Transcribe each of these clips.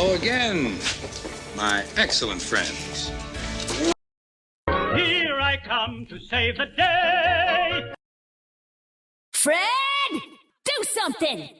Hello again, my excellent friends. Here I come to save the day. Fred, do something!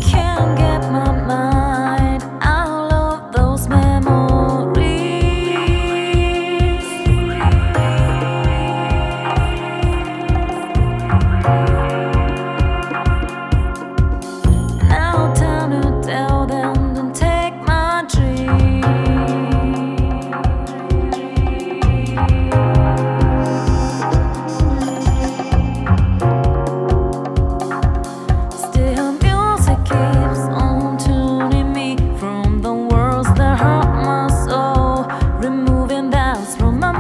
Can't get my mind out of those memories. Now time to tell them, don't take my dreams. Still music keeps on tuning me from the words that hurt my soul, removing doubts from my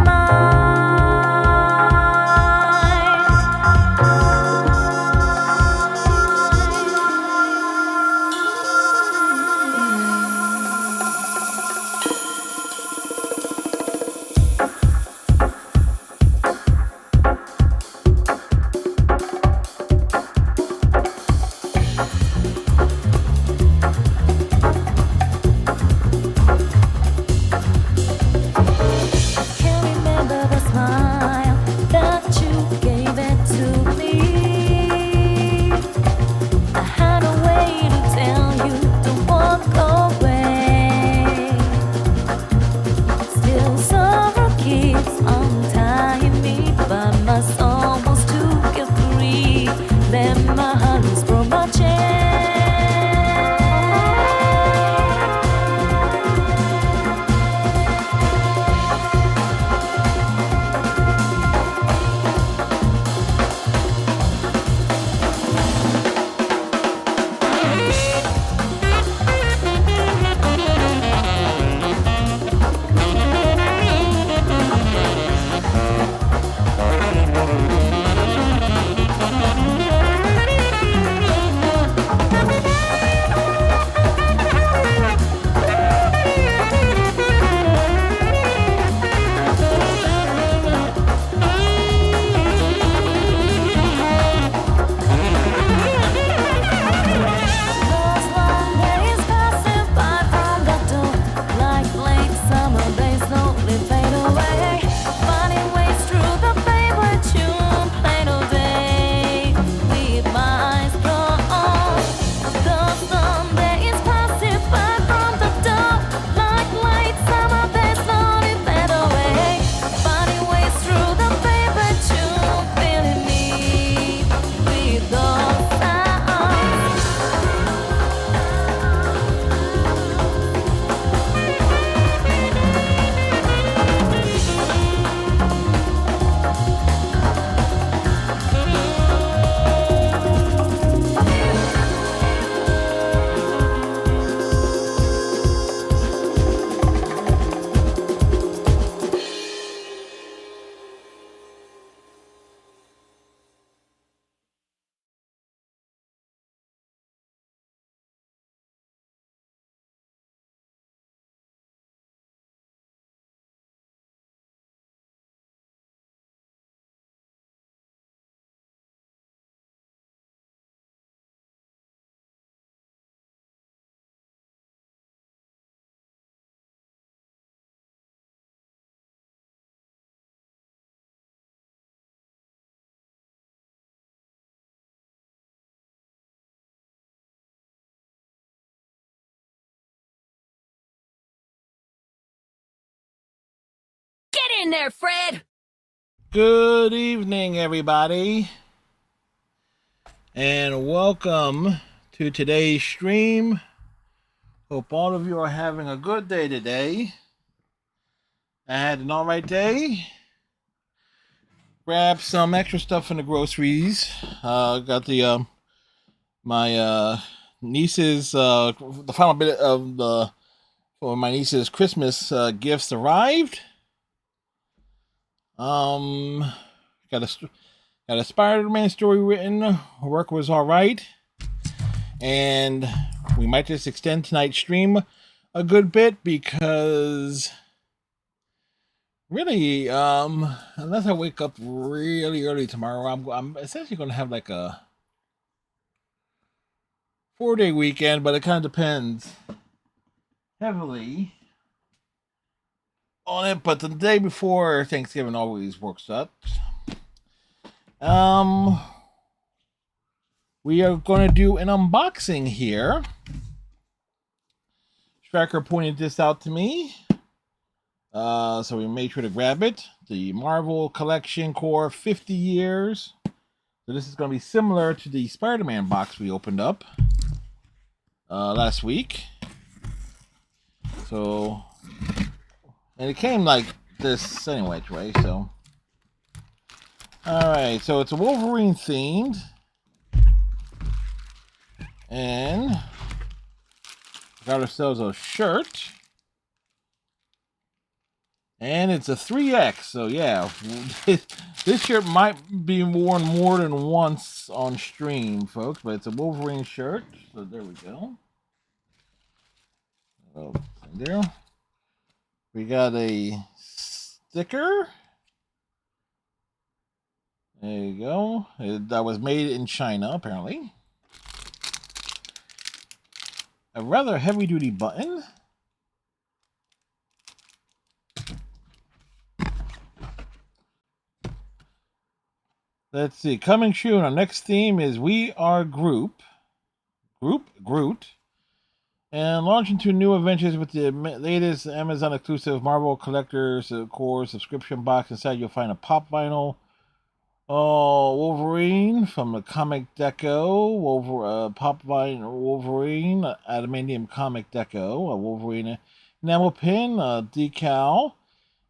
Can't remember the smile that you gave it to me. I had a way to tell you to walk away. Still sorrow keeps untying me, but my soul wants to get free. Let my heart loose from my chain. Those long days passing by from the door, like late summer days slowly fade away. Finding ways through the favorite tune played all day, with my eyes closed. Those long days passing by from the door, like late summer days slowly fade away. Finding ways through the favorite tune, filling me with those sounds. Get in there, Fred! Good evening, everybody, and welcome to today's stream. Hope all of you are having a good day today. I had an alright day. Grabbed some extra stuff in the groceries. Got the my niece's the final bit of the for my niece's Christmas gifts arrived. got a Spider-Man story written. Work was all right, and we might just extend tonight's stream a good bit because really, unless I wake up really early tomorrow, I'm essentially going to have like a 4-day weekend, but it kind of depends heavily on it. But the day before Thanksgiving always works up. We are going to do an unboxing here. Striker pointed this out to me. So we made sure to grab it. The Marvel Collection Core 50 years. So this is going to be similar to the Spider-Man box we opened up last week. So, and it came like this anyway, right? So, all right. So it's a Wolverine themed, and got ourselves a shirt. And it's a 3X, so yeah, this shirt might be worn more than once on stream, folks, but it's a Wolverine shirt, so there we go. Oh, there. We got a sticker. There you go. That was made in China, apparently. A rather heavy-duty button. Let's see. Coming soon. Our next theme is We Are Groot. And launch into new adventures with the latest Amazon exclusive Marvel Collector's Core subscription box. Inside you'll find a pop vinyl. Wolverine from the Comic Deco. Pop vinyl Wolverine. Adamantium Comic Deco. A Wolverine enamel pin. A decal.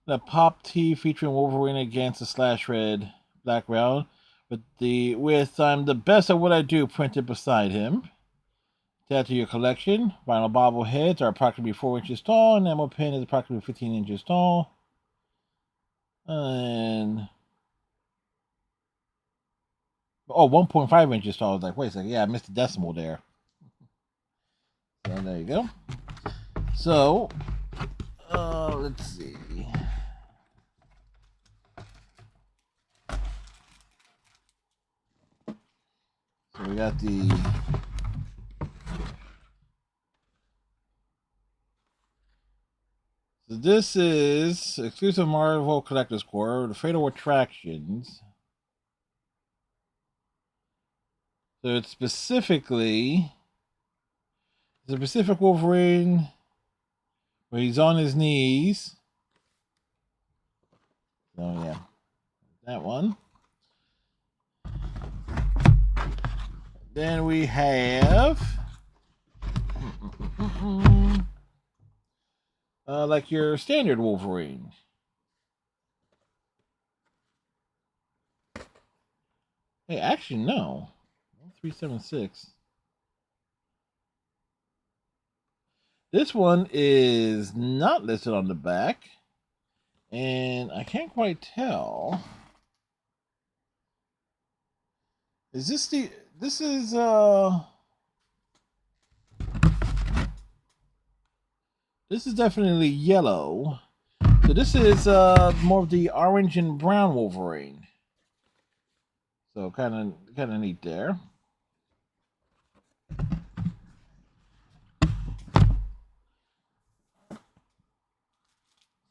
The pop tee featuring Wolverine against a slash red background. With the best of what I do printed beside him. Add to your collection. Vinyl bobbleheads are approximately 4 inches tall. Enamel pin is approximately 15 inches tall. And 1.5 inches tall. I was like, wait a second. Yeah, I missed the decimal there. So there you go. So, let's see. So we got the So this is exclusive Marvel Collector's Core, the Fatal Attractions. So it's a specific Wolverine where he's on his knees. So yeah, that one. Then we have like your standard Wolverine. Hey, actually, no. 376. This one is not listed on the back. And I can't quite tell. Is this the... This is, This is definitely yellow. So this is more of the orange and brown Wolverine. So kind of neat there.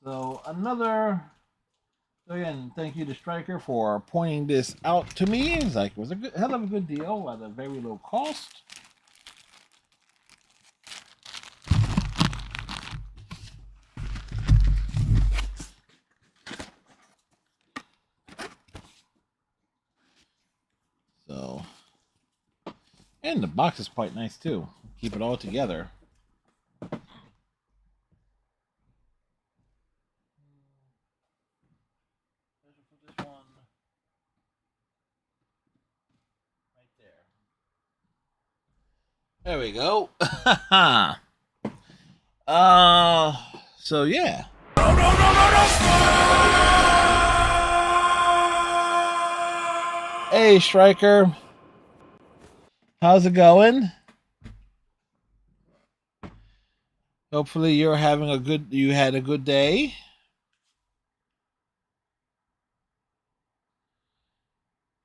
So again, thank you to Striker for pointing this out to me. It's like it was a hell of a good deal at a very low cost. So, and the box is quite nice too. Keep it all together. There we go. So yeah. Hey, Striker. How's it going? Hopefully you had a good day.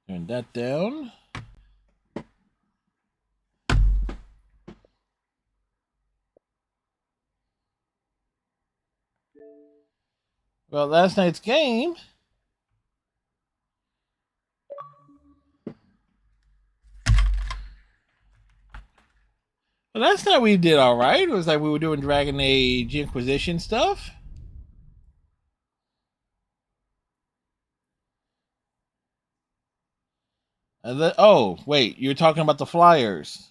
Turn that down. Well, last night's game. Well, last night we did all right. It was like we were doing Dragon Age Inquisition stuff. Oh, wait, you're talking about the Flyers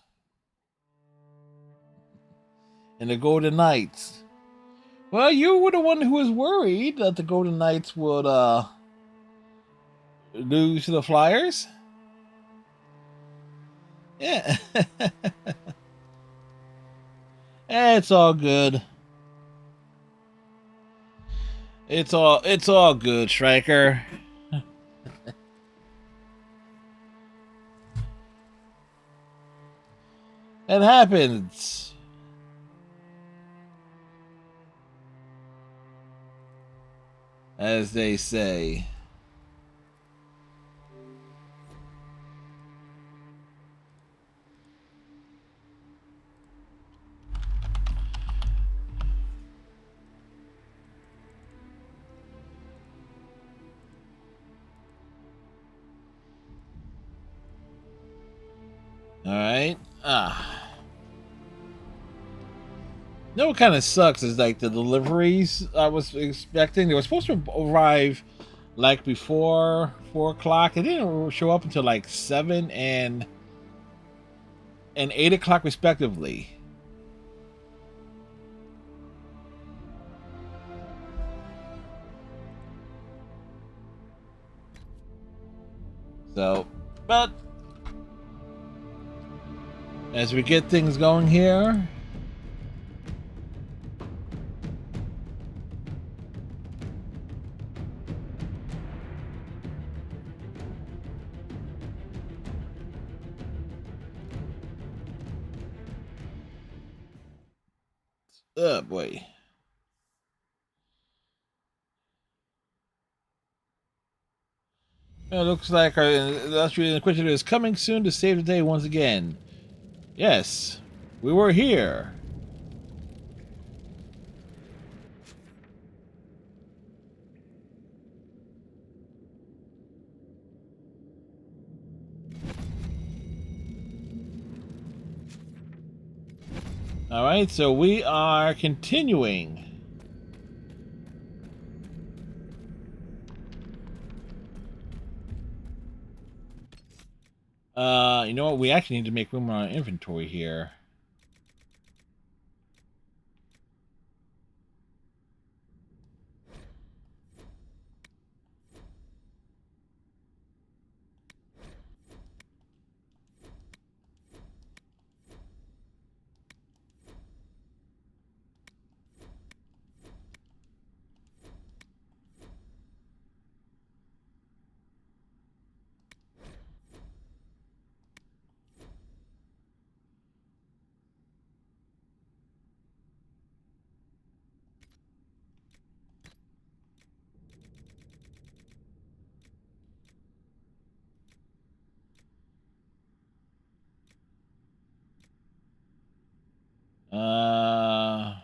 and the Golden Knights. Well, you were the one who was worried that the Golden Knights would lose to the Flyers. Yeah. It's all good. It's all good, Striker. It happens. As they say. All right. You know what kind of sucks is like the deliveries I was expecting. They were supposed to arrive like before 4 o'clock. It didn't show up until like 7 and 8 o'clock respectively. So, but as we get things going here. Oh boy. It looks like our illustrious Inquisitor is coming soon to save the day once again. Yes, we were here. Alright, so we are continuing. You know what? We actually need to make room on our inventory here. Uh,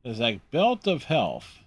there's like Belt of Health.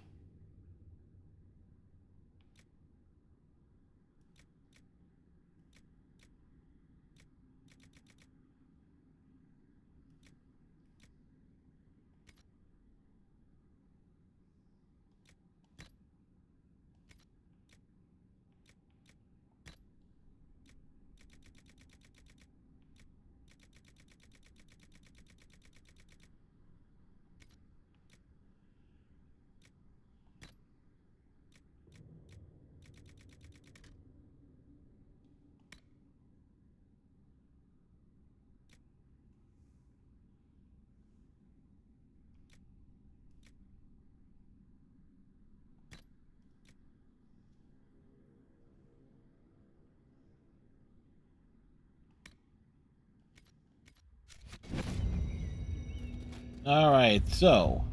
All right, so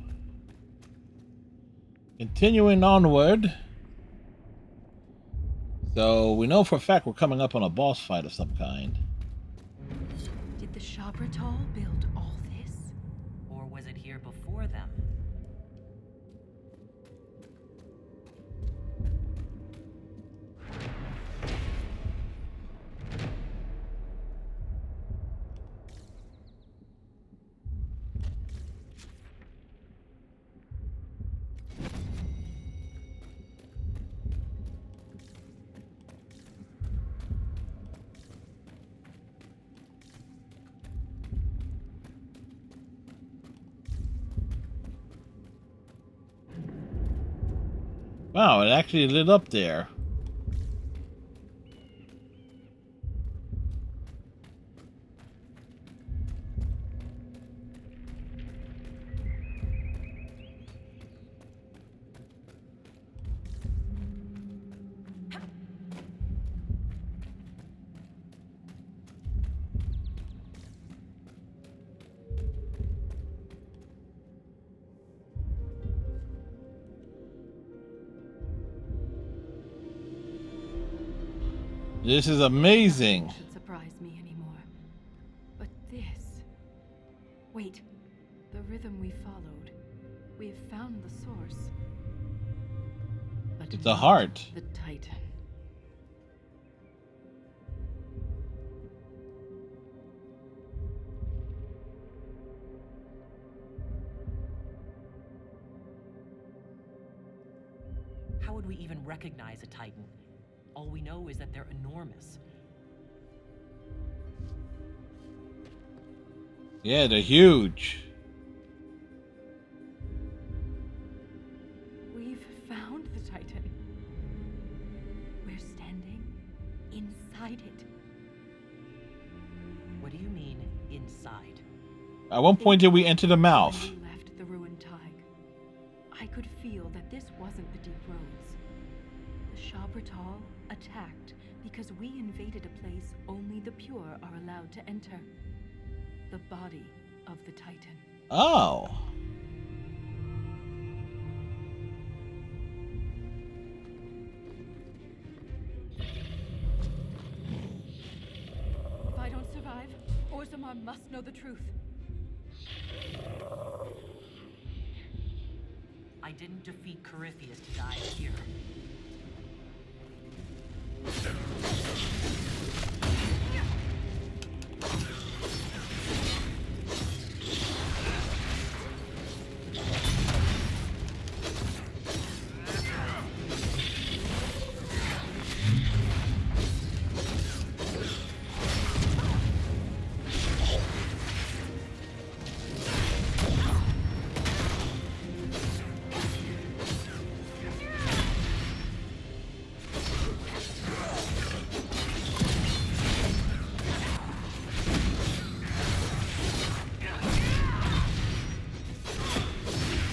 continuing onward. So we know for a fact we're coming up on a boss fight of some kind. Did the Shabratal build all this? Or was it here before them? Wow, it actually lit up there. This is amazing. Nothing should surprise me anymore. But this. Wait. The rhythm we followed. We have found the source. But It's a not heart. The Titan. How would we even recognize a Titan? All we know is that they're enormous. Yeah, they're huge. We've found the Titan. We're standing inside it. What do you mean, inside? At one point did we enter the mouth? When we left the ruined Tig, I could feel that this wasn't the deep roads. The Shabratal attacked because we invaded a place only the pure are allowed to enter. The body of the Titan. Oh. If I don't survive, Orzammar must know the truth. I didn't defeat Corypheus to die here.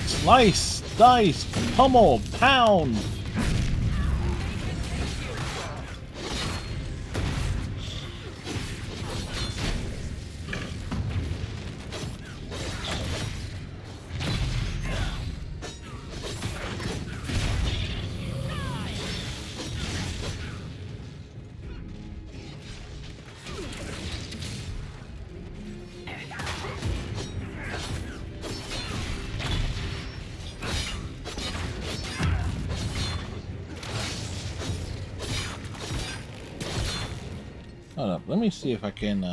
Slice, dice, pummel, pound. Hold up, let me see if I can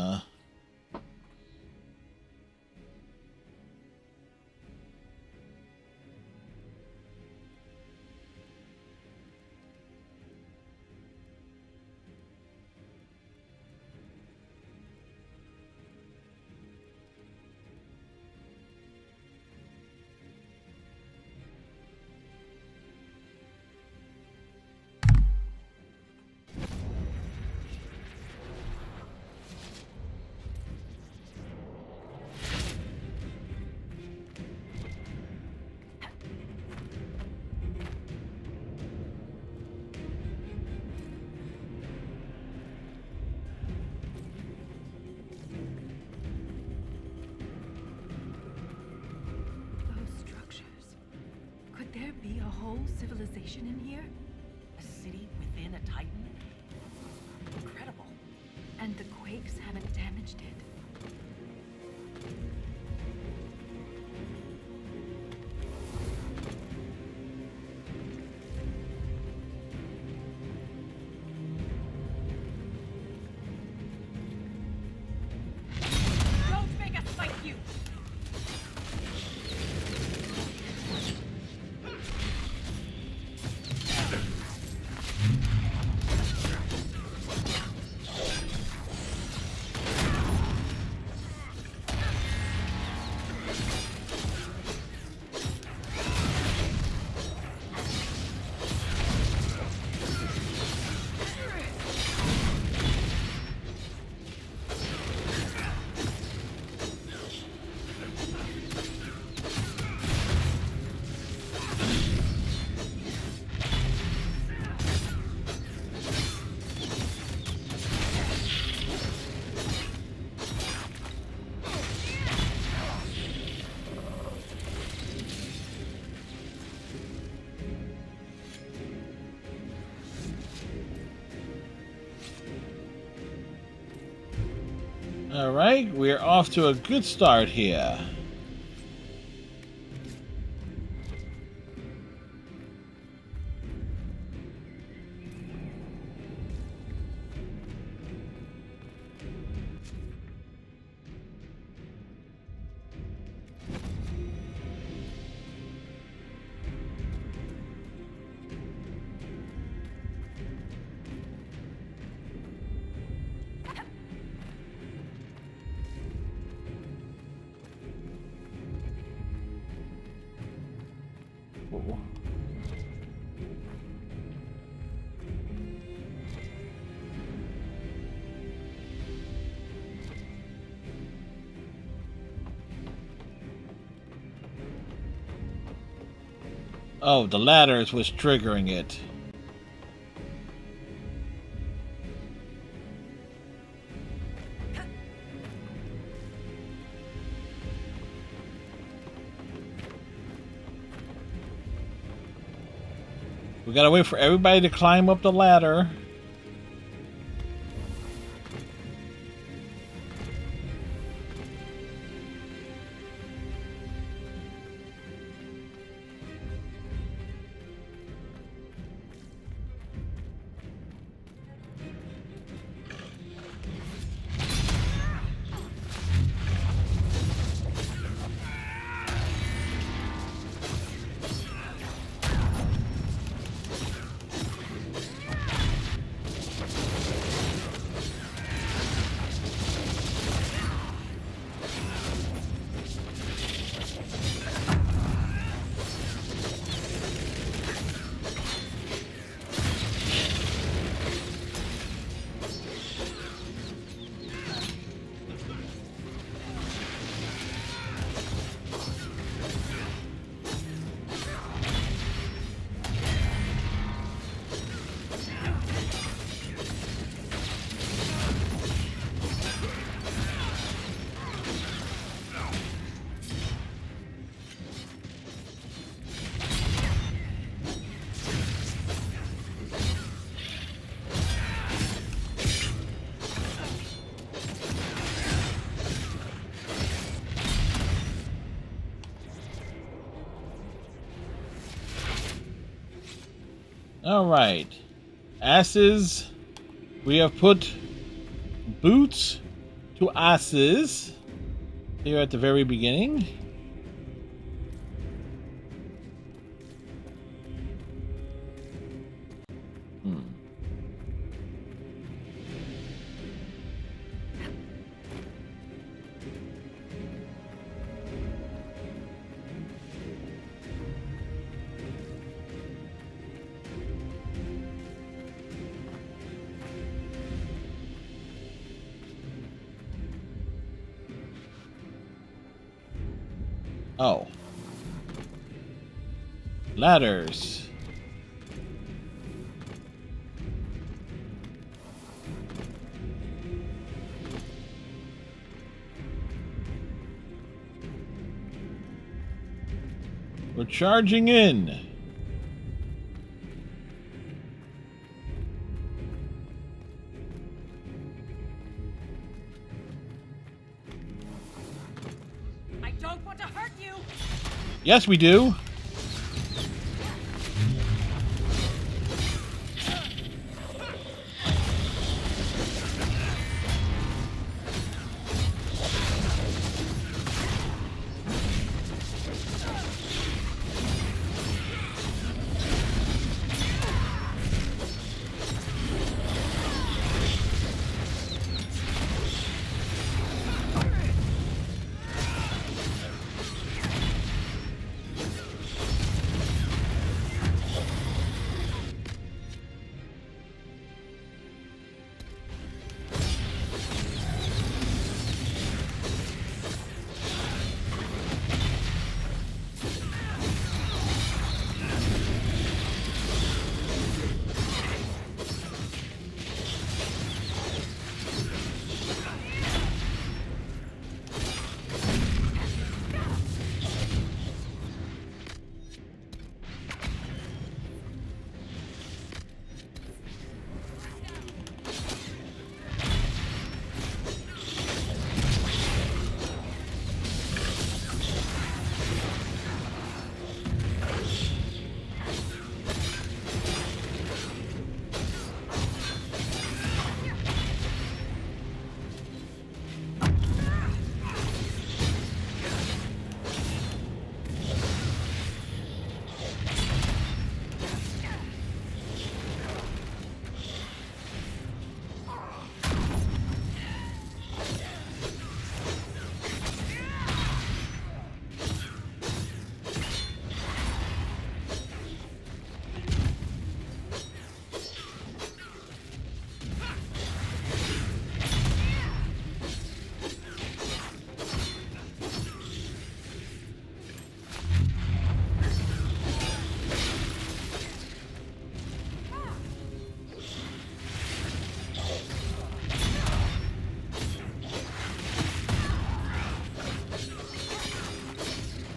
whole civilization in here? A city within a Titan? Incredible. And the quakes haven't damaged it. Don't make us fight you! Alright, we're off to a good start here. Oh, the ladders was triggering it. We gotta wait for everybody to climb up the ladder. Alright. Asses. We have put boots to asses here at the very beginning. Oh. Ladders. We're charging in. want to hurt you. Yes, we do.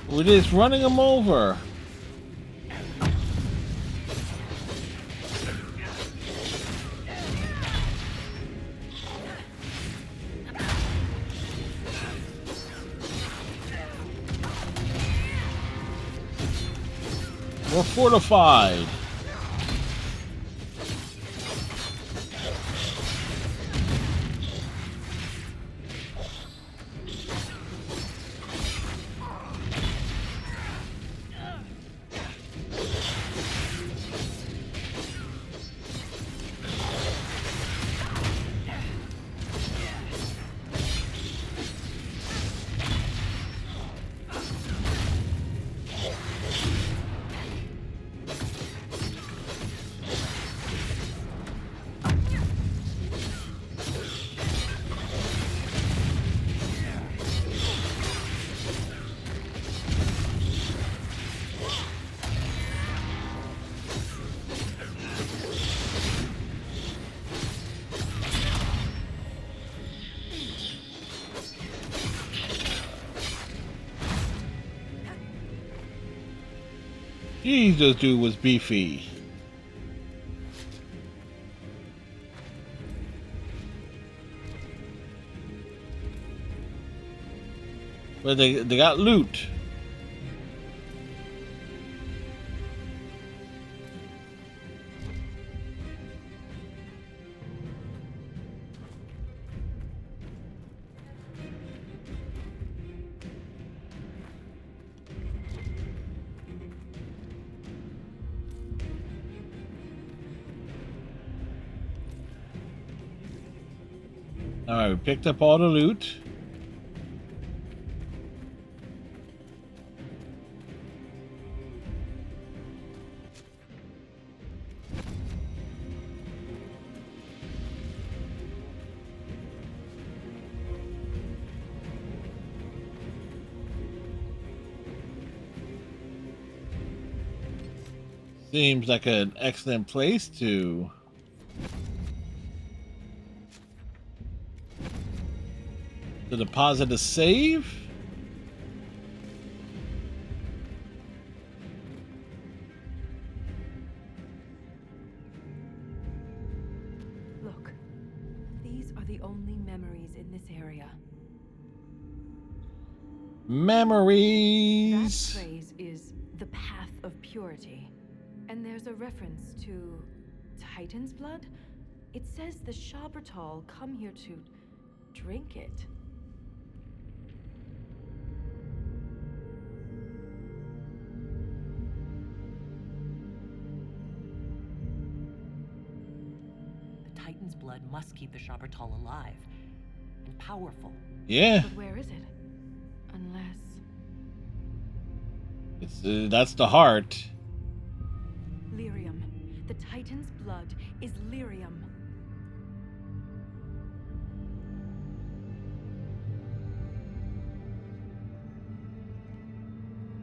We're just running them over. We're fortified. Jeez, this dude was beefy. But they got loot. Alright, we picked up all the loot. Seems like an excellent place to deposit a save. Look, these are the only memories in this area. Memories. That phrase is the path of purity. And there's a reference to Titan's blood. It says the Shabratal come here to drink it. The Titan's blood must keep the Shabratal alive and powerful. Yeah, But where is it? Unless... it's that's the heart. Lyrium. The Titan's blood is lyrium.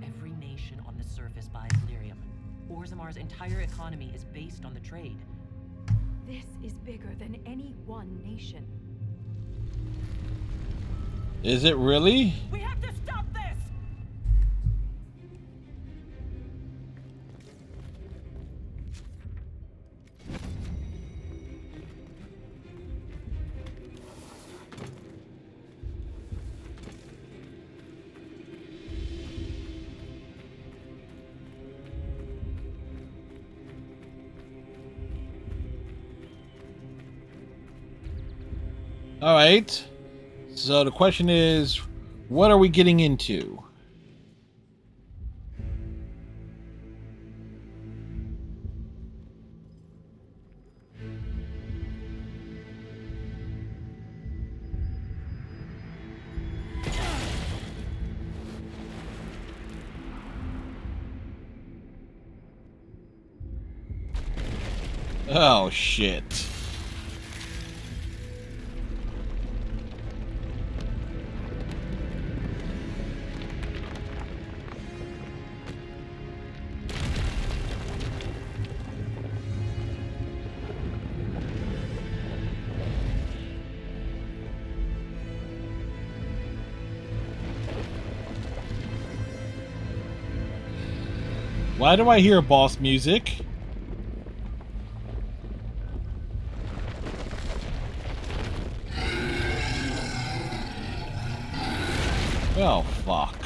Every nation on the surface buys lyrium. Orzamar's entire economy is based on the trade. This is bigger than any one nation. Is it really? We have to stop this! All right. So the question is, what are we getting into? Oh, shit. Why do I hear boss music? Oh, fuck.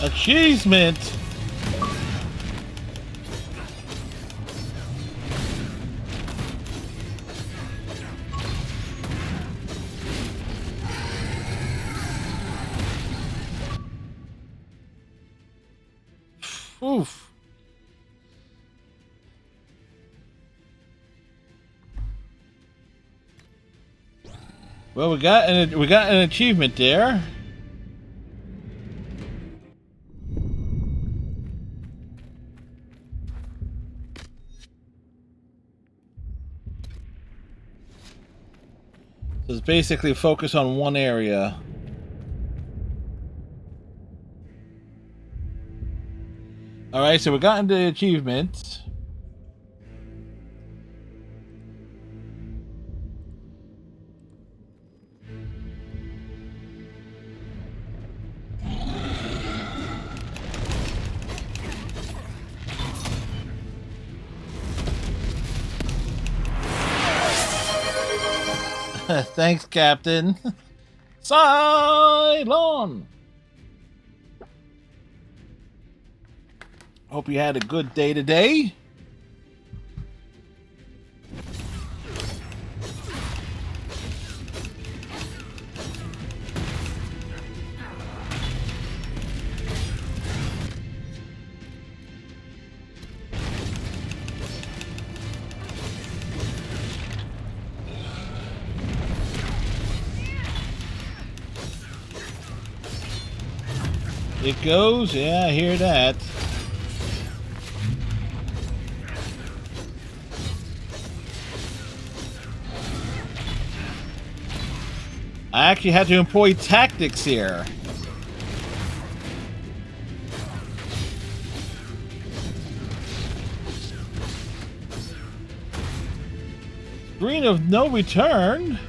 Achievement! Oof. Well, we got an achievement there. So it's basically focus on one area. All right, so we got into the achievement. Thanks, Captain. Cylon! Hope you had a good day today. It goes, yeah, I hear that. I actually had to employ tactics here. Screen of no return.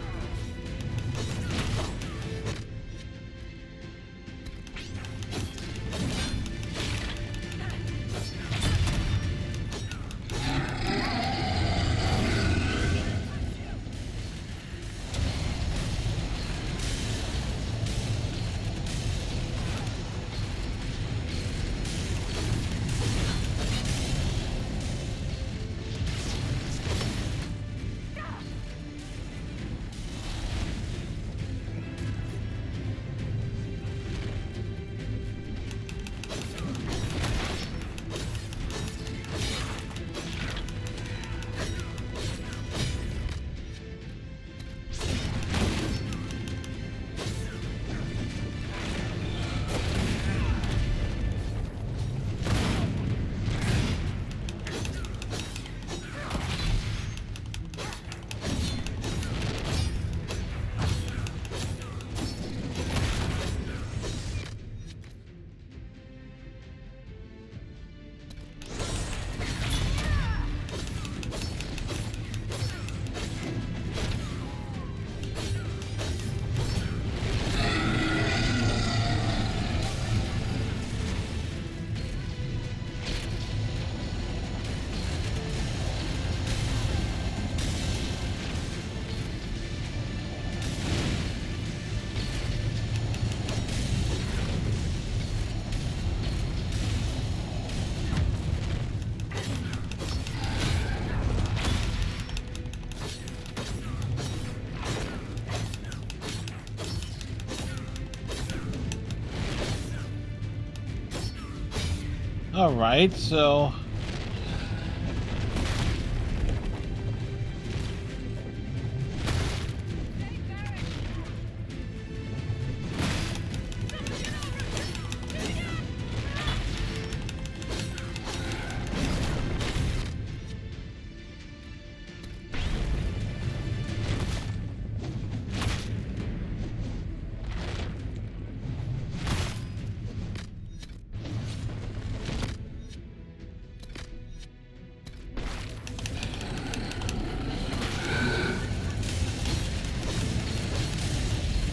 All right, so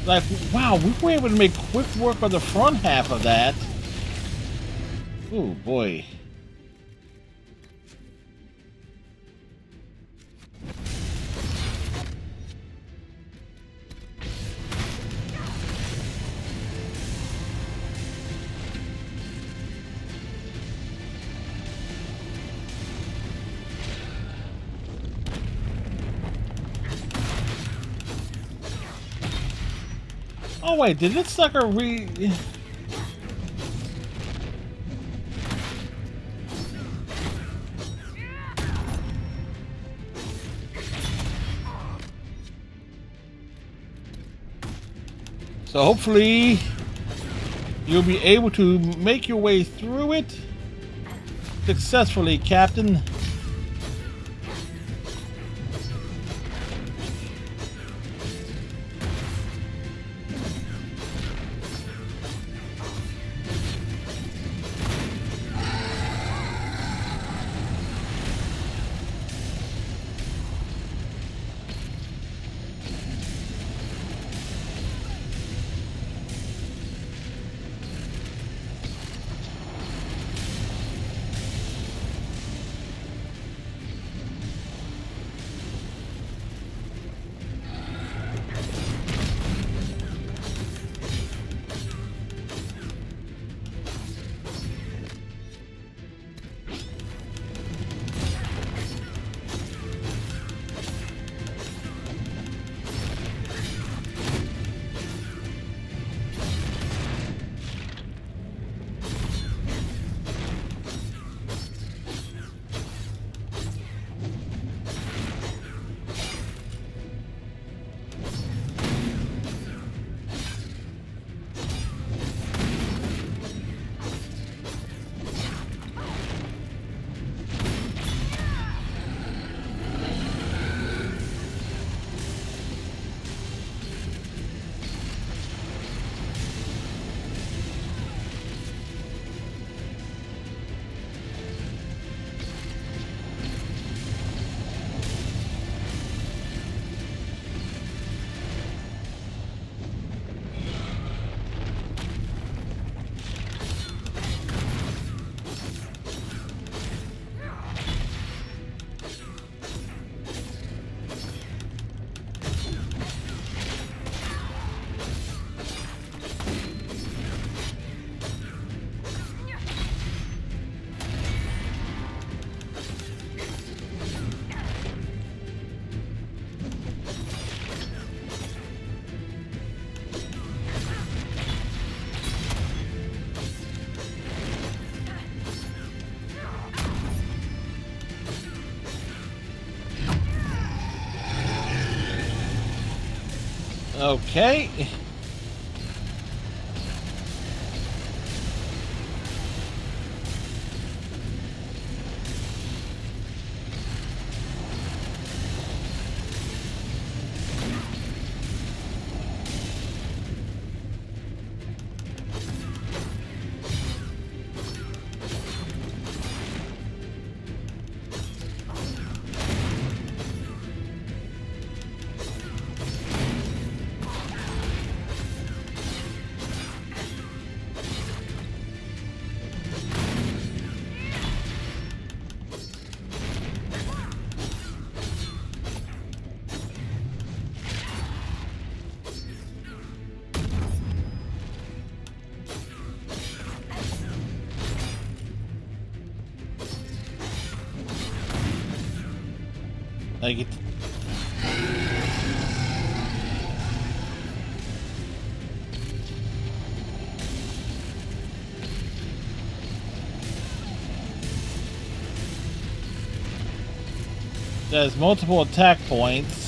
like, wow, we were able to make quick work on the front half of that. Oh boy. Oh wait, did this sucker So hopefully you'll be able to make your way through it successfully, Captain. Okay. I get There's multiple attack points.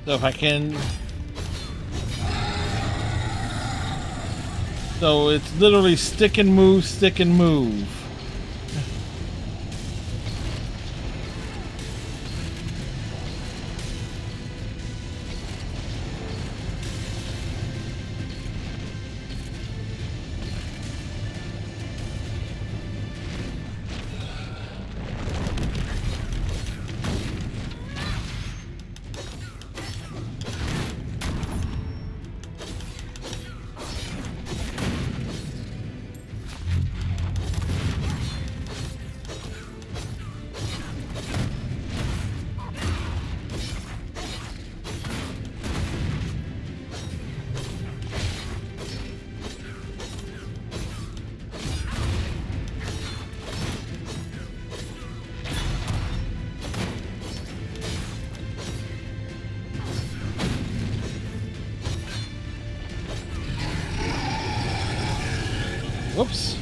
So if I can... So it's literally stick and move, stick and move. Whoops.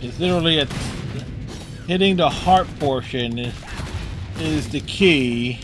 It's literally hitting the heart portion is the key.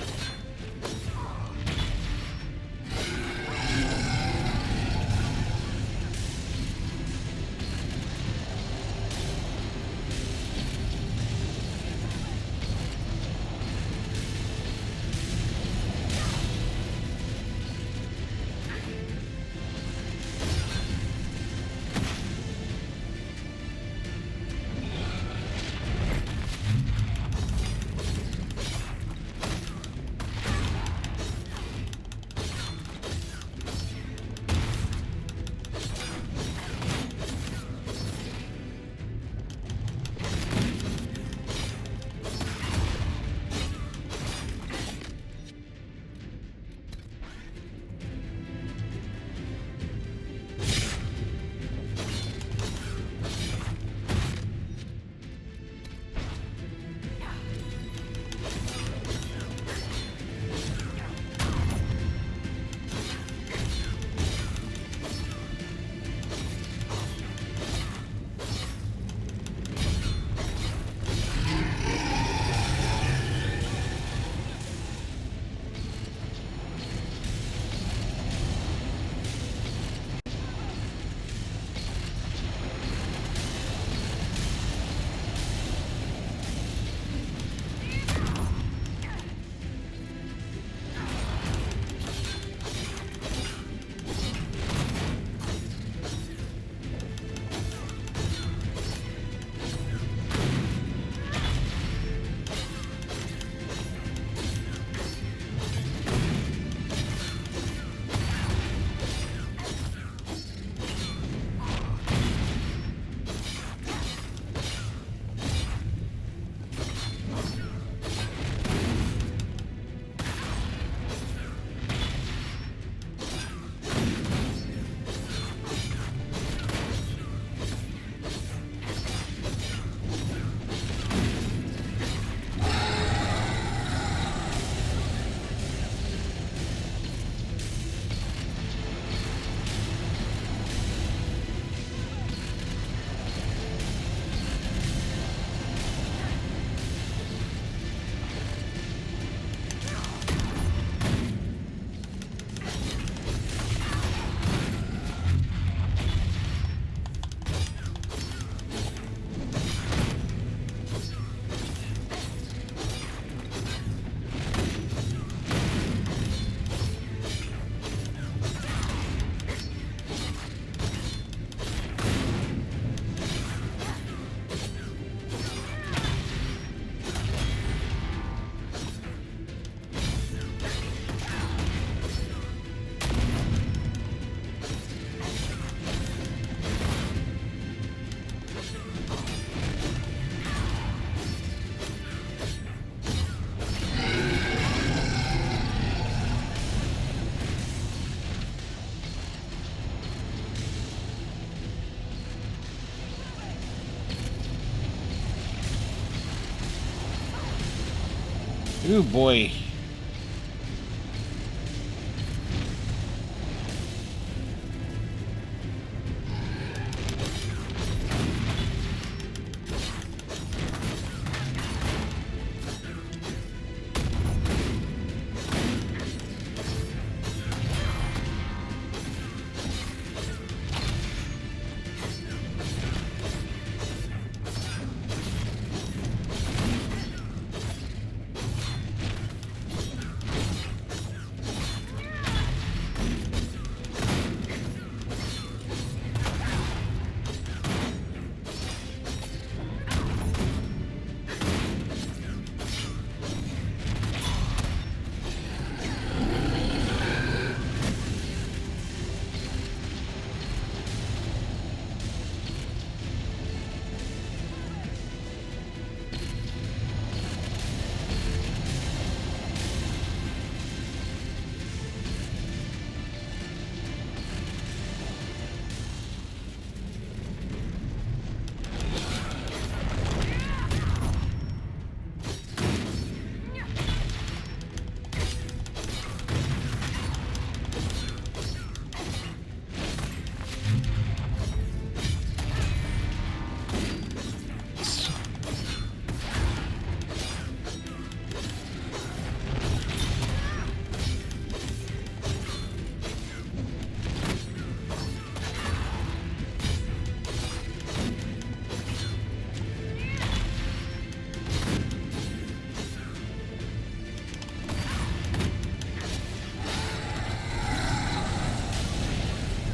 Ooh, boy.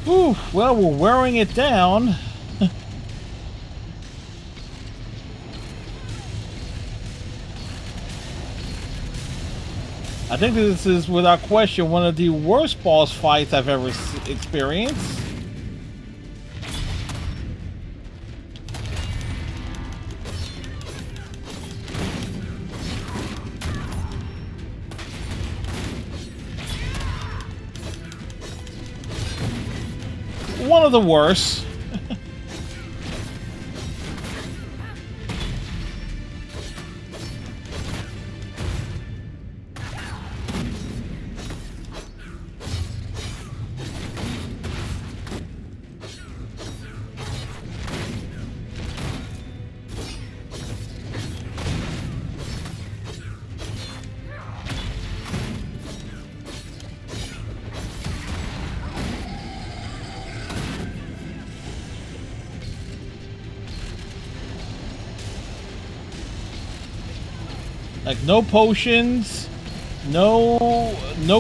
Whew, well, we're wearing it down. I think this is, without question, one of the worst boss fights I've ever experienced. One of the worst. Like, no potions, no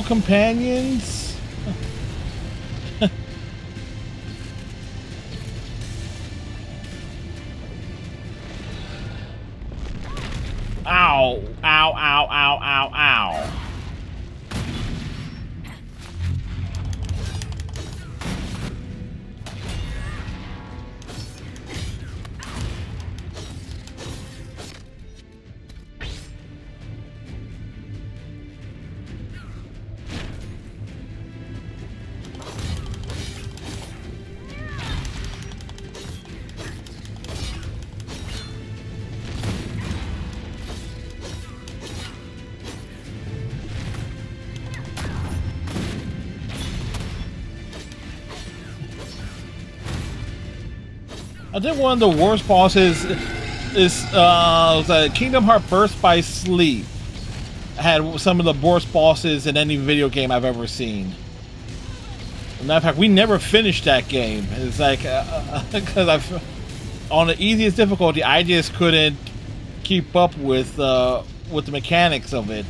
companions. Ow, ow, ow, ow, ow, ow. I think one of the worst bosses is Kingdom Hearts Birth by Sleep. Had some of the worst bosses in any video game I've ever seen. As a matter of fact, we never finished that game. It's like because on the easiest difficulty, I just couldn't keep up with the mechanics of it.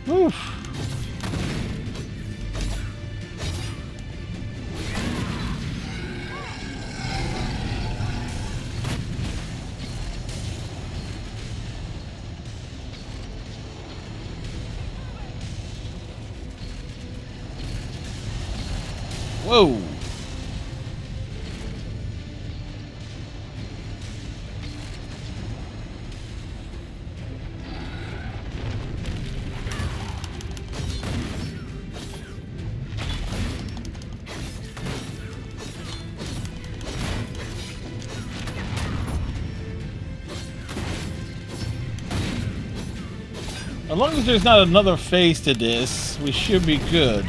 Oof. Whoa. As long as there's not another phase to this, we should be good.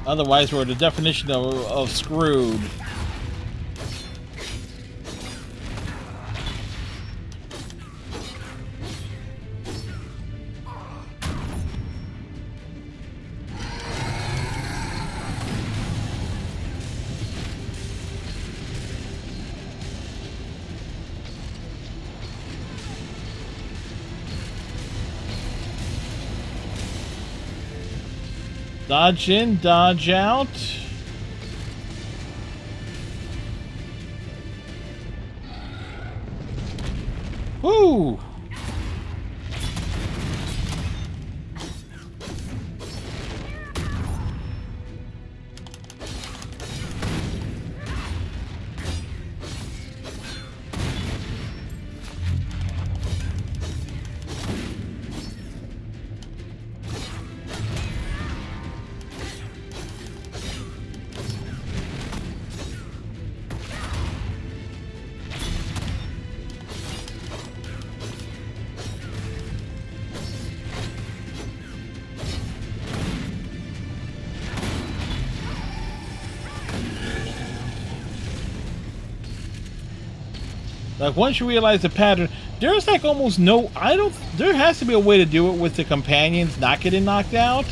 Otherwise, we're the definition of screwed. Dodge in, dodge out. Woo! Like, once you realize the pattern, there's like almost no... there has to be a way to do it with the companions not getting knocked out.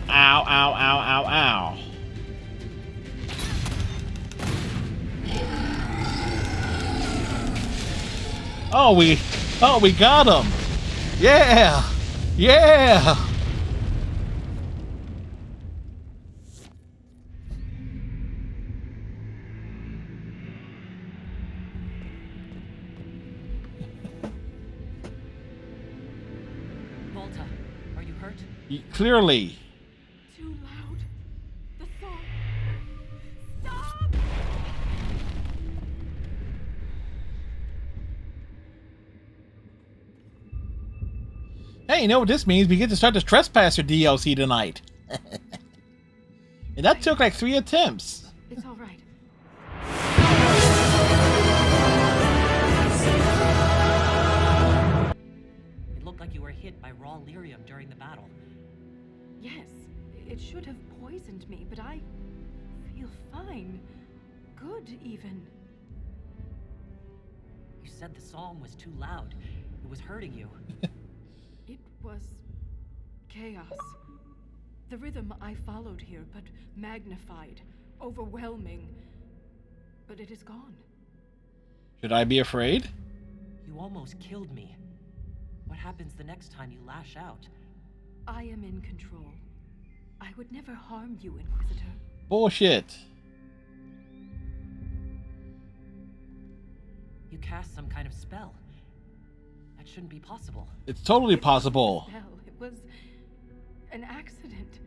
Ow, ow, ow, ow, ow. Oh, we got him. Yeah. Yeah. Volta, are you hurt? Clearly. Too loud. The song. Stop! Hey, you know what this means? We get to start the Trespasser DLC tonight. And that took like 3 attempts. It's all right. It looked like you were hit by raw lyrium during the battle. Yes, it should have poisoned me, but I feel fine. Good, even. You said the song was too loud. It was hurting you. It was chaos. The rhythm I followed here, but magnified, overwhelming. But it is gone. Should I be afraid? You almost killed me. What happens the next time you lash out? I am in control. I would never harm you, Inquisitor. Bullshit. You cast some kind of spell. That shouldn't be possible. It's totally possible. It wasn't a spell. It was an accident.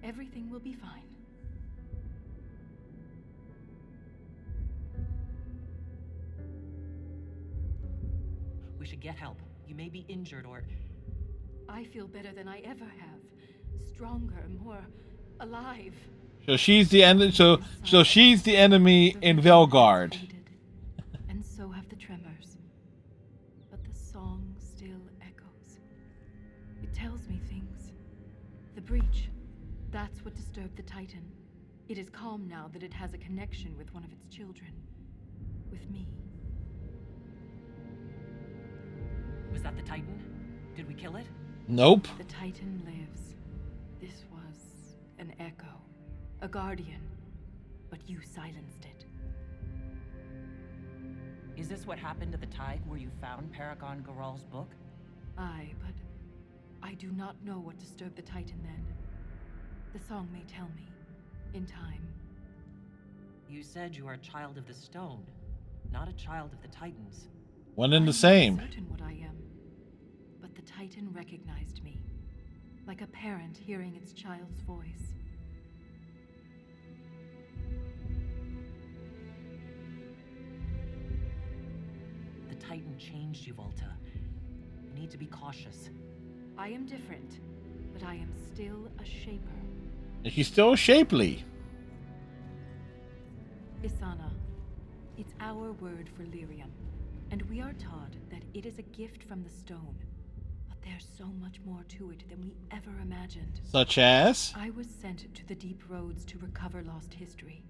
Everything will be fine. We should get help. You may be injured or... I feel better than I ever have. Stronger, more alive. So she's the enemy. So she's the enemy in Velgard. And so have the tremors. But the song still echoes. It tells me things. The breach. That's what disturbed the Titan. It is calm now that it has a connection with one of its children. With me. Was that the Titan? Did we kill it? Nope. The Titan lives. This was an echo, a guardian, but you silenced it. Is this what happened to the tide where you found Paragon Garal's book? Aye, but I do not know what disturbed the Titan then. The song may tell me, in time. You said you are a child of the stone, not a child of the Titans. One and the I'm same. not certain what I am, but the Titan recognized me, like a parent hearing its child's voice. The Titan changed you, Volta. You need to be cautious. I am different, but I am still a shaper. He's still shapely. Isana, it's our word for lyrium, and we are taught that it is a gift from the stone. But there's so much more to it than we ever imagined. Such as? I was sent to the deep roads to recover lost history.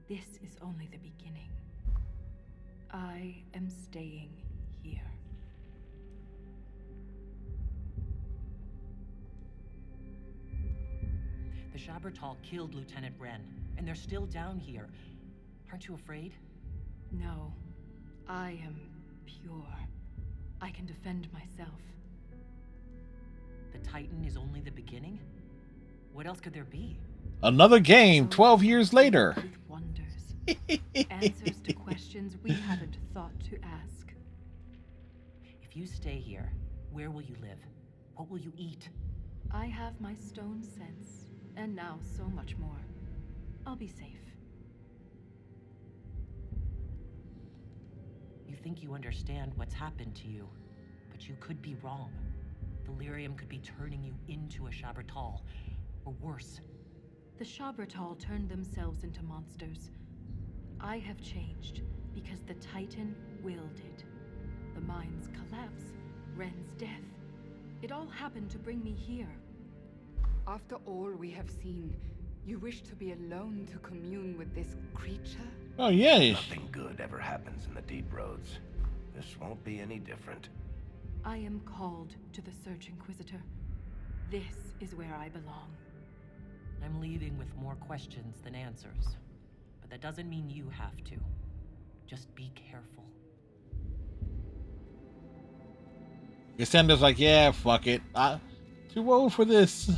This is only the beginning. I am staying here. The Shabertal killed Lieutenant Wren, and they're still down here. Aren't you afraid? No, I am pure. I can defend myself. The Titan is only the beginning? What else could there be? Another game 12 years later. With wonders. Answers to questions we haven't thought to ask. If you stay here, where will you live? What will you eat? I have my stone sense, and now so much more. I'll be safe. You think you understand what's happened to you, but you could be wrong. Delirium could be turning you into a Shabertal, or worse. The Shabertal turned themselves into monsters. I have changed because the Titan willed it. The mine's collapse, Ren's death. It all happened to bring me here. After all we have seen, you wish to be alone to commune with this creature? Oh, yeah. Nothing good ever happens in the deep roads. This won't be any different. I am called to the Search Inquisitor. This is where I belong. I'm leaving with more questions than answers. But that doesn't mean you have to. Just be careful. Cassandra's like, yeah, fuck it. Too old for this. The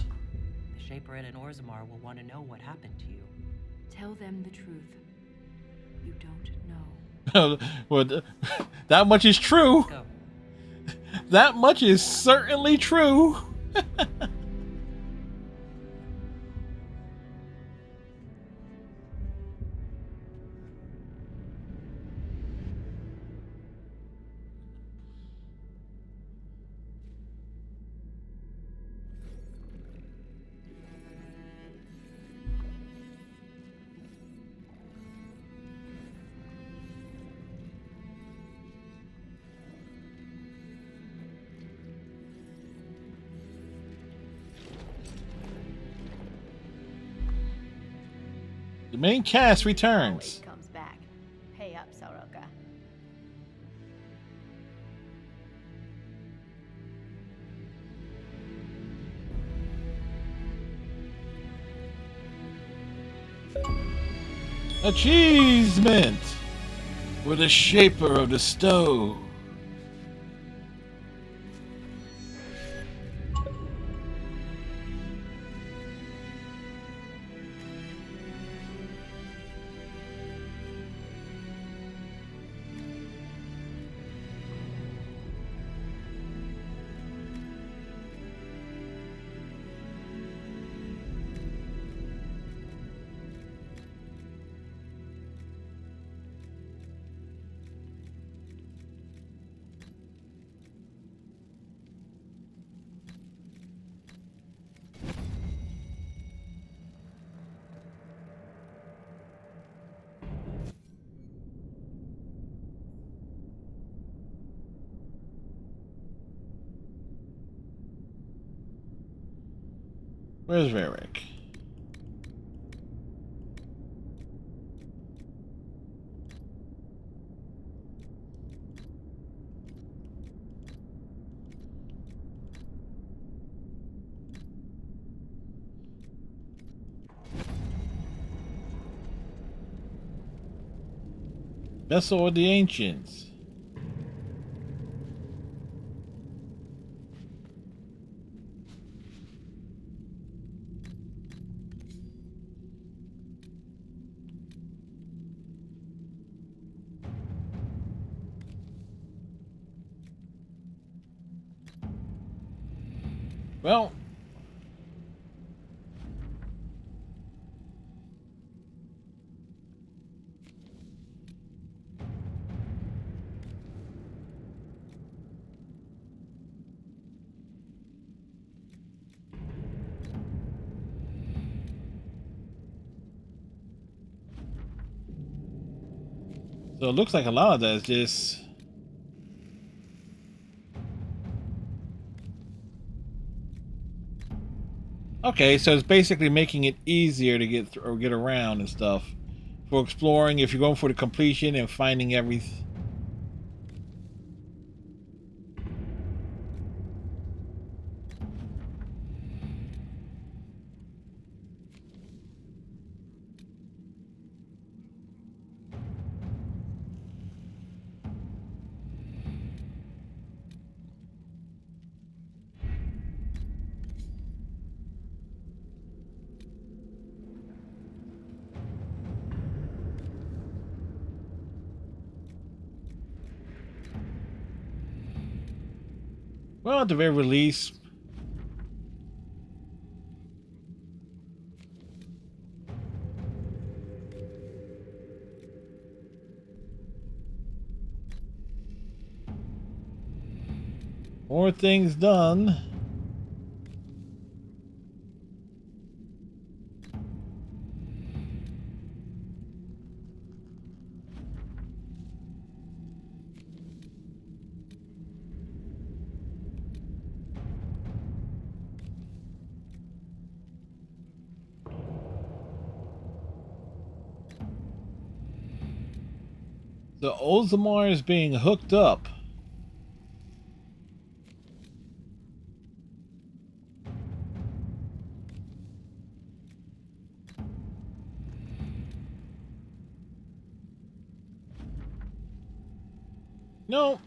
Shaperette and Orzammar will want to know what happened to you. Tell them the truth. You don't know. Well, that much is true. Go. That much is certainly true. The main cast returns. Always comes back. Pay up, Soroka. Achievement! We're the shaper of the stone. Where's Varric? Vessel of the Ancients. Well, so it looks like a lot of that is just okay. So it's basically making it easier to get through or get around and stuff for exploring. If you're going for the completion and finding everything. Well, at the very least, more things done. The Ozamar is being hooked up. No.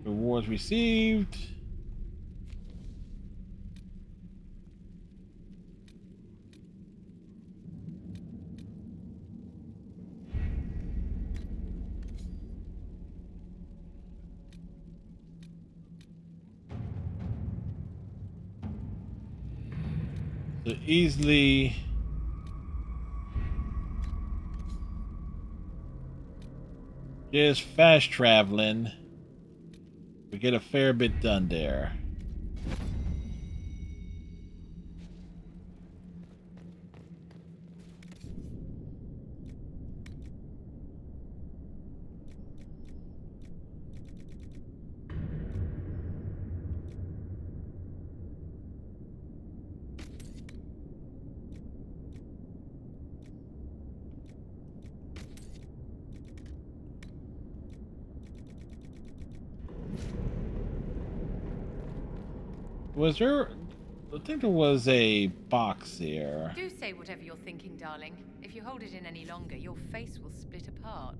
Rewards received. So easily just fast traveling. We get a fair bit done there. Was there... I think there was a box here. Do say whatever you're thinking, darling. If you hold it in any longer, your face will split apart.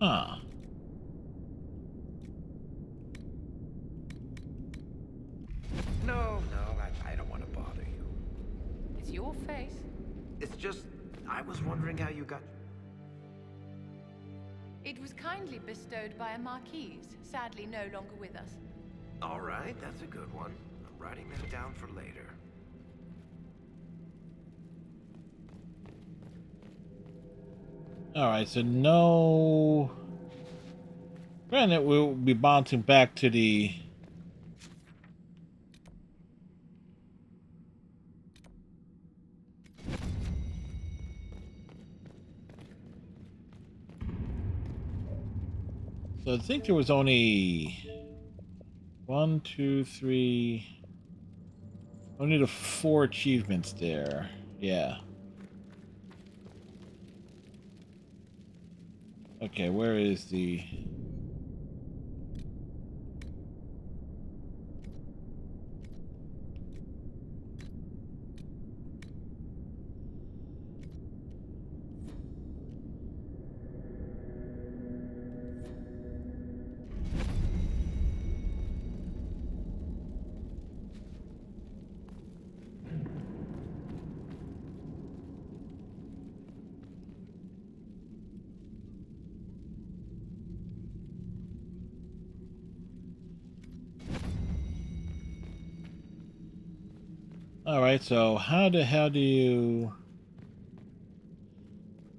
Huh. No, I don't want to bother you. It's your face. It's just, I was wondering how you got... It was kindly bestowed by a marquise, sadly no longer with us. All right, that's a good one. I'm writing them down for later. Alright, so no... Granted, we'll be bouncing back to the... So I think there was only... 1, 2, 3... Only the 4 achievements there. Yeah. Okay, where is the... Alright, so how the hell do you...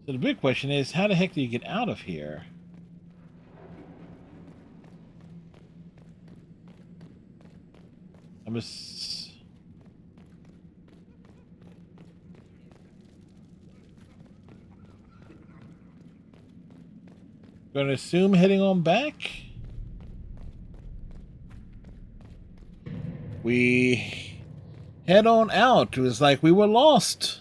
So the big question is, how the heck do you get out of here? I'm just... Gonna assume heading on back? We head on out. It was like we were lost.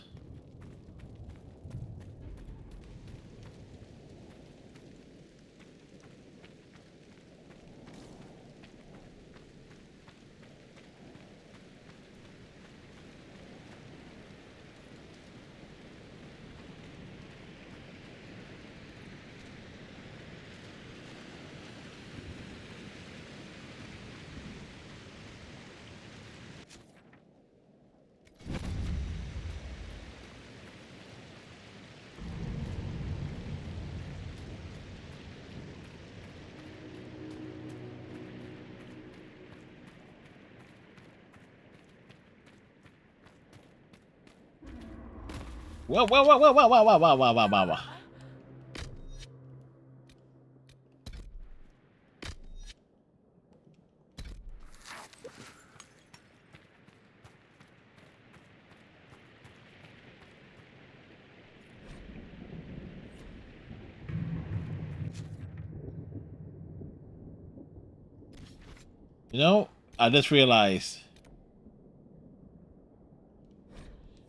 Whoa, whoa, whoa, whoa, whoa, whoa, whoa, whoa, whoa, whoa, whoa, whoa. You know, I just realized.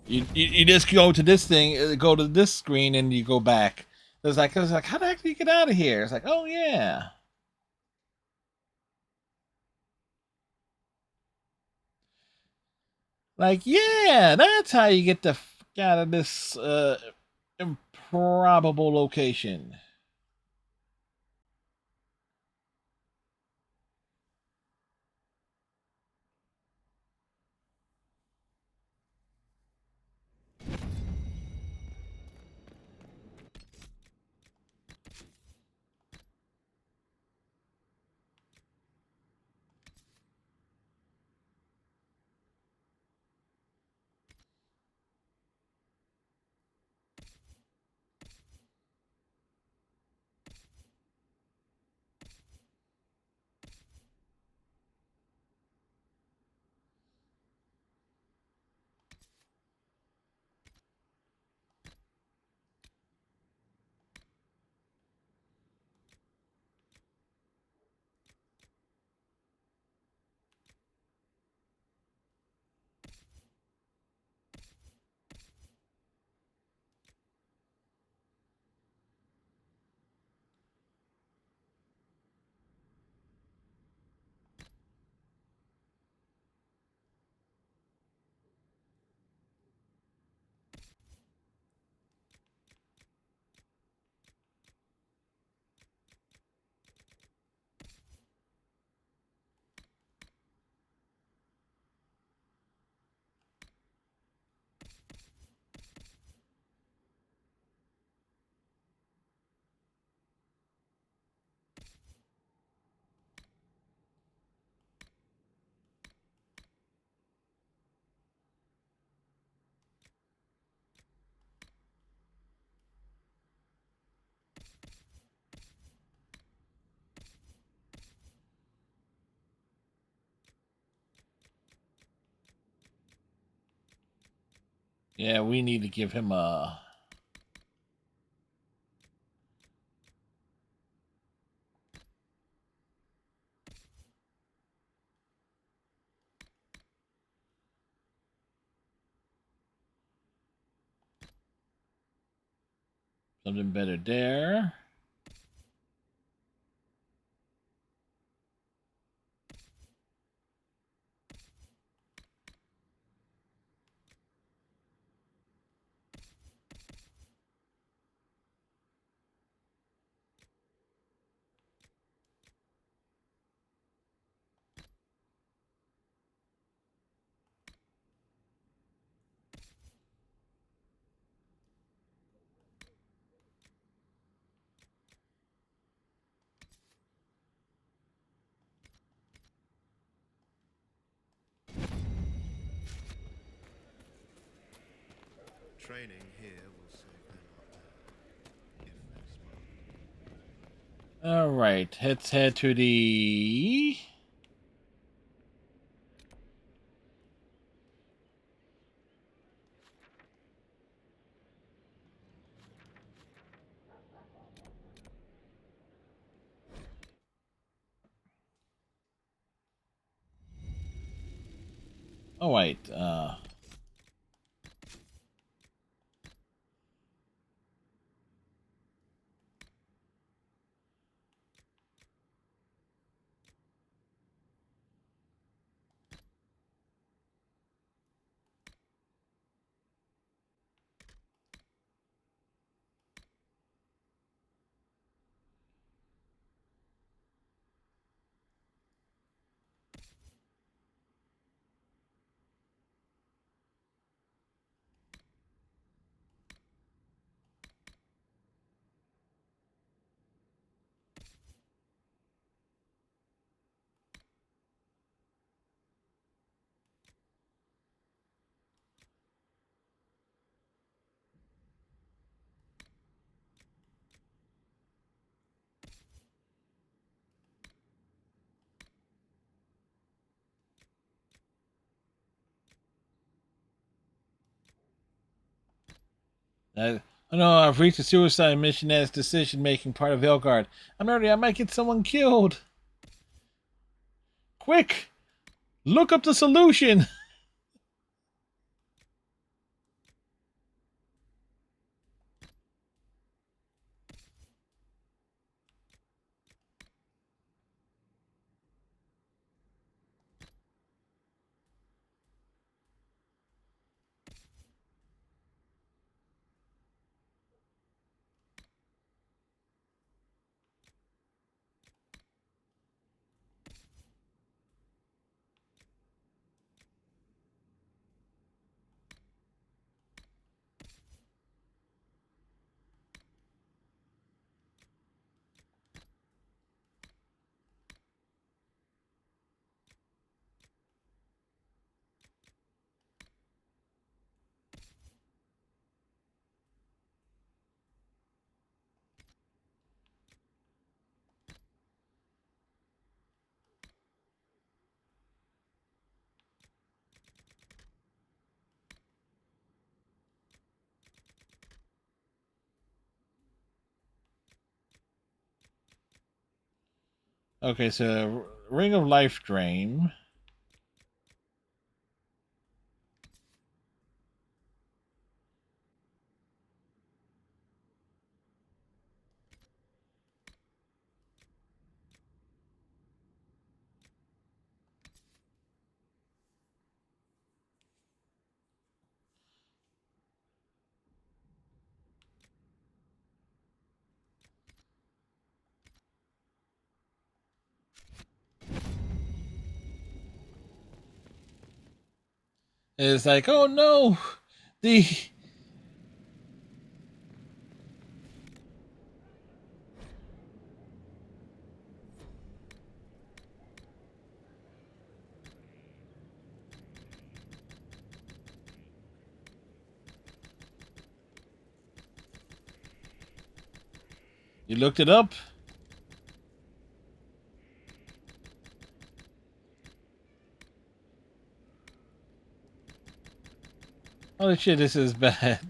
You just go to this thing, go to this screen, and you go back. It's like, how the heck do you get out of here? It's like, oh yeah. Like, yeah, that's how you get the f out of this improbable location. Yeah, we need to give him a... something better there. Training here will save them out there, if they're smart. All right, let's head to the... Oh, wait, oh no, I've reached the suicide mission as decision-making part of Elgard. I'm ready, I might get someone killed. Quick! Look up the solution! Okay, so Ring of Life Drain. It's like, oh no! The... You looked it up? Holy shit, this is bad.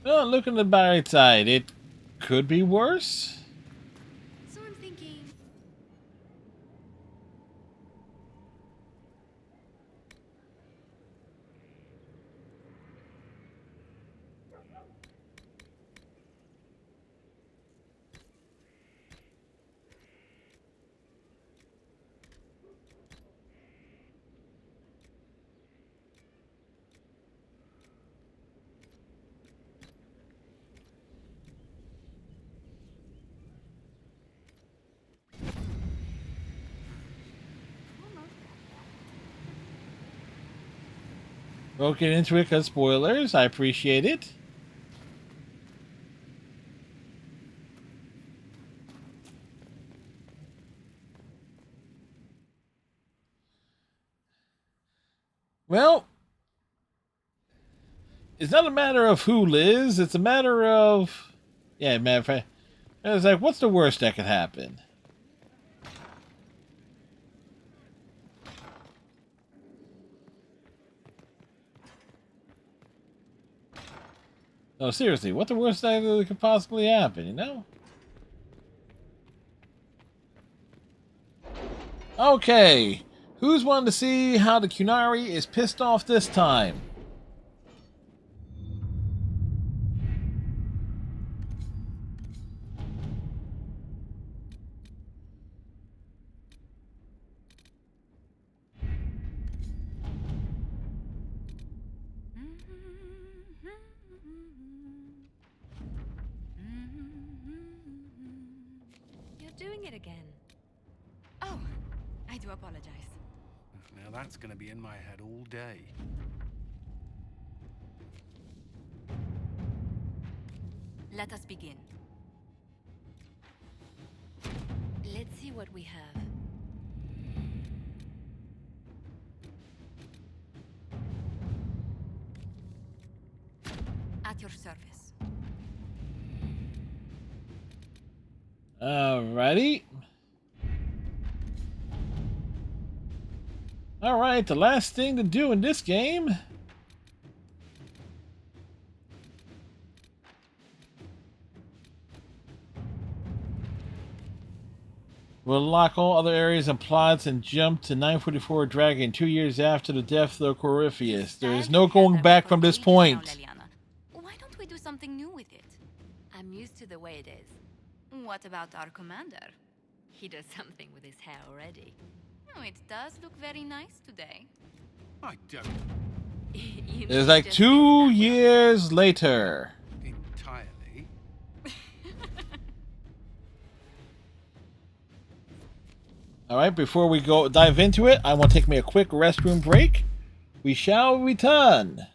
Oh, look on the bright side. It could be worse. So I'm thinking. Won't get into it because spoilers. I appreciate it. Well, it's not a matter of who lives. It's a matter of... Yeah, matter of fact, it's like, what's the worst that could happen? No, seriously, what the worst that could possibly happen, you know? Okay, who's wanting to see how the Kunari is pissed off this time? You're doing it again. Oh, I do apologize. Now that's going to be in my head all day. Let us begin. Let's see what we have. At your service. Alrighty. Alright, the last thing to do in this game. Will lock all other areas and plots and jump to 944 Dragon 2 years after the death of Corypheus. There is no going back from this point. Why don't we do something new with it? I'm used to the way it is. What about our commander? He does something with his hair already. Oh, it does look very nice today. I don't It's like 2 years later. entirely. Alright, before we go dive into it, I want to take me a quick restroom break. We shall return.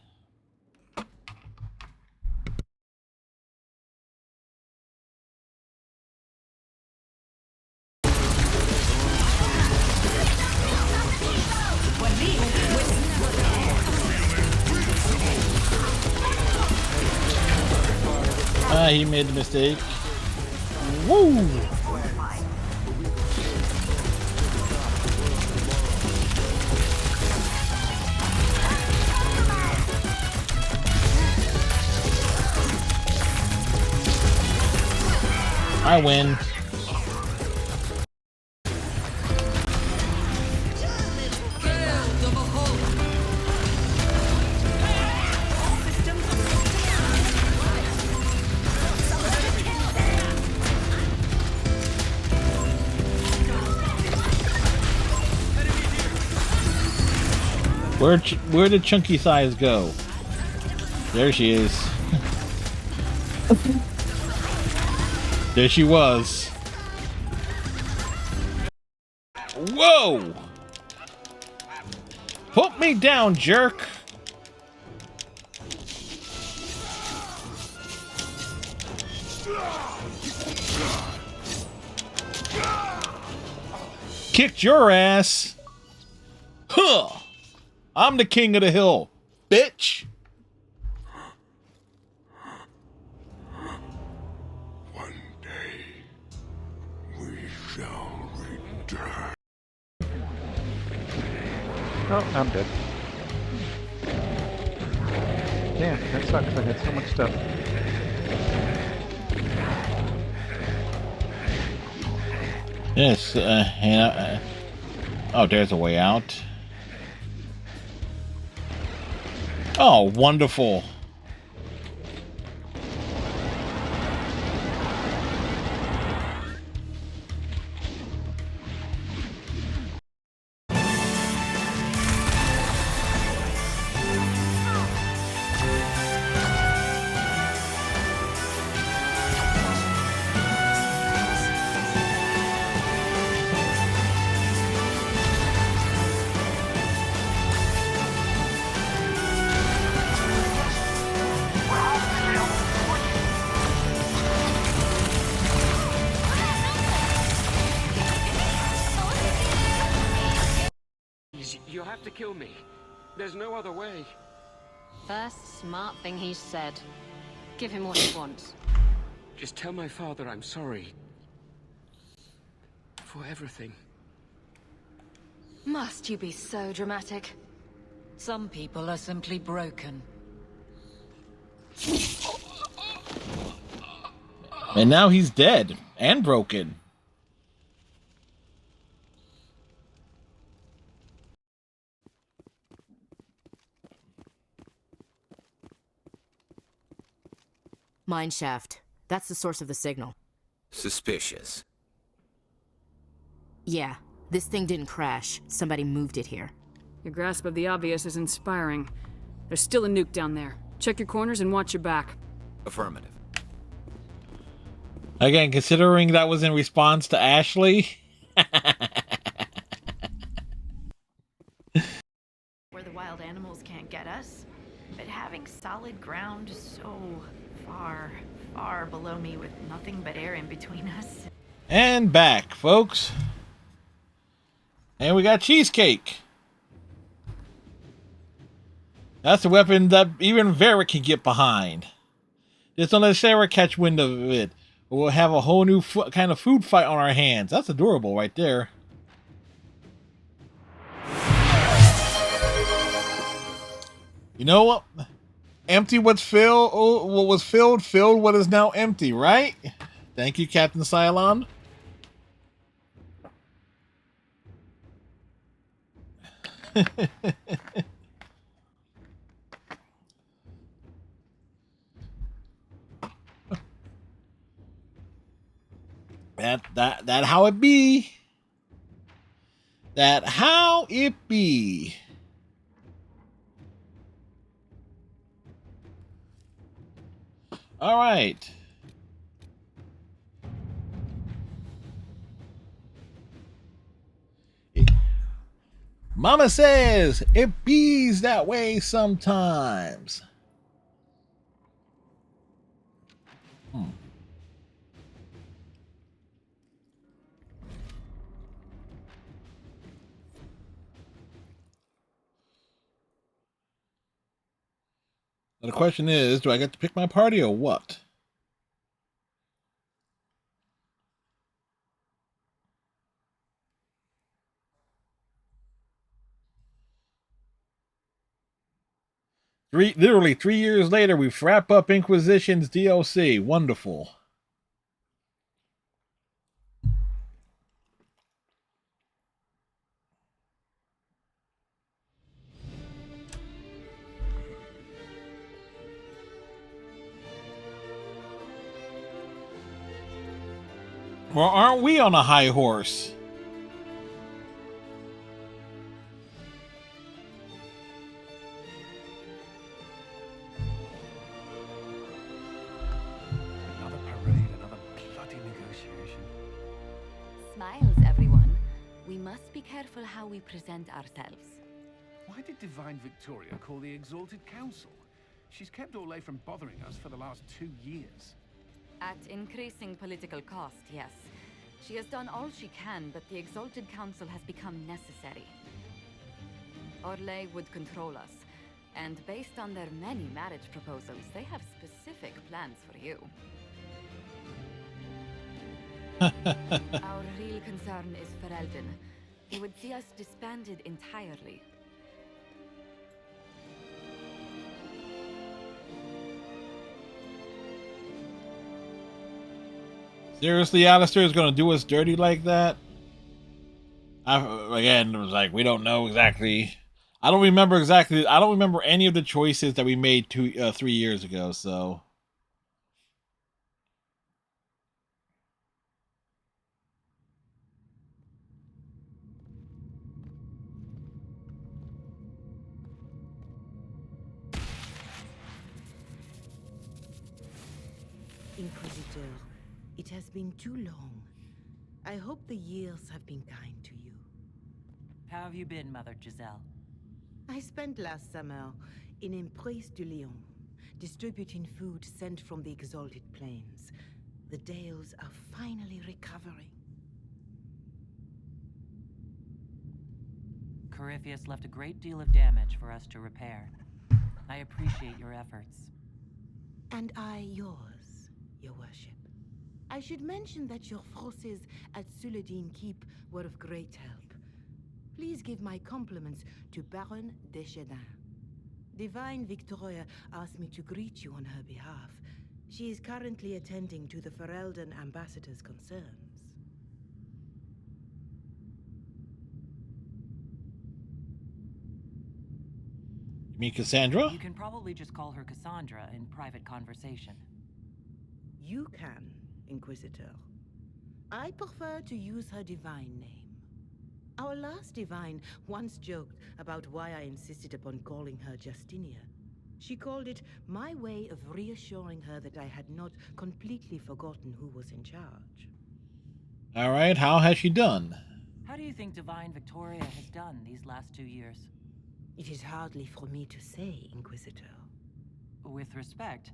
He made the mistake. Woo! I win. Where did Chunky Thighs go? There she is. There she was. Whoa! Put me down, jerk! Kicked your ass! Huh! I'm the king of the hill, bitch. One day, we shall return. Oh, I'm dead. Damn, that sucks. I had so much stuff. Yes, oh, there's a way out. Oh, wonderful. You have to kill me. There's no other way. First smart thing he's said. Give him what he wants. Just tell my father I'm sorry. For everything. Must you be so dramatic? Some people are simply broken. And now he's dead and broken. Mineshaft. That's the source of the signal. Suspicious. Yeah, this thing didn't crash. Somebody moved it here. Your grasp of the obvious is inspiring. There's still a nuke down there. Check your corners and watch your back. Affirmative. Again, considering that was in response to Ashley. Where the wild animals can't get us. But having solid ground so far, far below me with nothing but air in between us. And back, folks. And we got cheesecake. That's a weapon that even Vera can get behind. Just don't let Sarah catch wind of it. Or we'll have a whole new kind of food fight on our hands. That's adorable right there. You know what? Empty what's filled. Oh, what was filled, filled what is now empty, right? Thank you, Captain Cylon. That how it be. That how it be. All right. Mama says it bees that way sometimes. The question is, do I get to pick my party or what? Literally 3 years later, we wrap up Inquisition's DLC. Wonderful. Well, aren't we on a high horse? Another parade, another bloody negotiation. Smiles, everyone. We must be careful how we present ourselves. Why did Divine Victoria call the Exalted Council? She's kept Orlais from bothering us for the last 2 years. At increasing political cost, yes. She has done all she can, but the Exalted Council has become necessary. Orlais would control us. And based on their many marriage proposals, they have specific plans for you. Our real concern is Ferelden. He would see us disbanded entirely. Seriously, Alistair is going to do us dirty like that? Again, it was like, we don't know exactly. I don't remember exactly. I don't remember any of the choices that we made 3 years ago, so. Inquisitor, it has been too long. I hope the years have been kind to you. How have you been, Mother Giselle? I spent last summer in Emprise de Lyon, distributing food sent from the Exalted Plains. The Dales are finally recovering. Corypheus left a great deal of damage for us to repair. I appreciate your efforts. And I yours, Your Worship. I should mention that your forces at Suladin Keep were of great help. Please give my compliments to Baron Deschedin. Divine Victoria asked me to greet you on her behalf. She is currently attending to the Ferelden ambassador's concerns. You mean Cassandra? You can probably just call her Cassandra in private conversation. You can, Inquisitor. I prefer to use her divine name. Our last divine once joked about why I insisted upon calling her Justinia. She called it my way of reassuring her that I had not completely forgotten who was in charge. All right, how has she done? How do you think Divine Victoria has done these last 2 years? It is hardly for me to say, Inquisitor. With respect,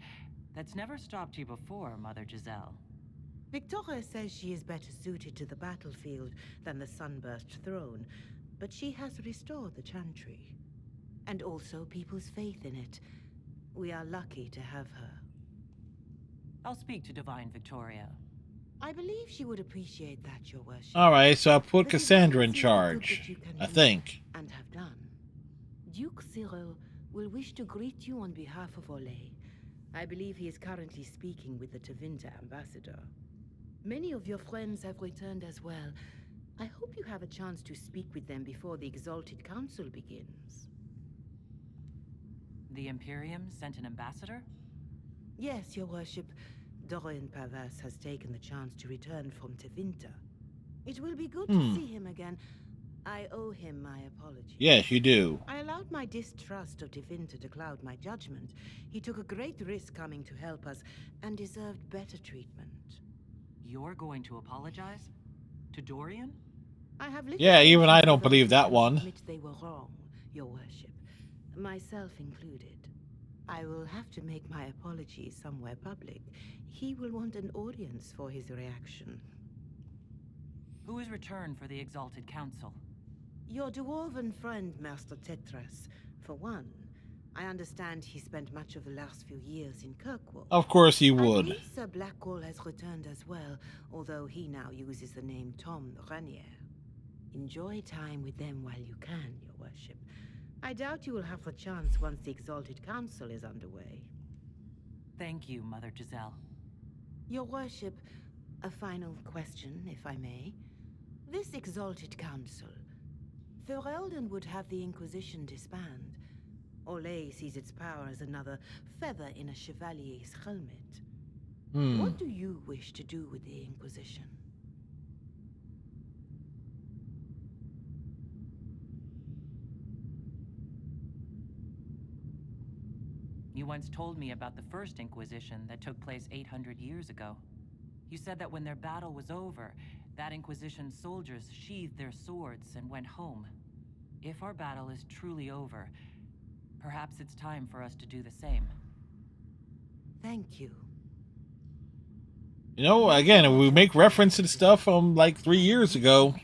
that's never stopped you before, Mother Giselle. Victoria says she is better suited to the battlefield than the Sunburst throne, but she has restored the Chantry. And also people's faith in it. We are lucky to have her. I'll speak to Divine Victoria. I believe she would appreciate that, Your Worship. All right, so I'll put Cassandra in charge, I think. And have done. Duke Cyril will wish to greet you on behalf of Orlais. I believe he is currently speaking with the Tevinter ambassador. Many of your friends have returned as well. I hope you have a chance to speak with them before the Exalted Council begins. The Imperium sent an ambassador? Yes, Your Worship. Dorian Pavas has taken the chance to return from Tevinter. It will be good to see him again. I owe him my apology. Yes, you do. I allowed my distrust of Tevinter to cloud my judgment. He took a great risk coming to help us and deserved better treatment. You're going to apologize? To Dorian? I have Yeah, even I don't believe that one. Admit they were wrong, Your Worship. Myself included. I will have to make my apologies somewhere public. He will want an audience for his reaction. Who is returned for the Exalted Council? Your dwarven friend, Master Tetras, for one. I understand he spent much of the last few years in Kirkwall. Of course he I would. believe Sir Blackwall has returned as well, although he now uses the name Tom Ranier. Enjoy time with them while you can, Your Worship. I doubt you will have the chance once the Exalted Council is underway. Thank you, Mother Giselle. Your Worship, a final question, if I may. This Exalted Council, Ferelden would have the Inquisition disband. Orlais sees its power as another feather in a chevalier's helmet. What do you wish to do with the Inquisition? You once told me about the first Inquisition that took place 800 years ago. You said that when their battle was over, that Inquisition soldiers sheathed their swords and went home. If our battle is truly over, perhaps it's time for us to do the same. Thank you. You know, again, we make reference to the stuff from like 3 years ago.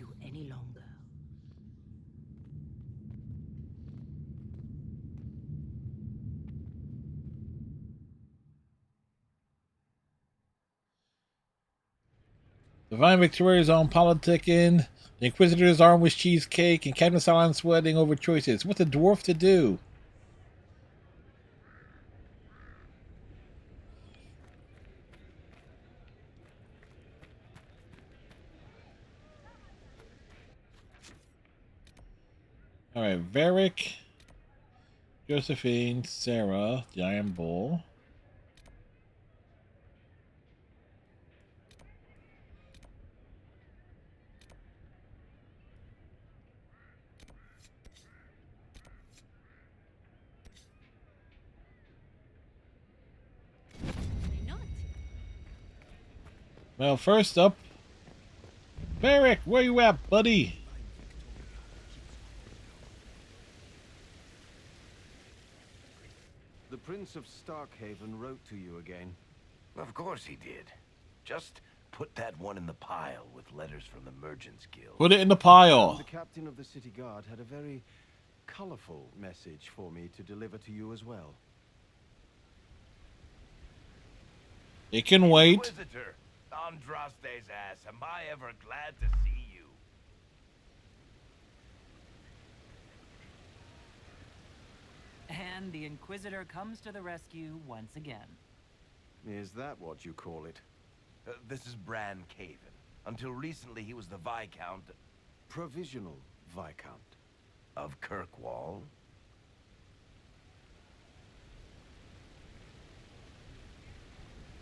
Divine Victoria's on politicking. The Inquisitor's armed with cheesecake, and Captain Silent sweating over choices. What's a dwarf to do? Alright, Varric, Josephine, Sarah, Giant Bull. Well, first up, Varric, where you at, buddy? The Prince of Starkhaven wrote to you again. Of course he did. Just put that one in the pile with letters from the Merchants Guild. Put it in the pile. The captain of the city guard had a very colorful message for me to deliver to you as well. It can wait. Inquisitor, Andraste's ass, am I ever glad to see you? And the Inquisitor comes to the rescue once again. Is that what you call it? This is Bran Caven. Until recently, he was the Viscount... Provisional Viscount. Of Kirkwall.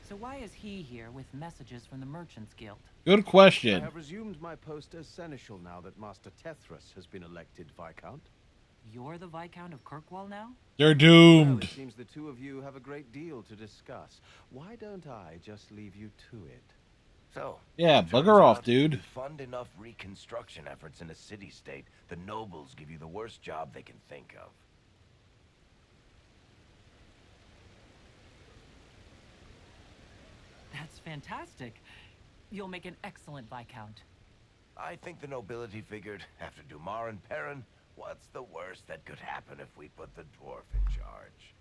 So why is he here with messages from the Merchants Guild? Good question. I have resumed my post as Seneschal now that Master Tethras has been elected Viscount. You're the Viscount of Kirkwall now? They're doomed. Well, it seems the two of you have a great deal to discuss. Why don't I just leave you to it? So, yeah, bugger off, dude. To fund enough reconstruction efforts in a city-state, the nobles give you the worst job they can think of. That's fantastic. You'll make an excellent Viscount. I think the nobility figured, after Dumar and Perrin, what's the worst that could happen if we put the dwarf in charge?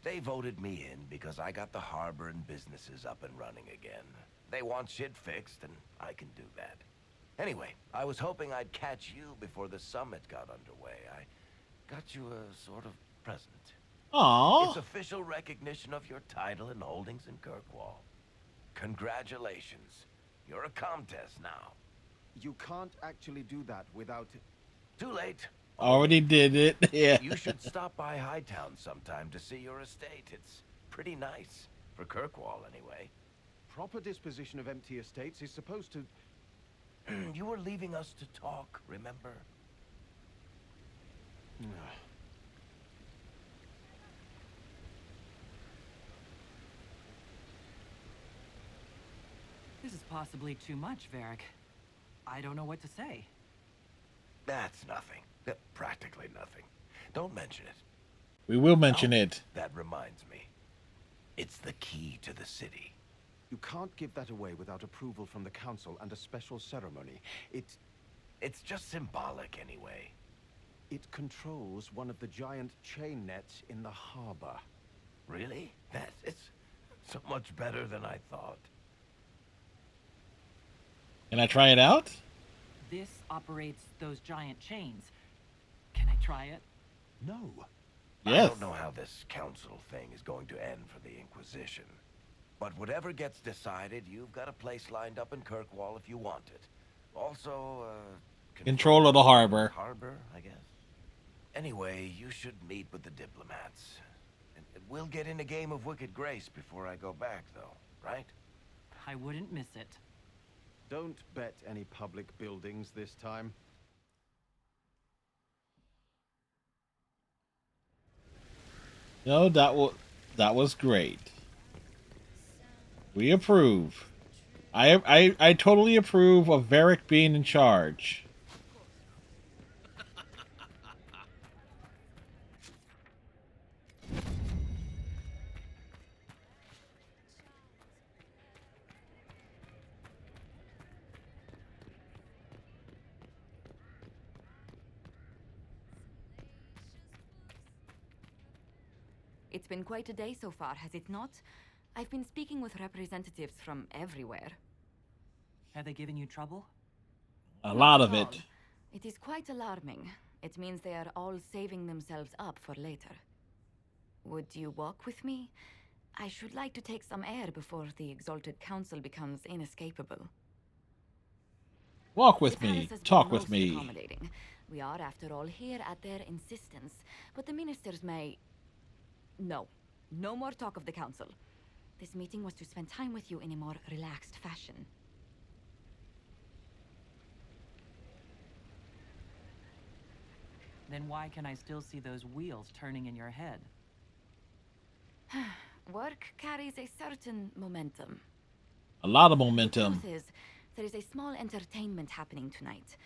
They voted me in because I got the harbor and businesses up and running again. They want shit fixed, and I can do that. Anyway, I was hoping I'd catch you before the summit got underway. I got you a sort of present. Aww. It's official recognition of your title and holdings in Kirkwall. Congratulations. You're a Comtesse now. You can't actually do that without... Too late. Already did it. Yeah. You should stop by Hightown sometime to see your estate. It's pretty nice. For Kirkwall, anyway. Proper disposition of empty estates is supposed to... You were leaving us to talk, remember? This is possibly too much, Varric. I don't know what to say. That's nothing. Practically nothing. Don't mention it. We will mention it. That reminds me. It's the key to the city. You can't give that away without approval from the council and a special ceremony. It's just symbolic anyway. It controls one of the giant chain nets in the harbor. Really? It's so much better than I thought. Can I try it out? This operates those giant chains. Can I try it? No. Yes. I don't know how this council thing is going to end for the Inquisition. But whatever gets decided, you've got a place lined up in Kirkwall if you want it. Also, control of the harbor. Harbor, I guess. Anyway, you should meet with the diplomats. And we'll get in a game of Wicked Grace before I go back, though, right? I wouldn't miss it. Don't bet any public buildings this time. No, that was great. We approve. I totally approve of Varric being in charge. It's been quite a day so far, has it not? I've been speaking with representatives from everywhere. Have they given you trouble? A lot Not of at it. all. It is quite alarming. It means they are all saving themselves up for later. Would you walk with me? I should like to take some air before the Exalted Council becomes inescapable. Walk with The me. palace has been Talk with most me. accommodating. We are, after all, here at their insistence. But the ministers may... No. No more talk of the council. This meeting was to spend time with you in a more relaxed fashion. Then why can I still see those wheels turning in your head? Work carries a certain momentum. A lot of The momentum. truth is, there is a small entertainment happening tonight,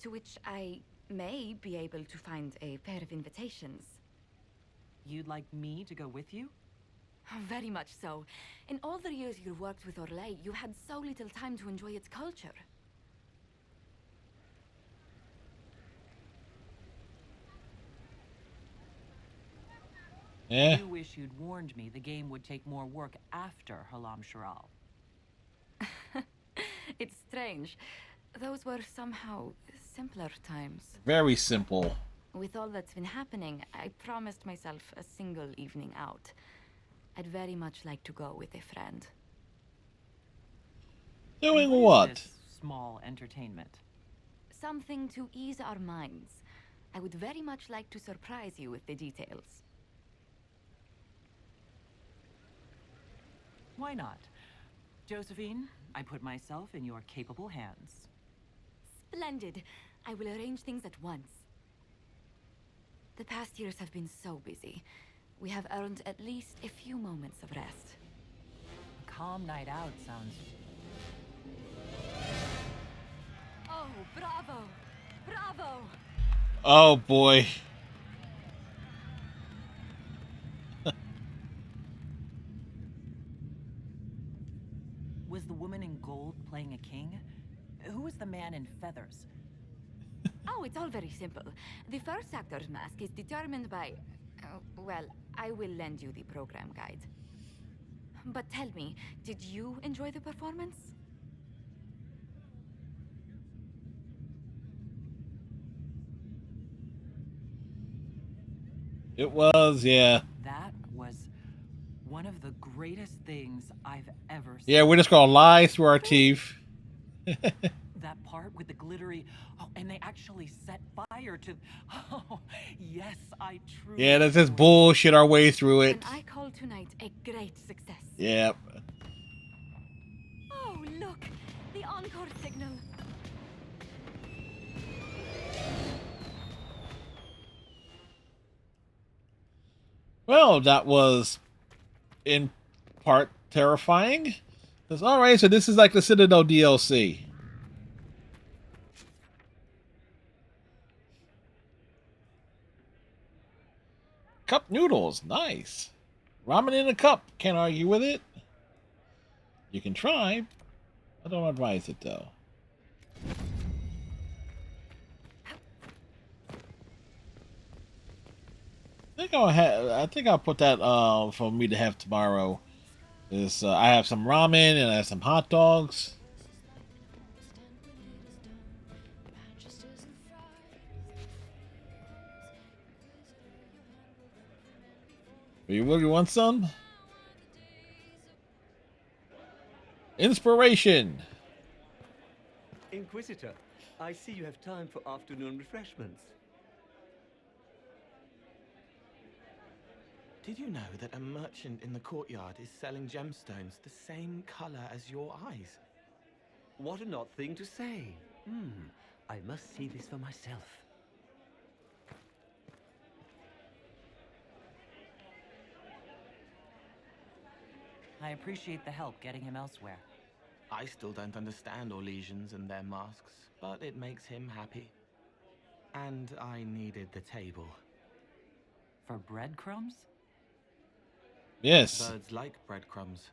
to which I may be able to find a pair of invitations. You'd like me to go with you? Very much so. In all the years you worked with Orlais, you had so little time to enjoy its culture. Yeah. You wish you'd warned me the game would take more work after Halam Sharal. It's strange. Those were somehow simpler times. Very simple. With all that's been happening, I promised myself a single evening out. I'd very much like to go with a friend. Doing And what? is this small entertainment. Something to ease our minds. I would very much like to surprise you with the details. Why not? Josephine, I put myself in your capable hands. Splendid. I will arrange things at once. The past years have been so busy. We have earned at least a few moments of rest. A calm night out sounds... Oh, bravo! Bravo! Oh boy. Was the woman in gold playing a king? Who was the man in feathers? Oh, it's all very simple. The first actor's mask is determined by... well, I will lend you the program guide. But tell me, did you enjoy the performance? It was, yeah. That was one of the greatest things I've ever seen. Yeah, we're just gonna lie through our teeth. That part with the glittery... Oh, and they actually set fire to... Oh, yes, I truly... Yeah, let's just bullshit our way through it. And I call tonight a great success. Yep. Oh, look! The encore signal! Well, that was in part terrifying. Alright, so this is like the Citadel DLC. Cup noodles, nice. Ramen in a cup, can't argue with it. You can try. I don't advise it though. I think I'll put that for me to have tomorrow. Is I have some ramen and I have some hot dogs. You really want some? Inspiration. Inquisitor, I see you have time for afternoon refreshments. Did you know that a merchant in the courtyard is selling gemstones the same color as your eyes? What an odd thing to say. I must see this for myself. I appreciate the help getting him elsewhere. I still don't understand Orlesians and their masks, but it makes him happy. And I needed the table. For breadcrumbs? Yes. Birds like breadcrumbs.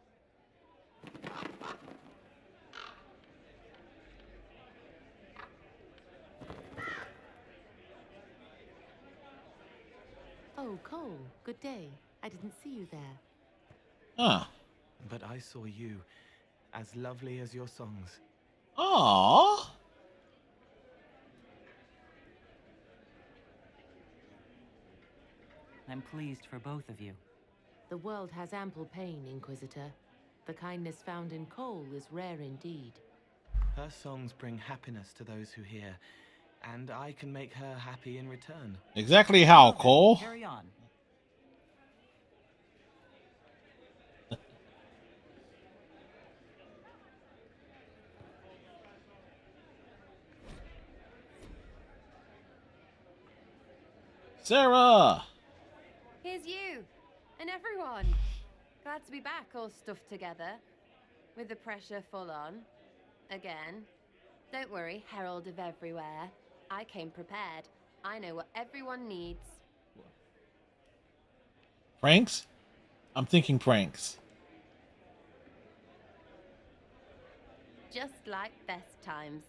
Oh, Cole, good day. I didn't see you there. Huh. But I saw you, as lovely as your songs. Aww. I'm pleased for both of you. The world has ample pain, Inquisitor. The kindness found in Cole is rare indeed. Her songs bring happiness to those who hear, and I can make her happy in return. Exactly how, Cole? Carry on. Sarah! Here's you, and everyone. Glad to be back, all stuffed together. With the pressure full on. Again. Don't worry, Herald of Everywhere. I came prepared. I know what everyone needs. Pranks? I'm thinking pranks. Just like best times.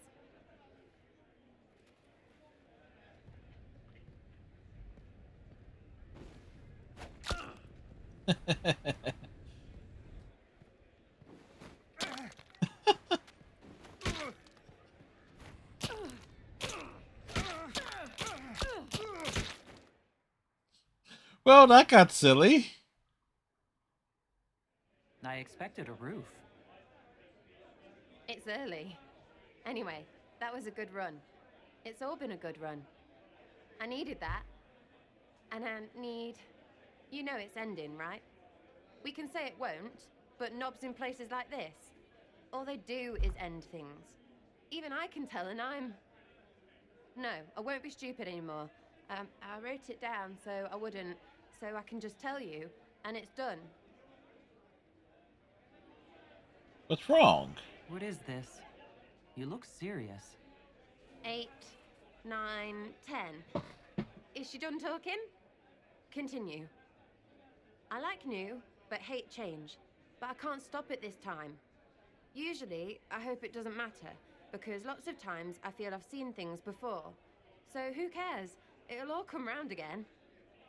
Well, that got silly. I expected a roof. It's early. Anyway, that was a good run. It's all been a good run. I needed that. And I need... You know it's ending, right? We can say it won't, but knobs in places like this, all they do is end things. Even I can tell, and I'm... No, I won't be stupid anymore. I wrote it down so I wouldn't, so I can just tell you, and it's done. What's wrong? What is this? You look serious. 8, 9, 10. Is she done talking? Continue. I like new, but hate change. But I can't stop it this time. Usually, I hope it doesn't matter, because lots of times I feel I've seen things before. So who cares? It'll all come round again.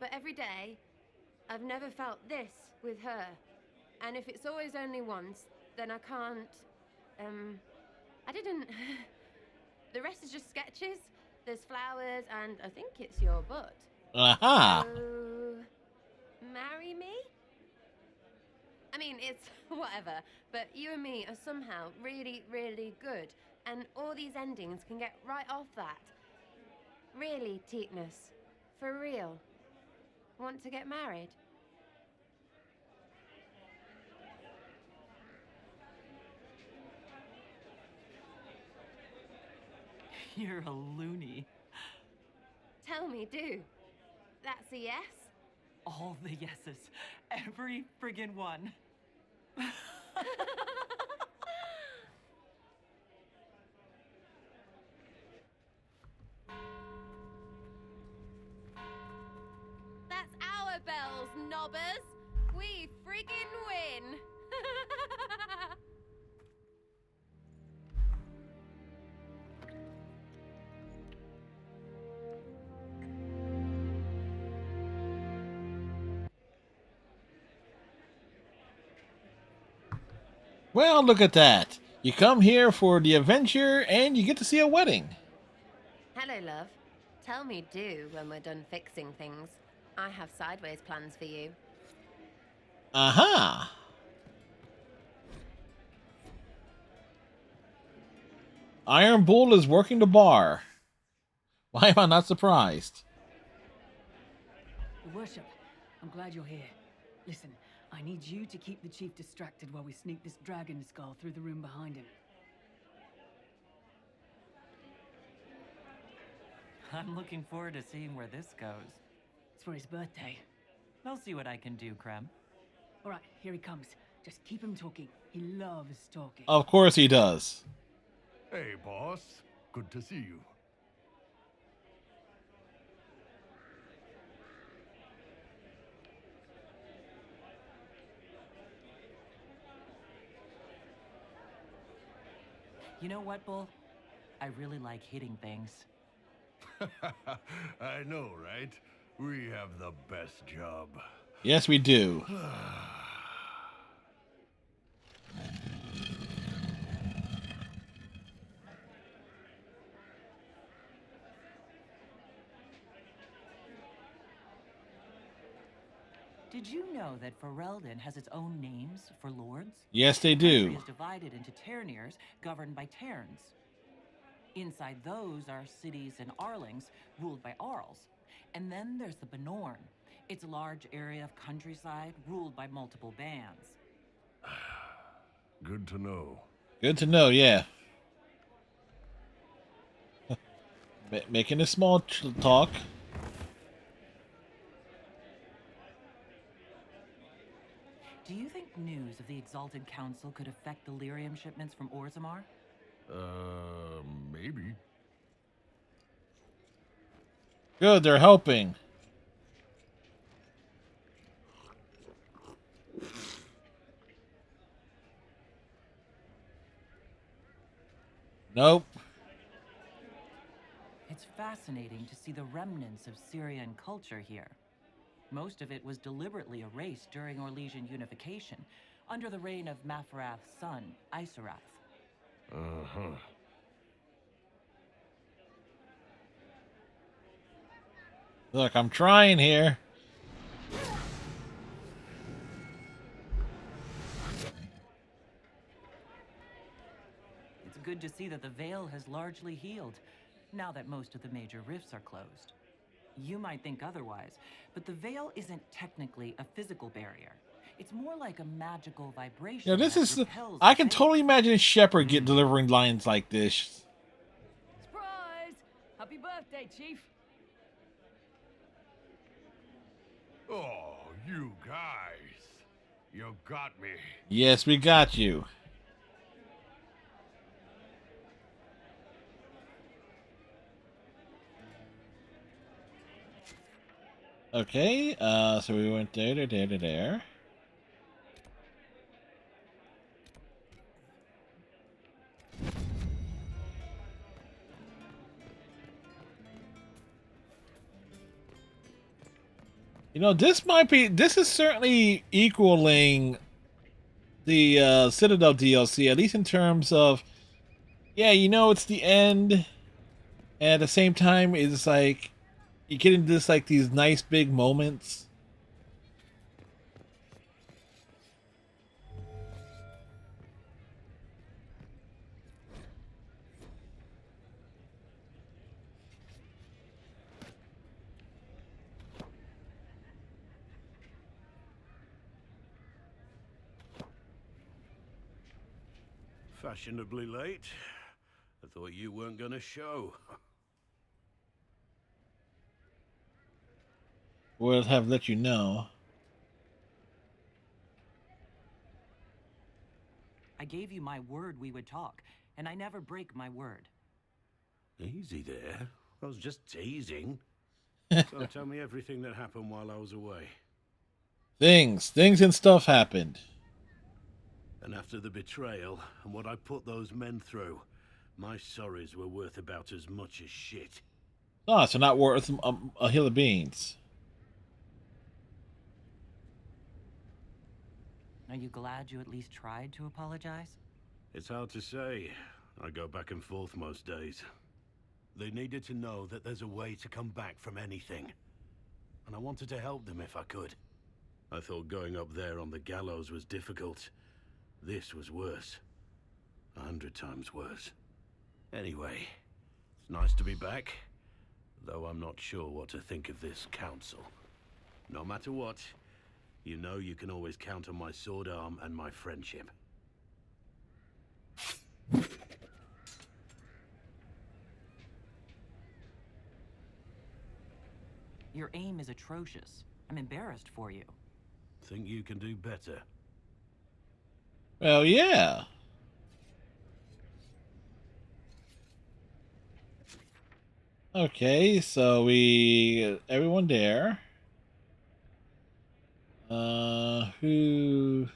But every day, I've never felt this with her. And if it's always only once, then I can't... I didn't... The rest is just sketches. There's flowers, and I think it's your butt. Aha! So, marry me? I mean, it's whatever, but you and me are somehow really, really good, and all these endings can get right off that. Really, Teakness? For real? Want to get married? You're a loony. Tell me, do. That's a yes? All the yeses. Every friggin' one. That's our bells, knobbers. We friggin' win. Well, look at that. You come here for the adventure, and you get to see a wedding. Hello, love. Tell me do when we're done fixing things. I have sideways plans for you. Aha! Iron Bull is working the bar. Why am I not surprised? Your Worship, I'm glad you're here. Listen, I need you to keep the Chief distracted while we sneak this dragon skull through the room behind him. I'm looking forward to seeing where this goes. It's for his birthday. I'll see what I can do, Krem. All right, here he comes. Just keep him talking. He loves talking. Of course he does. Hey, boss. Good to see you. You know what, Bull? I really like hitting things. I know, right? We have the best job. Yes, we do. Did you know that Ferelden has its own names for lords? Yes, they The country do. is divided into Terniers, governed by Terns. Inside those are cities and Arlings, ruled by Arls. And then there's the Benorn. It's a large area of countryside, ruled by multiple bands. Good to know. Good to know, yeah. Making a small talk. Do you think news of the Exalted Council could affect the lyrium shipments from Orzammar? Maybe. Good, they're helping. Nope. It's fascinating to see the remnants of Syrian culture here. Most of it was deliberately erased during Orlesian unification, under the reign of Mafarath's son, Isarath. Uh-huh. Look, I'm trying here. It's good to see that the Veil has largely healed, now that most of the major rifts are closed. You might think otherwise, but the Veil isn't technically a physical barrier. It's more like a magical vibration. Yeah, this that is. repels I the can Veil. totally imagine Shepard delivering lines like this. Surprise! Happy birthday, Chief. Oh, you guys. You got me. Yes, we got you. Okay, so we went there, there. You know, this is certainly equaling the Citadel DLC, at least in terms of, yeah, you know, it's the end, and at the same time, it's like, you get into this, like, these nice big moments. Fashionably late. I thought you weren't gonna show. Would have let you know. I gave you my word we would talk, and I never break my word. Easy there. I was just teasing. So tell me everything that happened while I was away. Things and stuff happened. And after the betrayal and what I put those men through, my sorries were worth about as much as shit. Oh, so not worth a hill of beans. Are you glad you at least tried to apologize? It's hard to say. I go back and forth most days. They needed to know that there's a way to come back from anything. And I wanted to help them if I could. I thought going up there on the gallows was difficult. This was worse. 100 times worse. Anyway, it's nice to be back. Though I'm not sure what to think of this council. No matter what, you know you can always count on my sword arm and my friendship. Your aim is atrocious. I'm embarrassed for you. Think you can do better? Well, yeah. Okay, so everyone there. Who?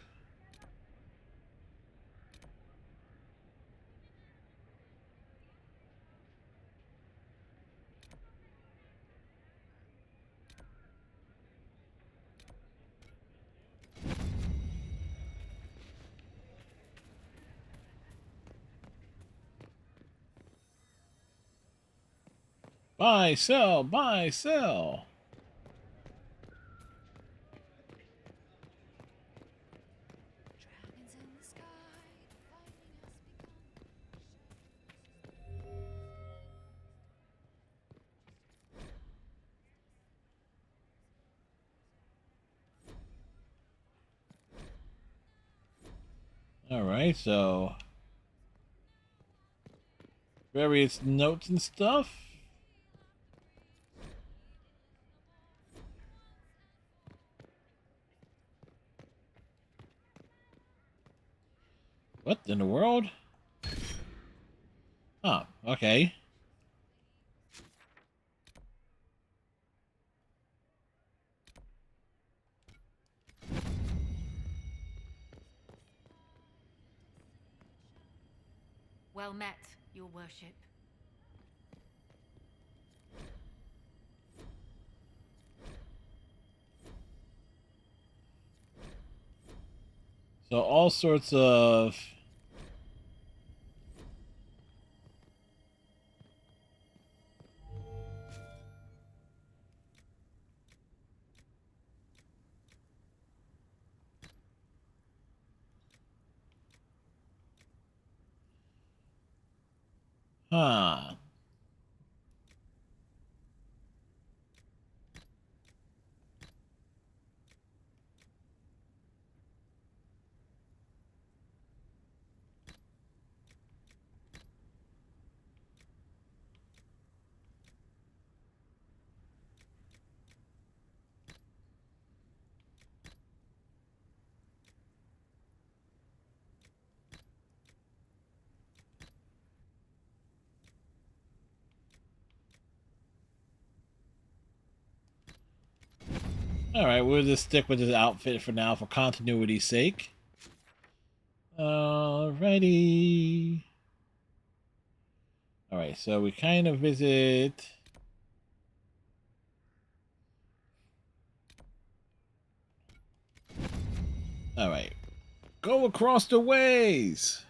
Buy, sell, buy, sell. All right, so various notes and stuff. What in the world? Oh, okay. Well met, your worship. So all sorts of huh. Alright, we'll just stick with this outfit for now for continuity's sake. Alrighty. Alright, so we kind of visit... Alright. Go across the ways!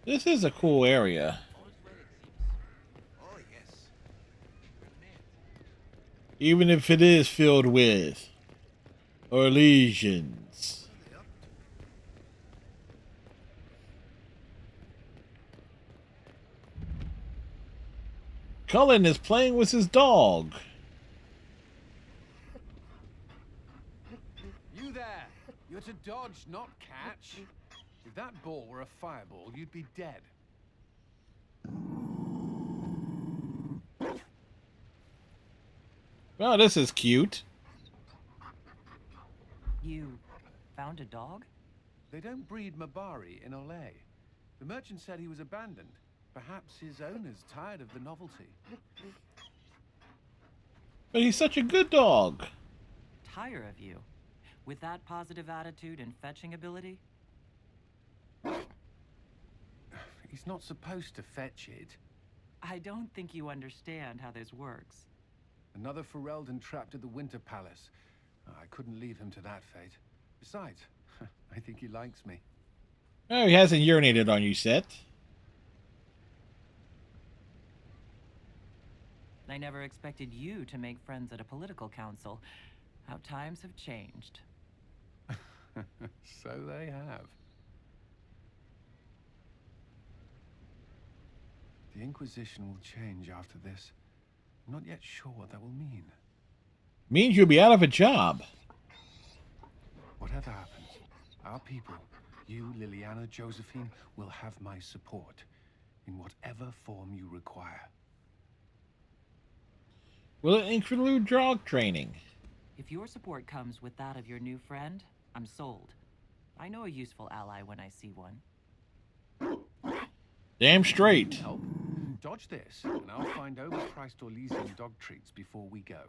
This is a cool area. Even if it is filled with lesions. Cullen is playing with his dog. You there! You're to dodge, not catch. If that ball were a fireball, you'd be dead. Well, this is cute. You found a dog? They don't breed Mabari in Olay. The merchant said he was abandoned. Perhaps his owner's tired of the novelty. But he's such a good dog. Tire of you. With that positive attitude and fetching ability? He's not supposed to fetch it. I don't think you understand how this works. Another Ferelden trapped at the Winter Palace. I couldn't leave him to that fate. Besides, I think he likes me. Oh, he hasn't urinated on you, Set. I never expected you to make friends at a political council. How times have changed. So they have. The Inquisition will change after this. I'm not yet sure what that will mean. Means you'll be out of a job. Whatever happens, our people, you, Liliana, Josephine, will have my support in whatever form you require. Will it include dog training? If your support comes with that of your new friend, I'm sold. I know a useful ally when I see one. Damn straight. Help. Dodge this, and I'll find overpriced Orlesian dog treats before we go.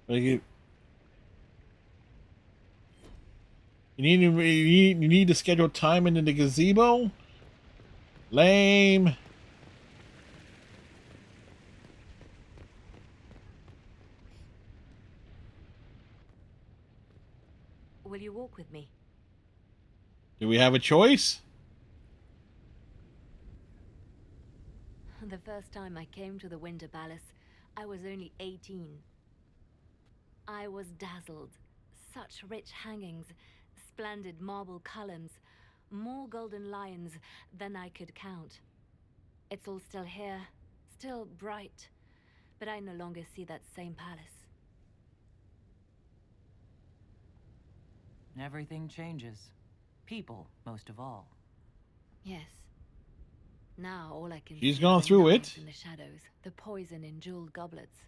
Like you need to schedule time in the gazebo? Lame. Will you walk with me? Do we have a choice? The first time I came to the Winter Palace, I was only 18. I was dazzled. Such rich hangings, splendid marble columns, more golden lions than I could count. It's all still here, still bright, but I no longer see that same palace. Everything changes. People, most of all. Yes. Now all I can She's see gone are the through knives it. in the shadows, the poison in jeweled goblets.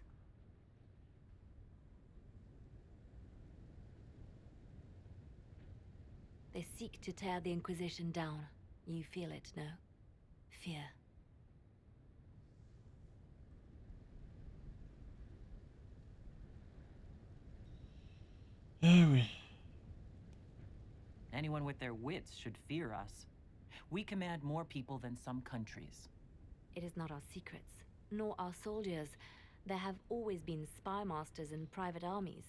They seek to tear the Inquisition down. You feel it, no? Fear. Anyone with their wits should fear us. We command more people than some countries. It is not our secrets, nor our soldiers. There have always been spy masters and private armies.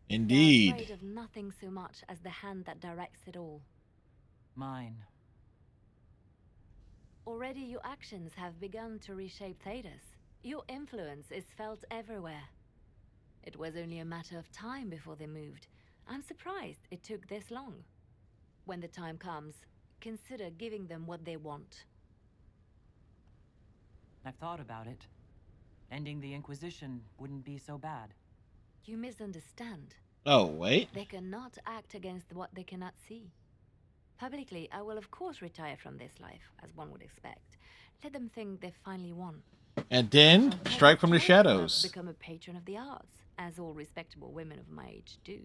They're Indeed. afraid of nothing so much as the hand that directs it all. Mine. Already your actions have begun to reshape Thedas. Your influence is felt everywhere. It was only a matter of time before they moved. I'm surprised it took this long. When the time comes, consider giving them what they want. I've thought about it. Ending the Inquisition wouldn't be so bad. You misunderstand. Oh, wait. They cannot act against what they cannot see. Publicly, I will of course retire from this life, as one would expect. Let them think they've finally won. And then strike from the shadows. Become a patron of the arts, as all respectable women of my age do.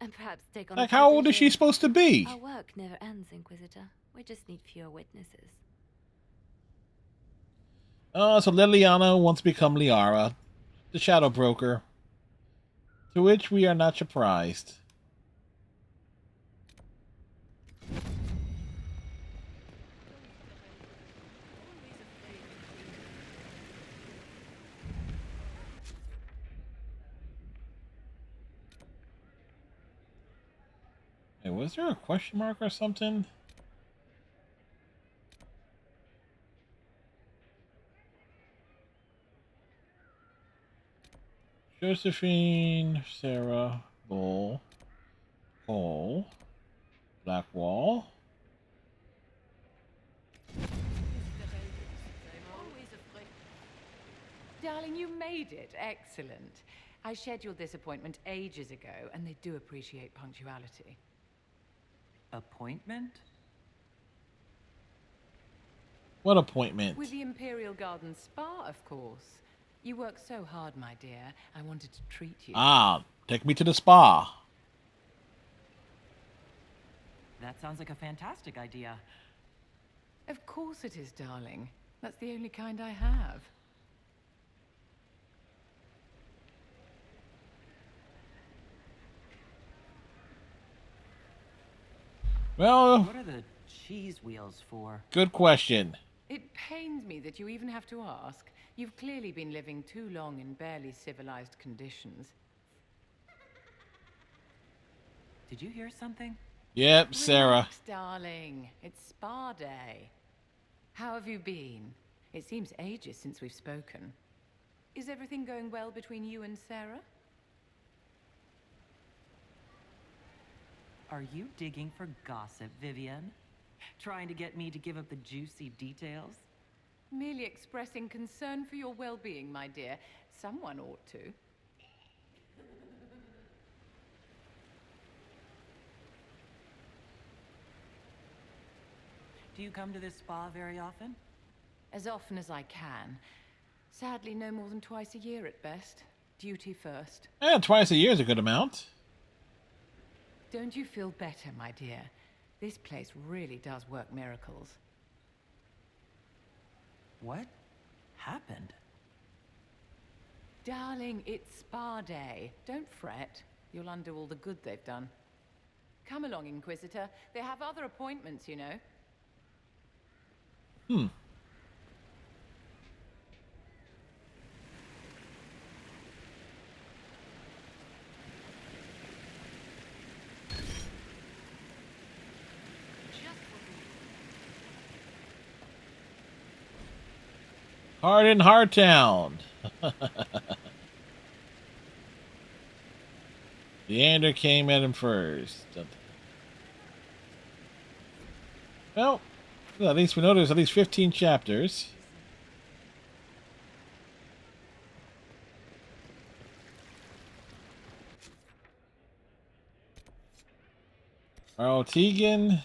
And perhaps take on Like, a how old is protege. she supposed to be? Our work never ends, Inquisitor. We just need fewer witnesses. So Liliana wants to become Liara, the Shadow Broker. To which we are not surprised. Hey, was there a question mark or something? Josephine, Sarah, Bull, Cole, Blackwall. Darling, you made it. Excellent. I scheduled this appointment ages ago, and they do appreciate punctuality. Appointment? What appointment? With the Imperial Garden Spa, of course. You work so hard, my dear. I wanted to treat you. Ah, take me to the spa. That sounds like a fantastic idea. Of course it is, darling. That's the only kind I have. Well, What are the cheese wheels for? good question. It pains me that you even have to ask. You've clearly been living too long in barely civilized conditions. Did you hear something? Yep, Sarah. Relax, darling. It's spa day. How have you been? It seems ages since we've spoken. Is everything going well between you and Sarah? Are you digging for gossip, Vivian? Trying to get me to give up the juicy details? Merely expressing concern for your well-being, my dear. Someone ought to. Do you come to this spa very often? As often as I can. Sadly, no more than twice a year at best. Duty first. Twice a year is a good amount. Don't you feel better, my dear? This place really does work miracles. What happened? Darling, it's spa day. Don't fret. You'll undo all the good they've done. Come along, Inquisitor. They have other appointments, you know. Hard in Hardtown. Leander came at him first. Well, at least we know there's at least 15 chapters. Earl Tegan.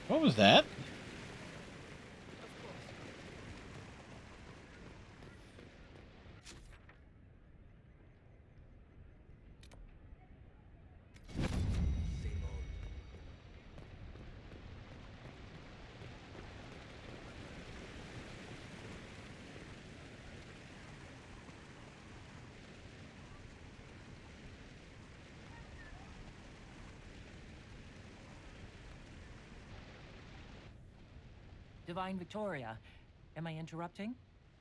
What was that? Divine Victoria, am I interrupting?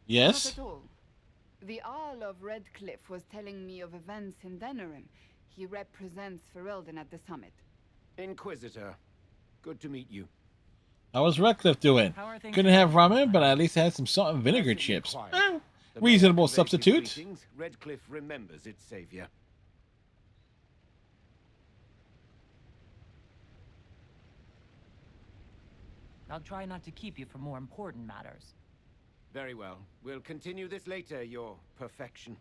Yes. Not at all. The Earl of Redcliffe was telling me of events in Denerim. He represents Ferelden at the summit. Inquisitor, good to meet you. How was Redcliffe doing? Couldn't have ramen, but at least had some salt and vinegar chips. Reasonable substitute. Redcliffe remembers its savior. I'll try not to keep you from more important matters. Very well. We'll continue this later, your perfection.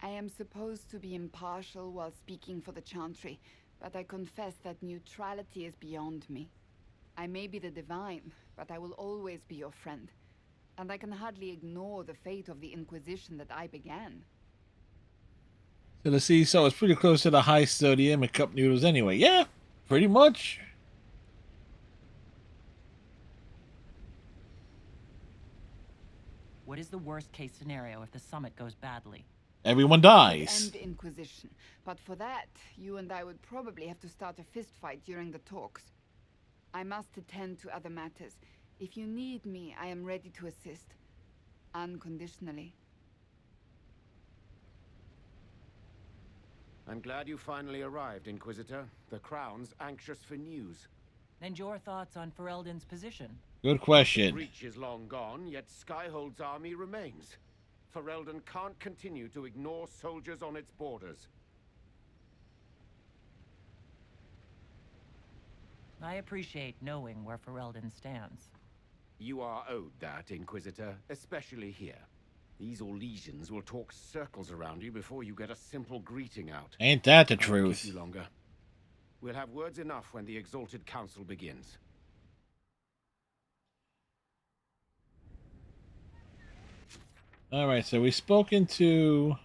I am supposed to be impartial while speaking for the Chantry, but I confess that neutrality is beyond me. I may be the Divine, but I will always be your friend. And I can hardly ignore the fate of the Inquisition that I began. So let's see, so it's pretty close to the high sodium and cup noodles anyway. Yeah, pretty much. What is the worst case scenario if the summit goes badly? Everyone dies. End the Inquisition. But for that, you and I would probably have to start a fist fight during the talks. I must attend to other matters. If you need me, I am ready to assist. Unconditionally. I'm glad you finally arrived, Inquisitor. The Crown's anxious for news. And your thoughts on Ferelden's position? Good question. The breach is long gone, yet Skyhold's army remains. Ferelden can't continue to ignore soldiers on its borders. I appreciate knowing where Ferelden stands. You are owed that, Inquisitor, especially here. These Orlesians will talk circles around you before you get a simple greeting out. Ain't that the I won't truth? keep you longer. We'll have words enough when the Exalted Council begins. Alright, so we've spoken to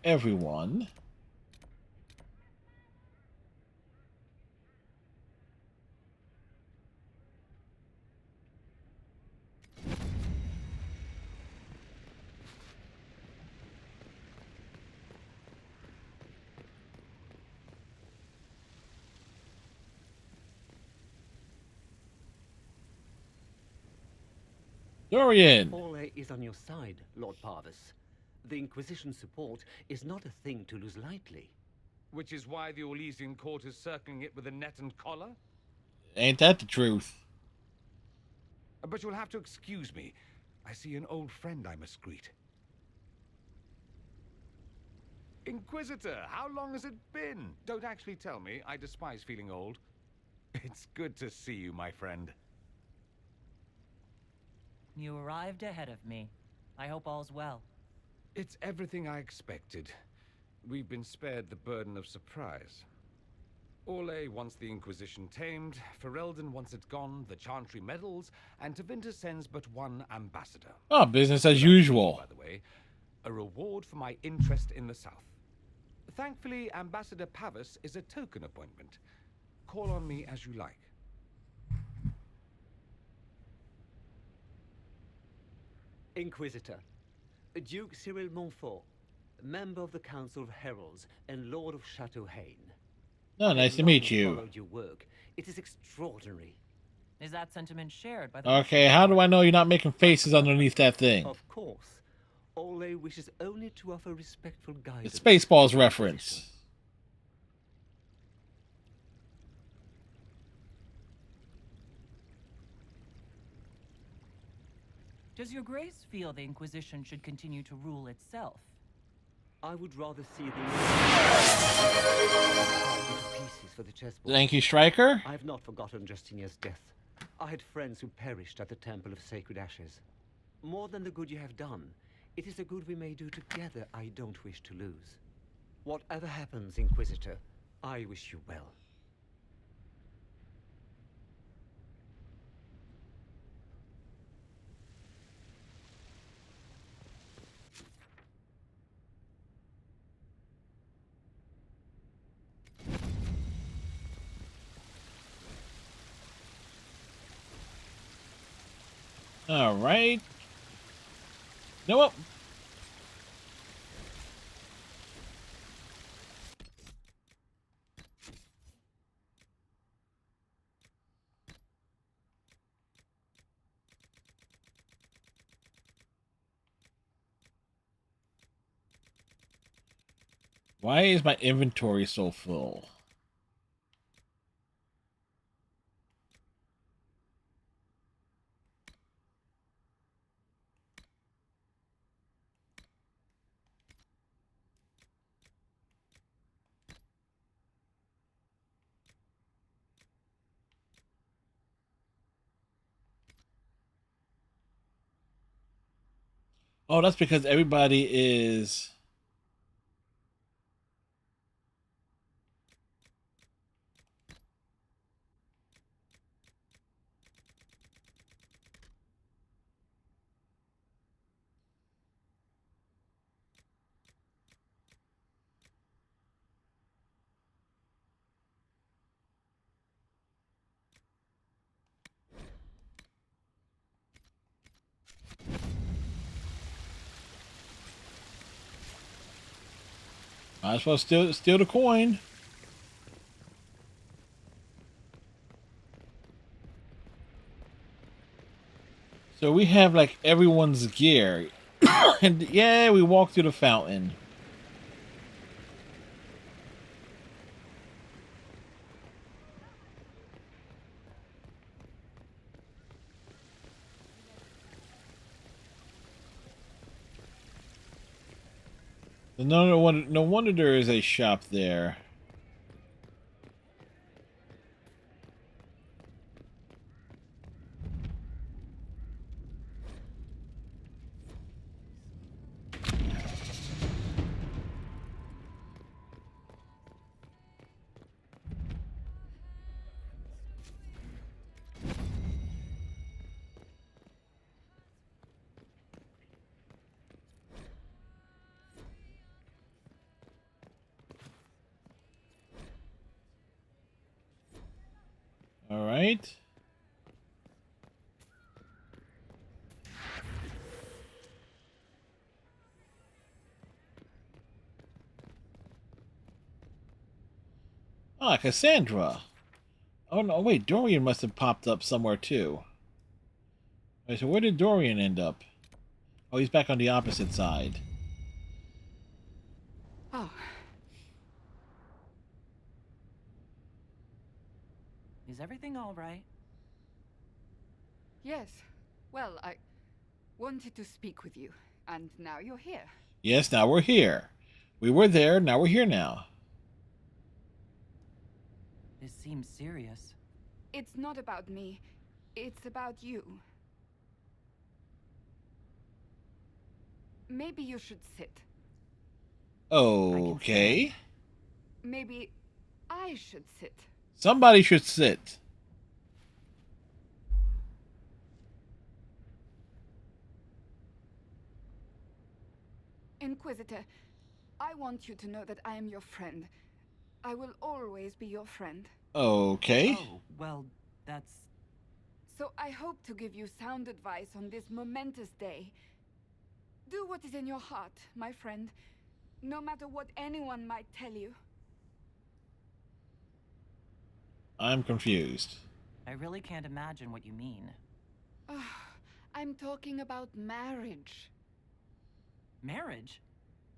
everyone. Dorian! All is on your side, Lord Parvis. The Inquisition's support is not a thing to lose lightly. Which is why the Orlesian court is circling it with a net and collar? Ain't that the truth? But you'll have to excuse me. I see an old friend I must greet. Inquisitor, how long has it been? Don't actually tell me. I despise feeling old. It's good to see you, my friend. You arrived ahead of me. I hope all's well. It's everything I expected. We've been spared the burden of surprise. Orlais wants the Inquisition tamed, Ferelden wants it gone, the Chantry meddles, and Tevinter sends but one ambassador. Oh, business as usual. By the way, a reward for my interest in the South. Thankfully, Ambassador Pavis is a token appointment. Call on me as you like. Inquisitor, Duke Cyril Montfort, member of the Council of Heralds and Lord of Chateau Haine. Oh, nice to meet you. Followed your work. It is extraordinary. Is that sentiment shared by the... Okay, how do I know you're not making faces underneath that thing? Of course. Ole wishes only to offer respectful guidance. It's Spaceballs reference. Does your grace feel the Inquisition should continue to rule itself? I would rather see the pieces for the chessboard. Thank you, Stryker. I have not forgotten Justinia's death. I had friends who perished at the Temple of Sacred Ashes. More than the good you have done, it is a good we may do together I don't wish to lose. Whatever happens, Inquisitor, I wish you well. All right. You know what? Why is my inventory so full? Oh, that's because everybody is... Might as well steal the coin. So we have like everyone's gear. And yeah, we walk through the fountain. No wonder there is a shop there. All right. Ah, Cassandra. Oh no, wait, Dorian must have popped up somewhere too. Wait, so where did Dorian end up? Oh, he's back on the opposite side. Oh. Is everything all right? Yes. Well, I wanted to speak with you, and now you're here. Yes, now we're here. We were there, now we're here now. This seems serious. It's not about me. It's about you. Maybe you should sit. Okay. Maybe I should sit. Somebody should sit. Inquisitor, I want you to know that I am your friend. I will always be your friend. Okay. Oh, well, that's... So I hope to give you sound advice on this momentous day. Do what is in your heart, my friend, no matter what anyone might tell you. I'm confused. I really can't imagine what you mean. I'm talking about marriage. Marriage?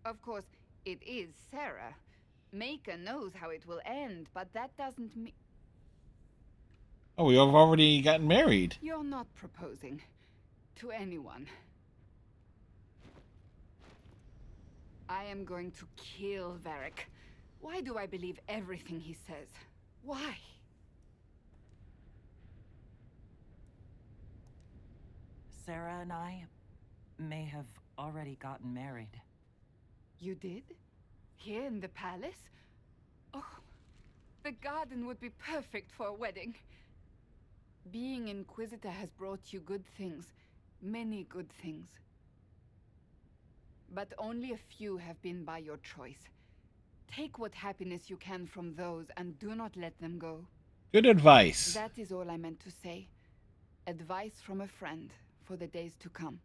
Of course, it is Sarah. Maker knows how it will end, but that doesn't mean... Oh, we have already gotten married. You're not proposing to anyone. I am going to kill Varric. Why do I believe everything he says? Why? Sarah and I may have already gotten married. You did? Here in the palace? Oh, the garden would be perfect for a wedding. Being Inquisitor has brought you good things. Many good things. But only a few have been by your choice. Take what happiness you can from those and do not let them go. Good advice. That is all I meant to say. Advice from a friend for the days to come.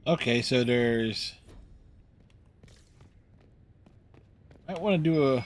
Okay, so there's... Might want to do a...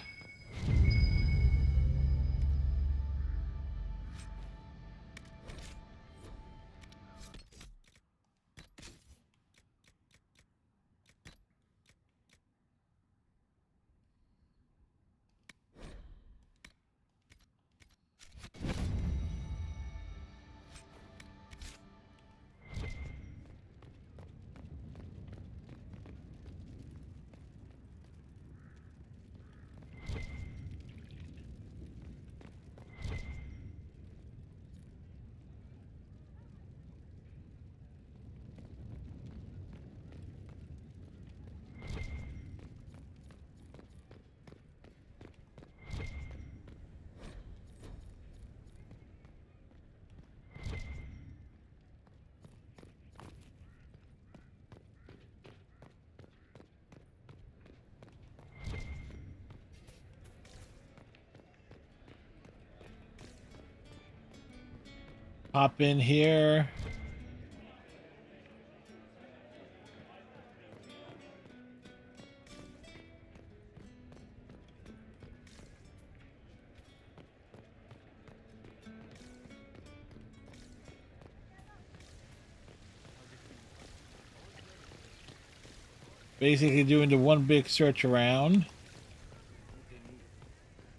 Pop in here. Basically doing the one big search around.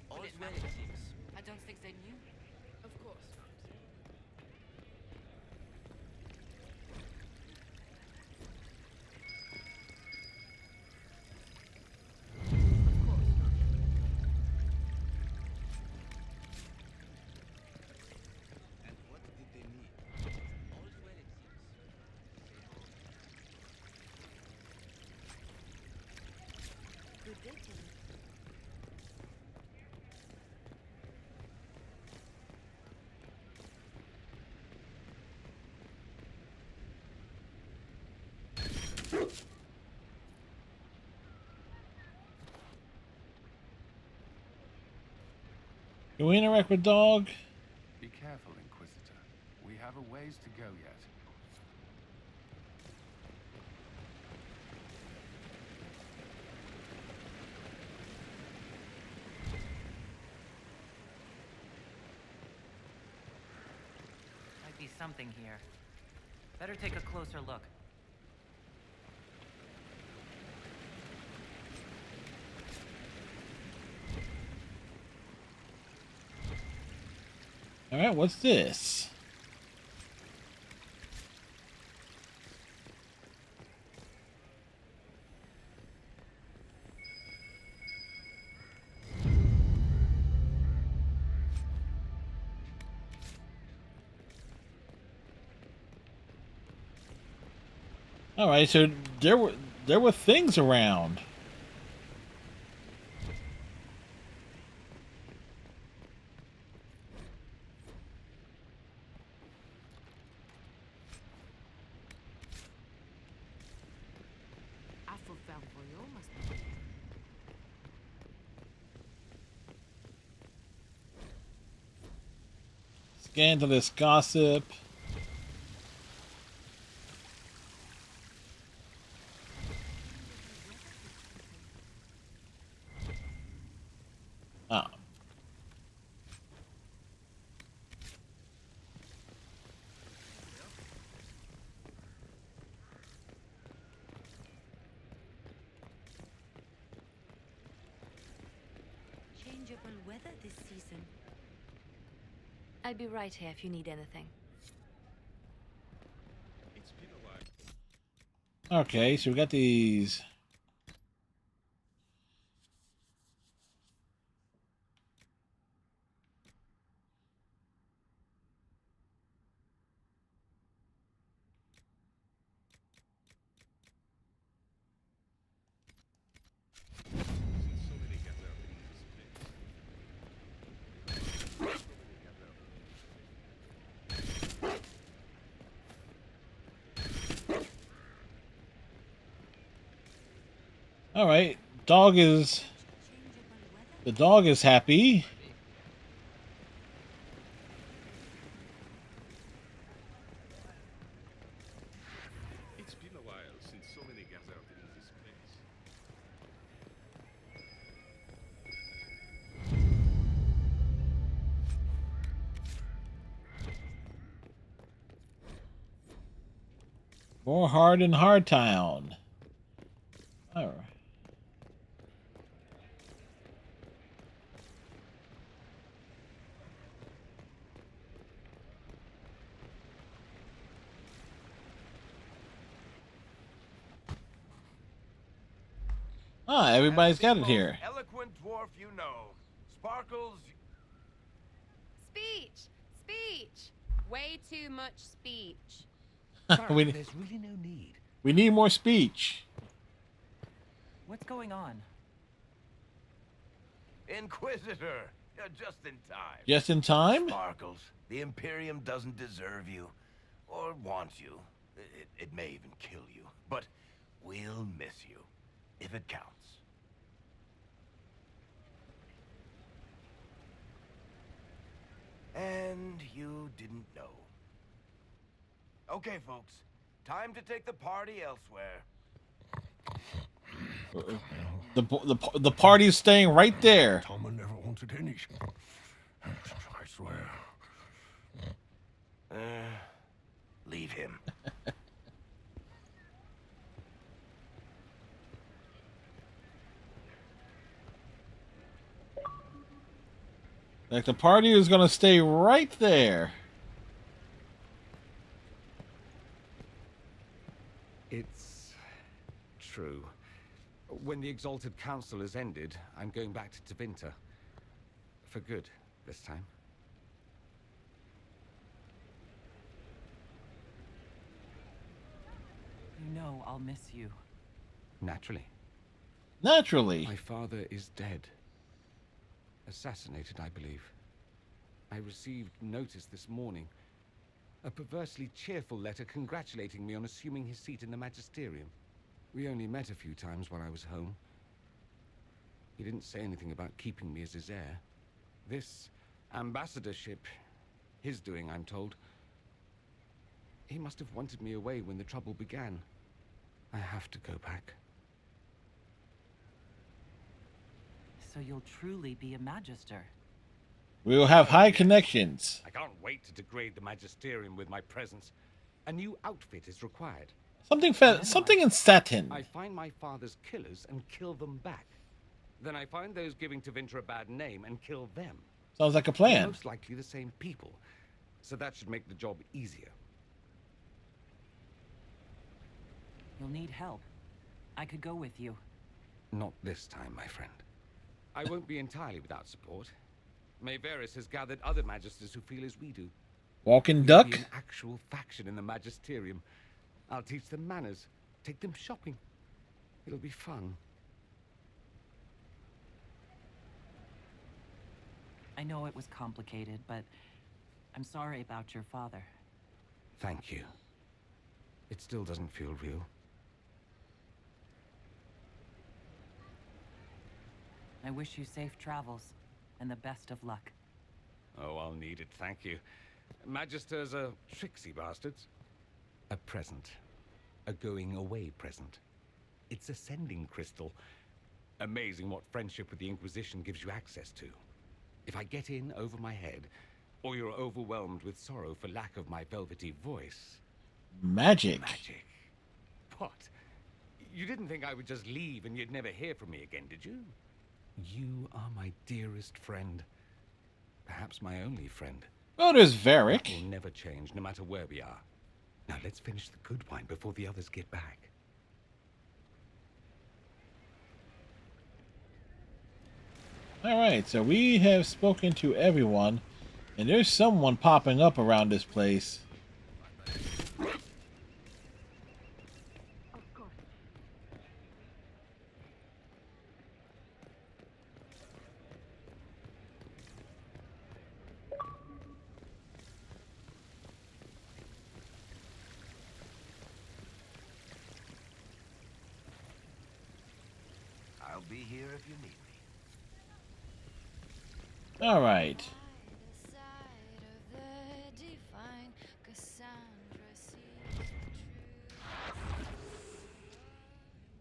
I don't think they knew. Of course not. Can we interact with dog? Be careful, Inquisitor. We have a ways to go yet. Might be something here. Better take a closer look. All right, what's this? All right, so there were things around. Scandalous gossip. Ah. Changeable weather this season. I'll be right here if you need anything. Okay, so we got these. All right, the dog is happy. It's been a while since so many gathered in this place. More hard in Hardtown. All right. Ah, everybody's got it here. Eloquent dwarf, you know. Sparkles. Speech! Speech! Way too much speech. There's really no need. We need more speech. What's going on? Inquisitor. Just in time. Just in time? Sparkles, the Imperium doesn't deserve you. Or want you. It may even kill you. But we'll miss you. If it counts. And you didn't know. Okay, folks. Time to take the party elsewhere. The party's staying right there. Toma never wanted any. I swear. Leave him. Like the party is gonna stay right there. It's true. When the Exalted Council has ended, I'm going back to Tevinter. For good, this time. You know I'll miss you. Naturally. Naturally. My father is dead. Assassinated, I believe. I received notice this morning. A perversely cheerful letter congratulating me on assuming his seat in the Magisterium. We only met a few times while I was home. He didn't say anything about keeping me as his heir. This ambassadorship, his doing, I'm told. He must have wanted me away when the trouble began. I have to go back. So you'll truly be a Magister. We will have high connections. I can't wait to degrade the Magisterium with my presence. A new outfit is required. Something in satin. I find my father's killers and kill them back. Then I find those giving Tevinter a bad name and kill them. Sounds like a They're plan. most likely the same people, so that should make the job easier. You'll need help. I could go with you. Not this time, my friend. I won't be entirely without support. Mayveris has gathered other Magisters who feel as we do. Walking We'll duck? be an actual faction in the Magisterium. I'll teach them manners, Take them shopping. It'll be fun. I know it was complicated, but I'm sorry about your father. Thank you. It still doesn't feel real. I wish you safe travels and the best of luck. Oh, I'll need it, thank you. Magisters are tricksy bastards. A present. A going-away present. It's a sending crystal. Amazing what friendship with the Inquisition gives you access to. If I get in over my head, or you're overwhelmed with sorrow for lack of my velvety voice... Magic. Magic. What? You didn't think I would just leave and you'd never hear from me again, did you? You are my dearest friend. Perhaps my only friend. Oh, there's Varric. That will never change, no matter where we are. Now let's finish the good wine before the others get back. Alright, so we have spoken to everyone, and there's someone popping up around this place. I'll be here if you need me. All right.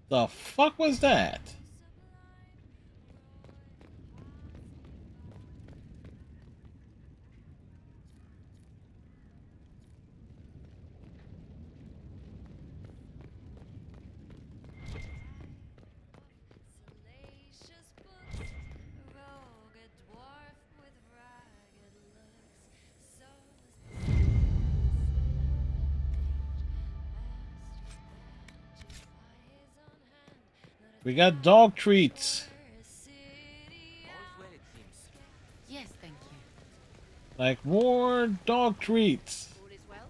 The fuck was that? We got dog treats. Yes, thank you. Like more dog treats. All is well?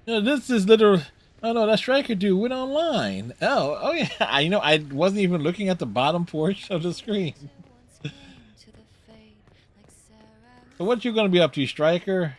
You know, this is little. Oh no, that striker dude went online. Oh yeah. I wasn't even looking at the bottom portion of the screen. So what you gonna be up to, Striker?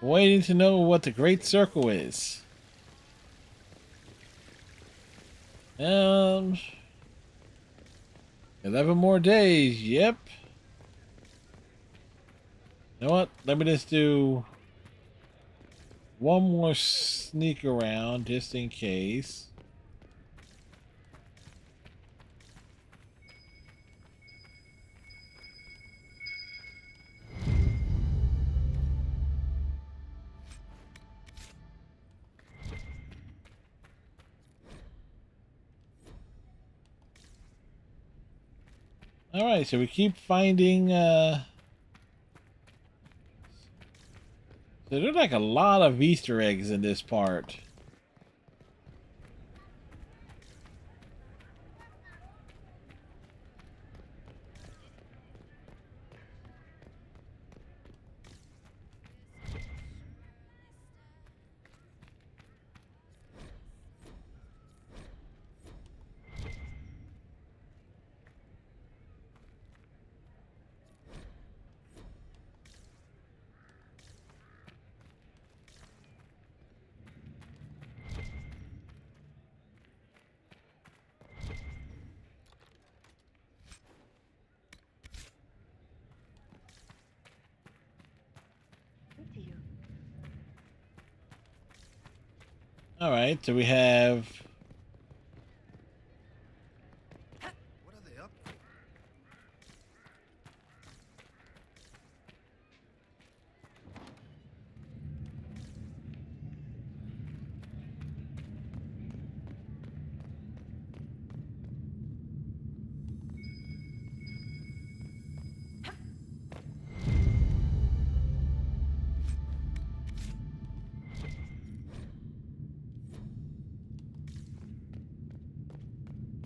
Waiting to know what the Great Circle is. 11 more days. Yep. You know what? Let me just do one more sneak around just in case. Alright, so we keep finding, so there's like a lot of Easter eggs in this part. All right, so we have. What are they up to?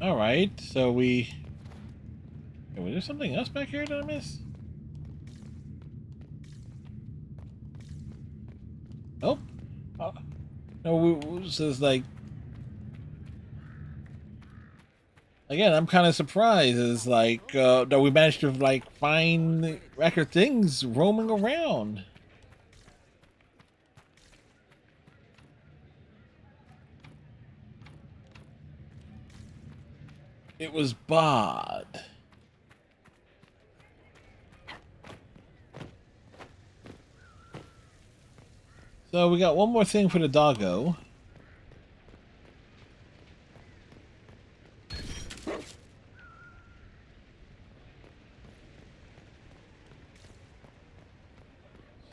All right, so we. Hey, was there something else back here that I missed? Nope. No, this is like. Again, I'm kind of surprised. It's like that we managed to like find record things roaming around. It was Bod. So we got one more thing for the doggo.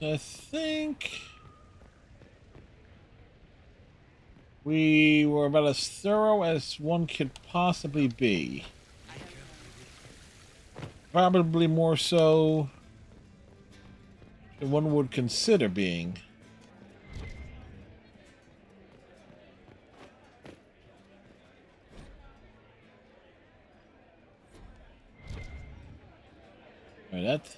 I think we were about as thorough as one could possibly be. Probably more so than one would consider being. Alright, that's...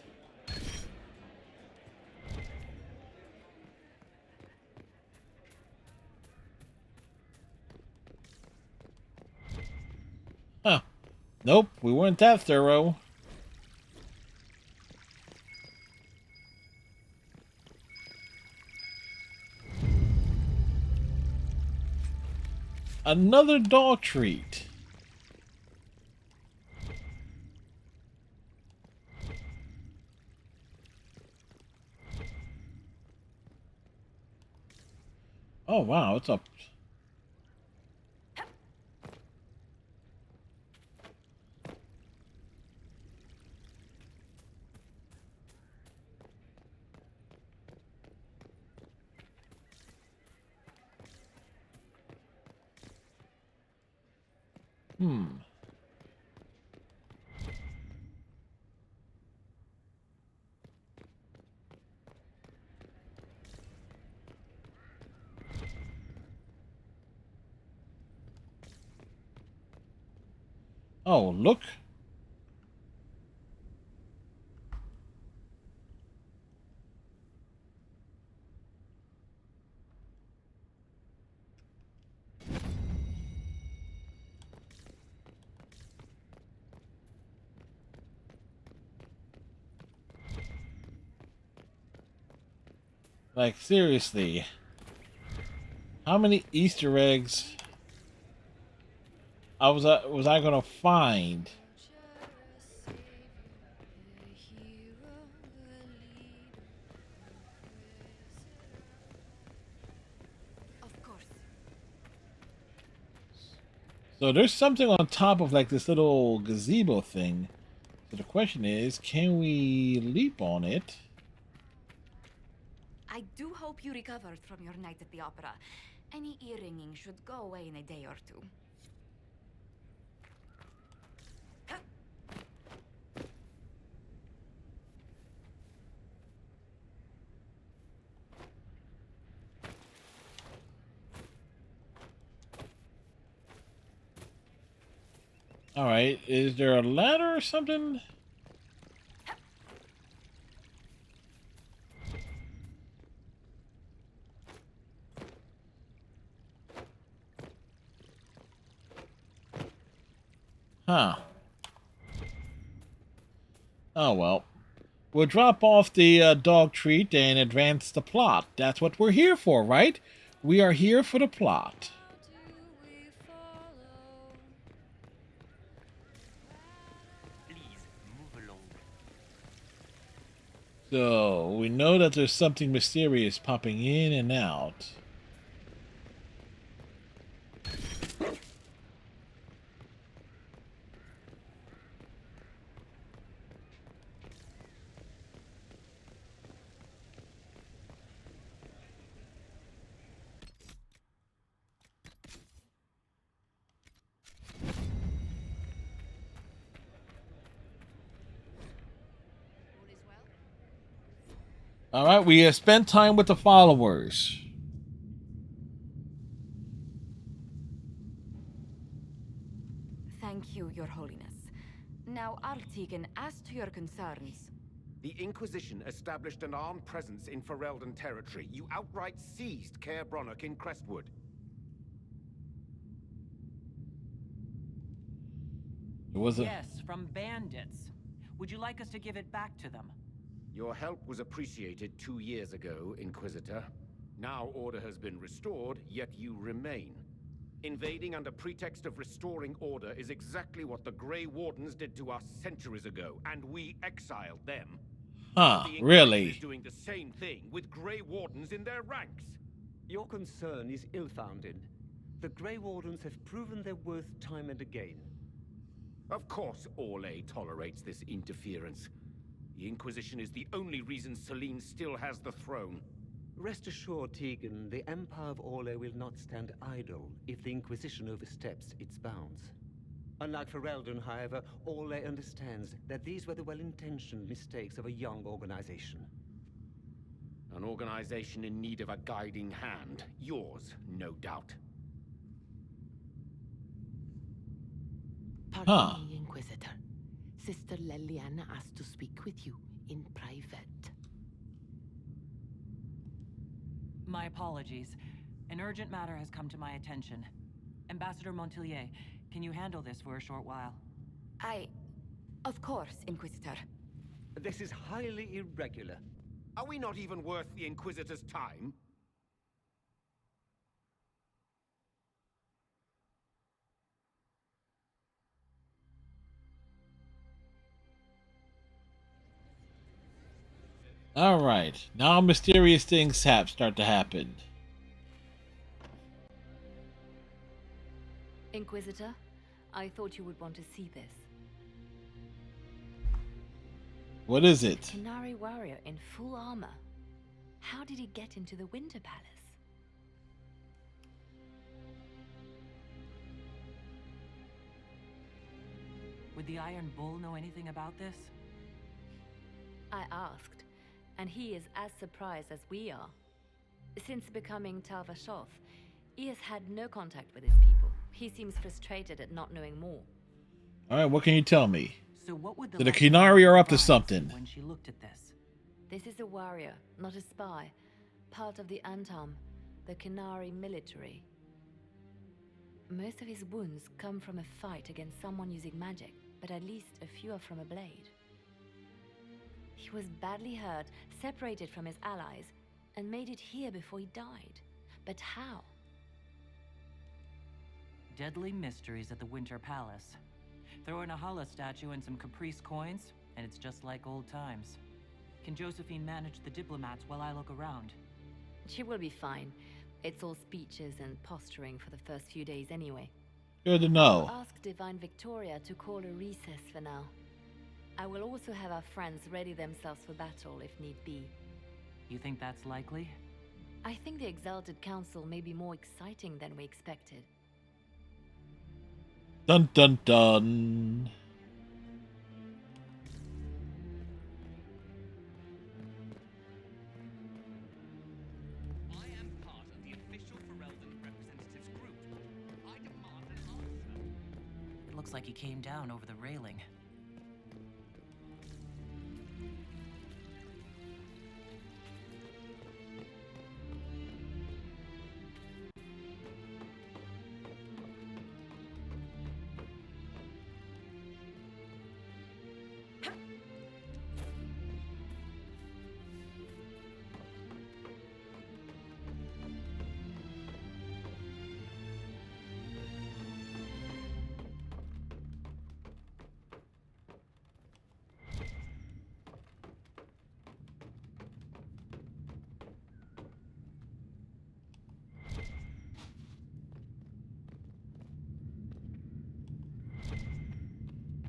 Huh. Nope, we weren't that thorough. Another dog treat. Oh wow, it's up. Oh, look. Like, seriously. How many Easter eggs was I gonna find? So there's something on top of like this little gazebo thing. So the question is, can we leap on it? I do hope you recovered from your night at the opera. Any earringing should go away in a day or two. Alright, is there a ladder or something? Huh. Oh well. We'll drop off the dog treat and advance the plot. That's what we're here for, right? We are here for the plot. So, we know that there's something mysterious popping in and out. All right, we have spent time with the followers. Thank you, Your Holiness. Now, Artigan, as to your concerns. The Inquisition established an armed presence in Ferelden territory. You outright seized Caer Bronach in Crestwood. It was a... Yes, from bandits. Would you like us to give it back to them? Your help was appreciated 2 years ago, Inquisitor. Now order has been restored, yet you remain. Invading under pretext of restoring order is exactly what the Grey Wardens did to us centuries ago, and we exiled them. Huh, The Inquisition really? is doing the same thing with Grey Wardens in their ranks. Your concern is ill-founded. The Grey Wardens have proven their worth time and again. Of course Orlais tolerates this interference. The Inquisition is the only reason Selene still has the throne. Rest assured, Tegan, the Empire of Orlais will not stand idle if the Inquisition oversteps its bounds. Unlike Ferelden, however, Orlais understands that these were the well-intentioned mistakes of a young organization. An organization in need of a guiding hand. Yours, no doubt. Pardon me, Inquisitor. Sister Leliana asked to speak with you in private. My apologies. An urgent matter has come to my attention. Ambassador Montilier, can you handle this for a short while? Of course, Inquisitor. This is highly irregular. Are we not even worth the Inquisitor's time? All right, now mysterious things start to happen. Inquisitor, I thought you would want to see this. What is it? Canary warrior in full armor. How did he get into the Winter Palace? Would the Iron Bull know anything about this? I asked, and he is as surprised as we are. Since becoming Talvashoth, he has had no contact with his people. He seems frustrated at not knowing more. All right, what can you tell me? So what would The Qunari are up to surprise something. when she looked at this? This is a warrior, not a spy. Part of the Antam, the Qunari military. Most of his wounds come from a fight against someone using magic, but at least a few are from a blade. He was badly hurt, separated from his allies, and made it here before he died. But how? Deadly mysteries at the Winter Palace. Throw in a Hala statue and some Caprice coins, and it's just like old times. Can Josephine manage the diplomats while I look around? She will be fine. It's all speeches and posturing for the first few days anyway. Good to know. I'll ask Divine Victoria to call a recess for now. I will also have our friends ready themselves for battle if need be. You think that's likely? I think the Exalted Council may be more exciting than we expected. Dun dun dun. I am part of the official Ferelden representatives group. I demand an answer. It looks like he came down over the railing.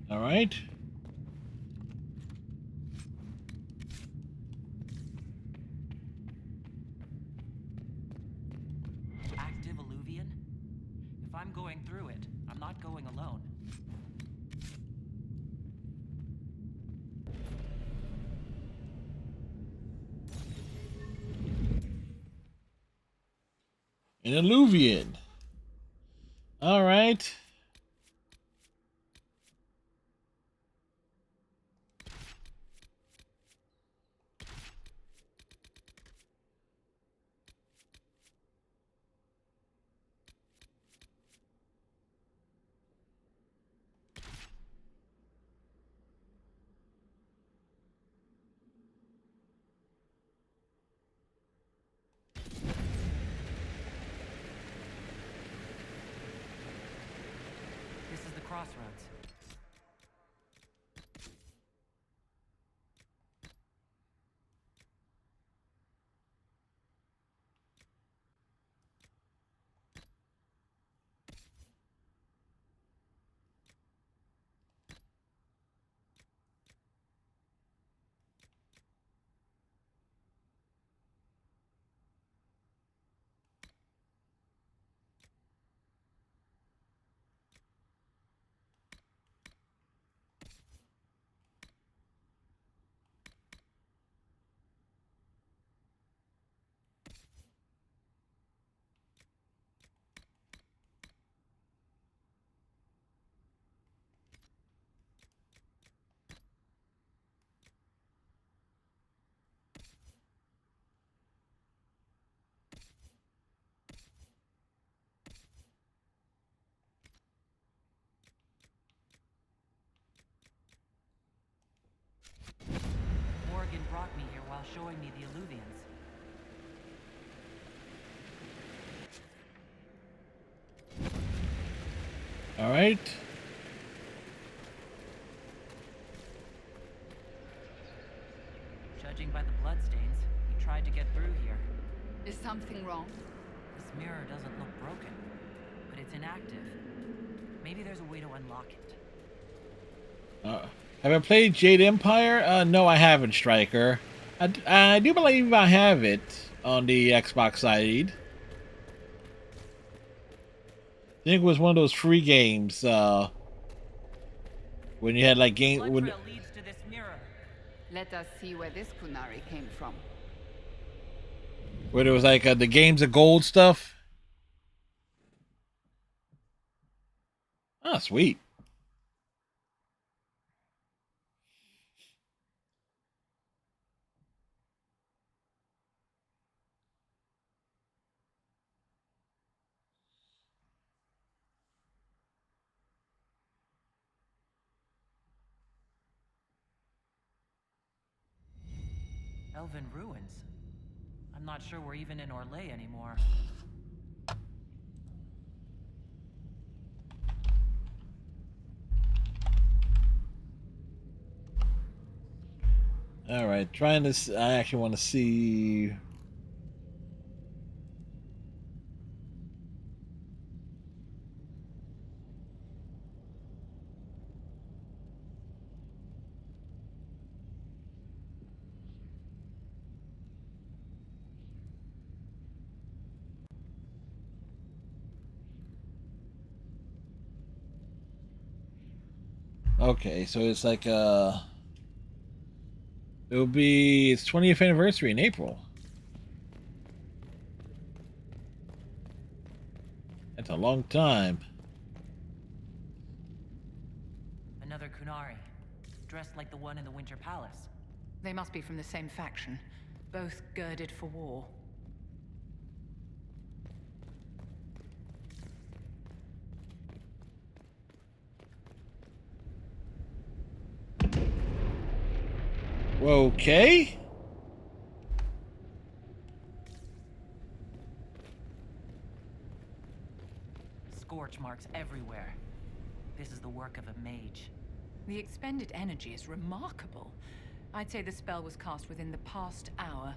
All right. Active Alluvian? If I'm going through it, I'm not going alone. An alluvian. All right. This is the crossroads. Morgan brought me here while showing me the alluvians. All right. Judging by the bloodstains, he tried to get through here. Is something wrong? This mirror doesn't look broken, but it's inactive. Maybe there's a way to unlock it. Have I played Jade Empire? No, I haven't, Striker. I do believe I have it on the Xbox side. I think it was one of those free games when you had like game. When... leads to this mirror. Let us see where this Kunari came from. Where there was like the games of gold stuff. Ah, sweet. Elven ruins. I'm not sure we're even in Orlais anymore. All right, trying to. I actually want to see. Okay, so it's like it'll be its 20th anniversary in April. That's a long time. Another Kunari, dressed like the one in the Winter Palace. They must be from the same faction, both girded for war. Okay. Scorch marks everywhere. This is the work of a mage. The expended energy is remarkable. I'd say the spell was cast within the past hour.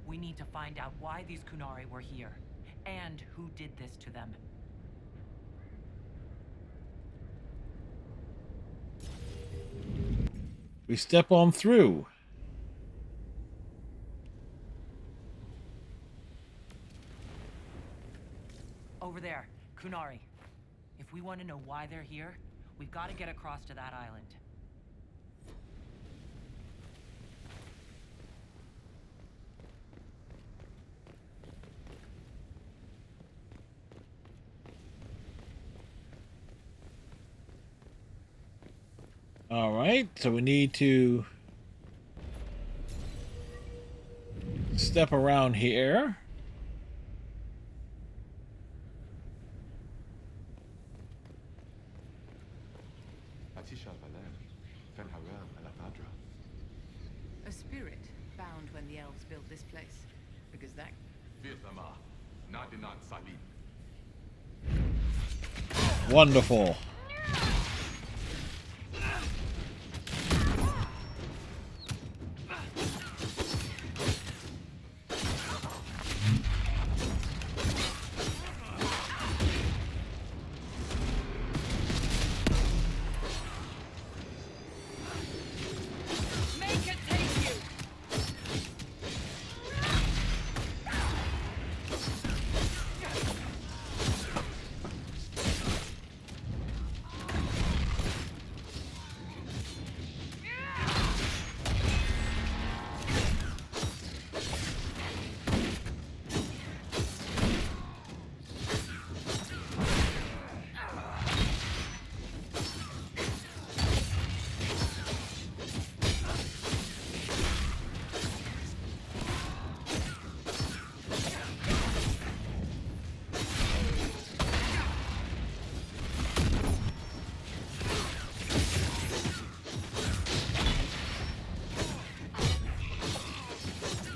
We need to find out why these Kunari were here, and who did this to them. We step on through. Over there, Kunari. If we want to know why they're here, we've got to get across to that island. All right, so we need to step around here. A spirit found when the elves built this place. Because that... Wonderful.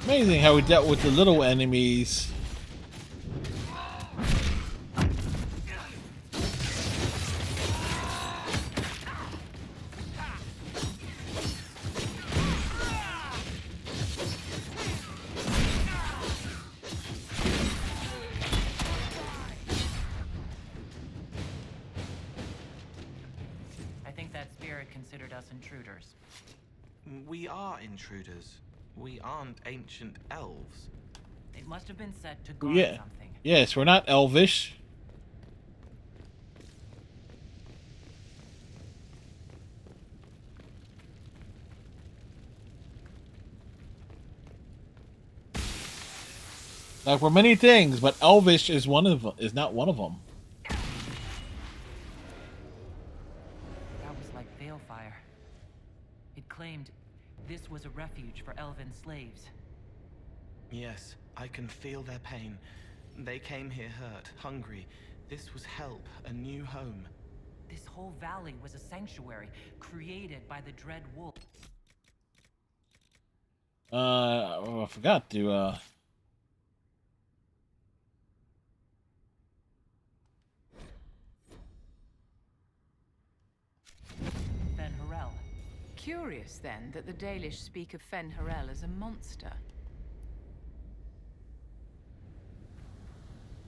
Amazing how we dealt with the little enemies. I think that spirit considered us intruders. We are intruders. We aren't ancient elves. It must have been set to guard Yeah. something. Yes, we're not elvish. Like we're many things, but elvish is not one of them. That was like Balefire. It claimed this was a refuge for elven slaves. Yes, I can feel their pain. They came here hurt, hungry. This was help, a new home. This whole valley was a sanctuary created by the Dread Wolf. I forgot to Fen-Harel. Curious, then, that the Dalish speak of Fen-Harel as a monster.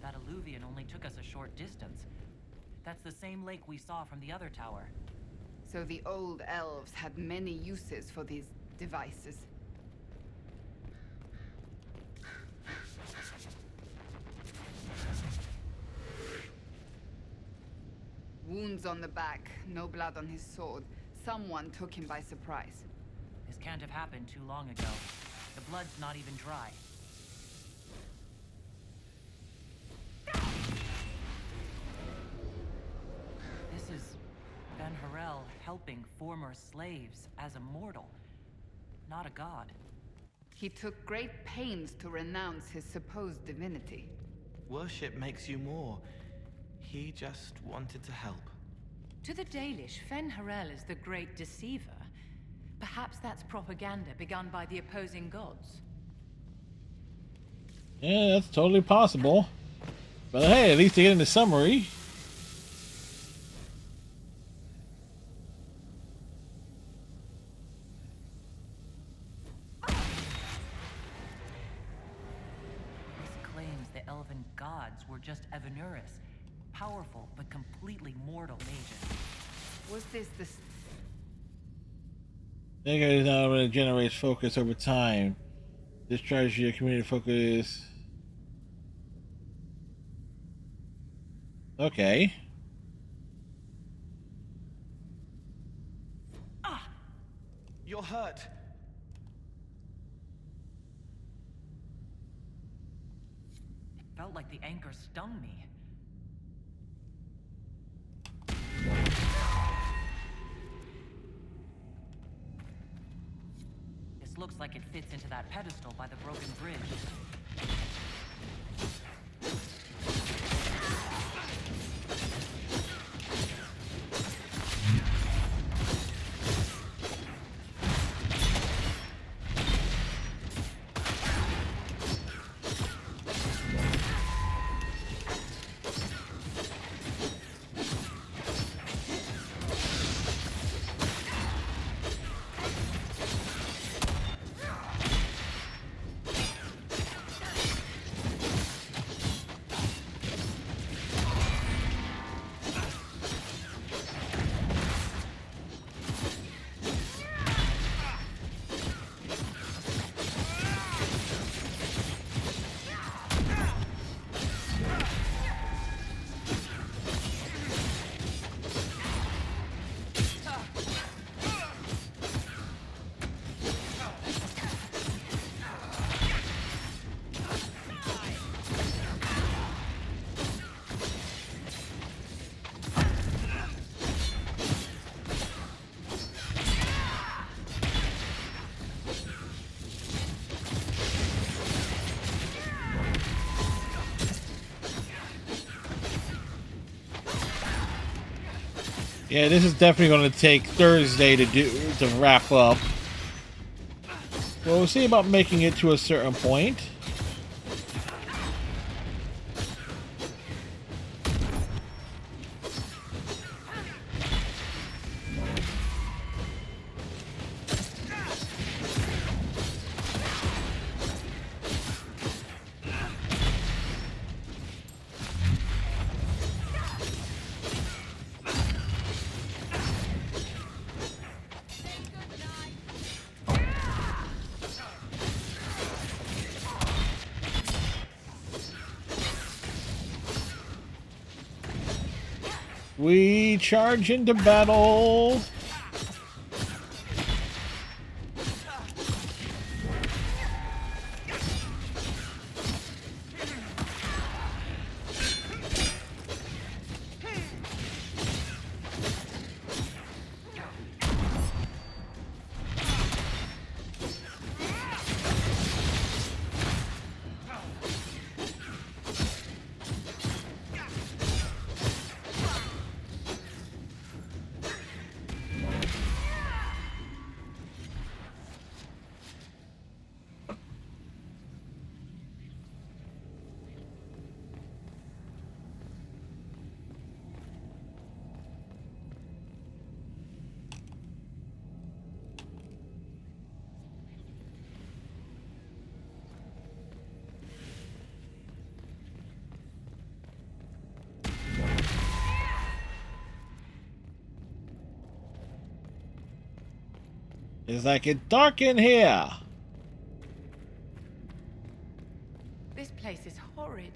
That alluvion only took us a short distance. That's the same lake we saw from the other tower. So the old elves had many uses for these devices. Wounds on the back, no blood on his sword. Someone took him by surprise. This can't have happened too long ago. The blood's not even dry. This is Fen-Harel helping former slaves as a mortal, not a god. He took great pains to renounce his supposed divinity. Worship makes you more. He just wanted to help. To the Dalish, Fen-Harel is the great deceiver. Perhaps that's propaganda begun by the opposing gods. Yeah, that's totally possible. But hey, at least they get in the summary. This claims the elven gods were just Evanuris, powerful but completely mortal mages. Was this the... Negative now generates focus over time. This strategy of community focus. Okay. You're hurt. It felt like the anchor stung me. looks like it fits into that pedestal by the broken bridge. Yeah, this is definitely going to take Thursday to wrap up. Well, we'll see about making it to a certain point. We charge into battle. It's like it's dark in here. This place is horrid.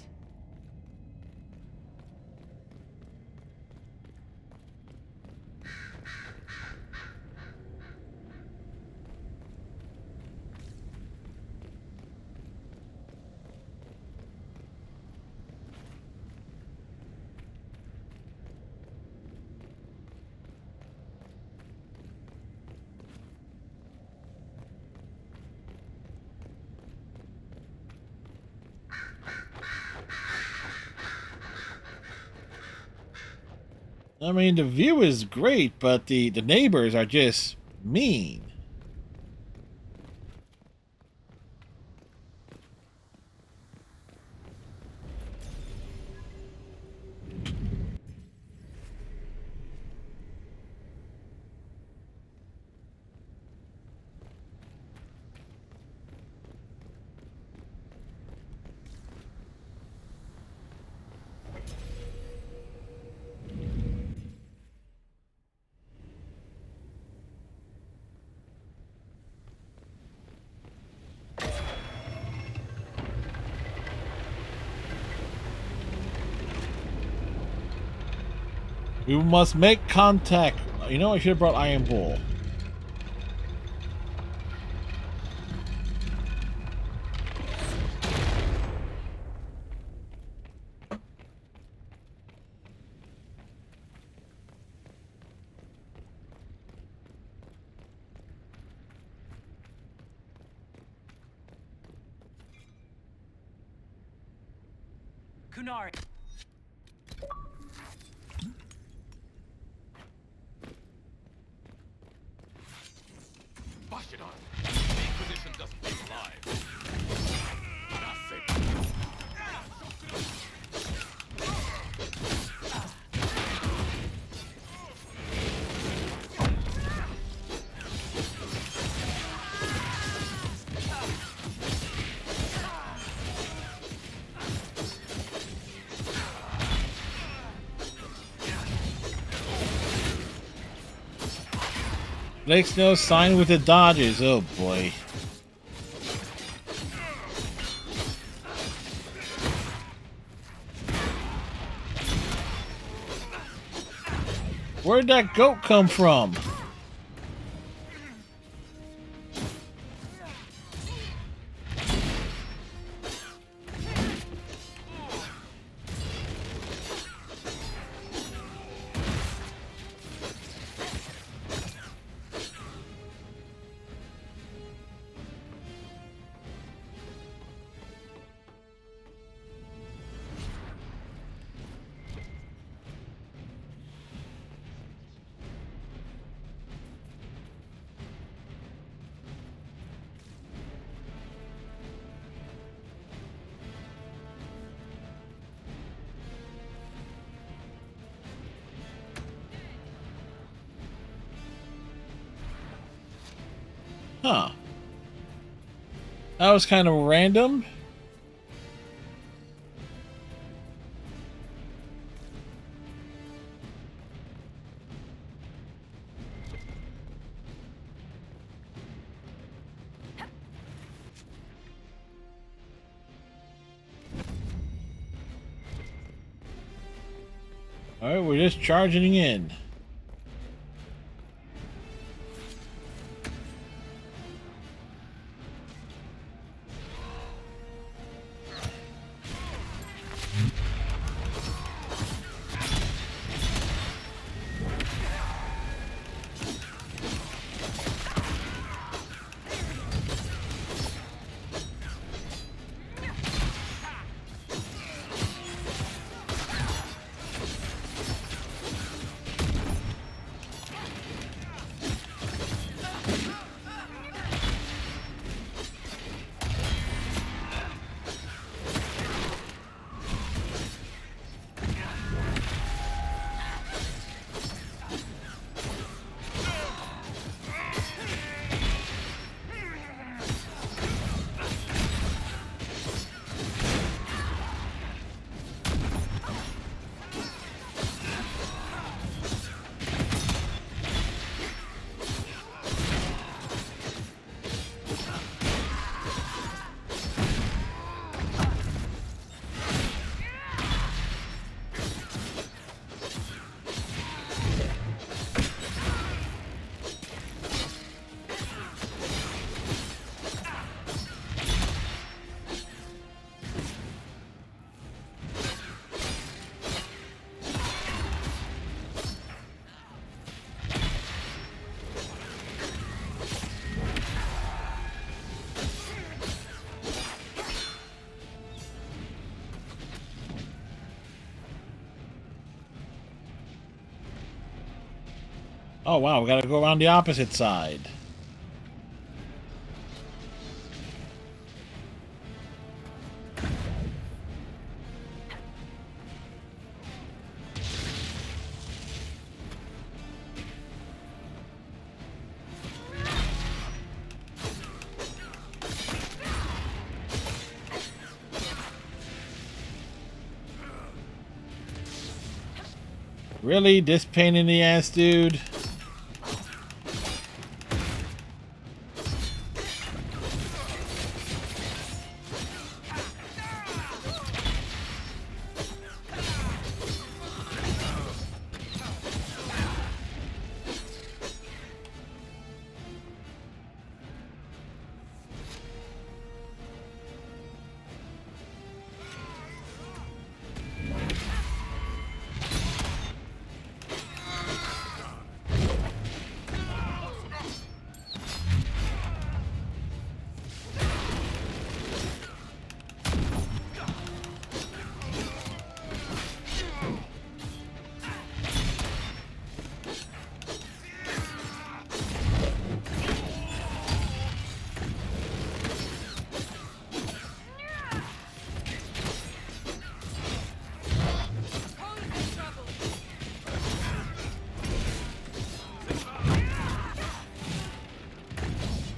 I mean, the view is great, but the neighbors are just mean. We must make contact. You know, I should have brought Iron Bull. Kunari. Wash it on. The Inquisition doesn't leave alive. Nothing. Lake Snow signed with the Dodgers. Oh boy. Where'd that goat come from? Huh. That was kind of random. Alright, we're just charging in. Oh wow, we gotta go around the opposite side. Really? This pain in the ass, dude?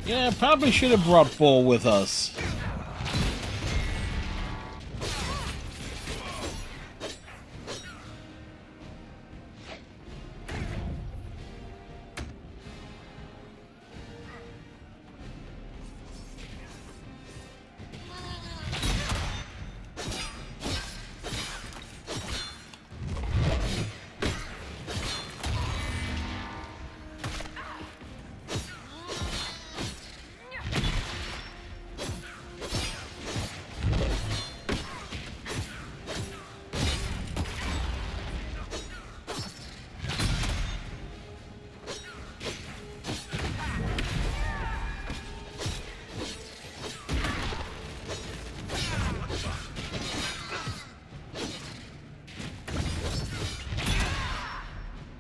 Yeah, probably should have brought Bull with us.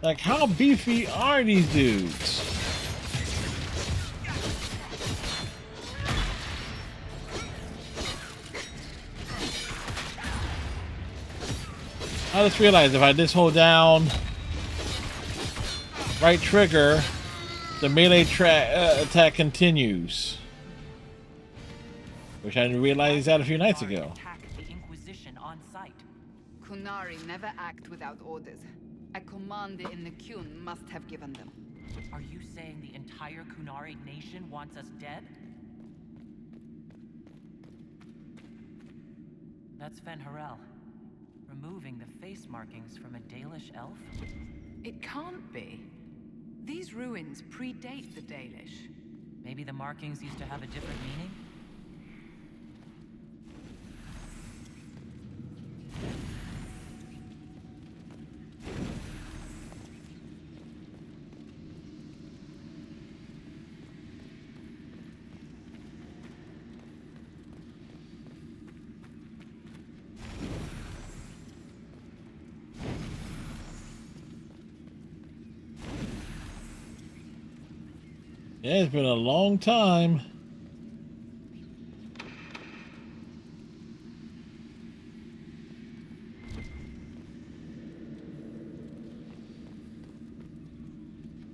Like, how beefy are these dudes? I just realized if I just hold down right trigger, the melee attack continues. Which I didn't realize that a few nights ago. Attack the Inquisition on sight. Kunari never act without orders. A commander in the Qun must have given them. Are you saying the entire Kunari nation wants us dead? That's Fen'Harel. Removing the face markings from a Dalish elf? It can't be. These ruins predate the Dalish. Maybe the markings used to have a different meaning? Yeah, it's been a long time.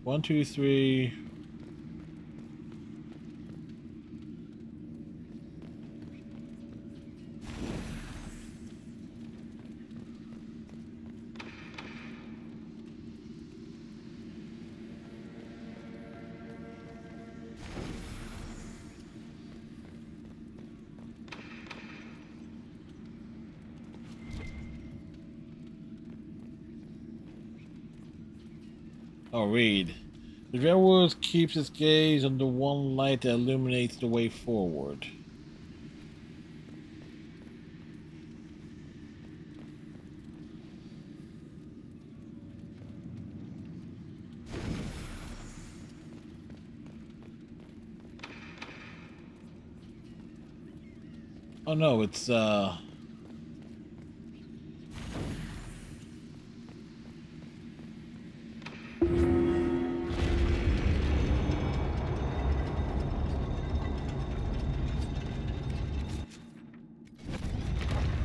One, two, three. Oh, read. The railroad keeps its gaze on the one light that illuminates the way forward. Oh no, it's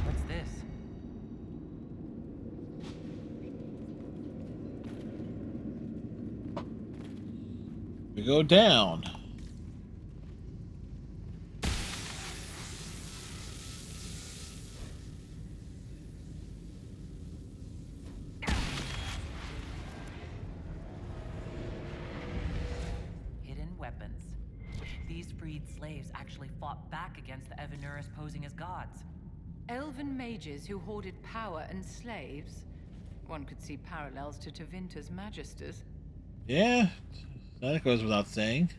What's this? we go down. Hidden weapons. These freed slaves actually fought back against the Evanuris posing as gods. Elven mages who hoarded power and slaves. One could see parallels to Tevinter's magisters. Yeah, that goes without saying.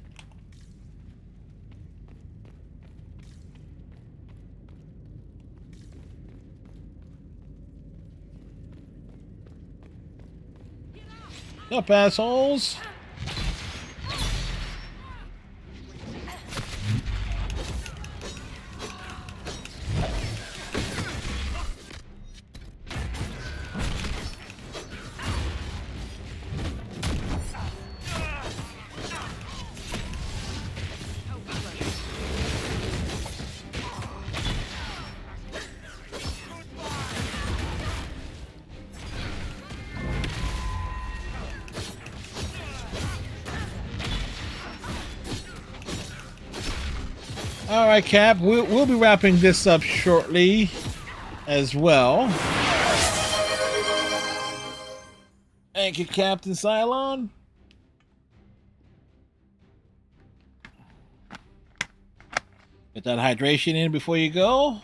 Up, assholes! All right, Cap. We'll be wrapping this up shortly, as well. Thank you, Captain Cylon. Get that hydration in before you go.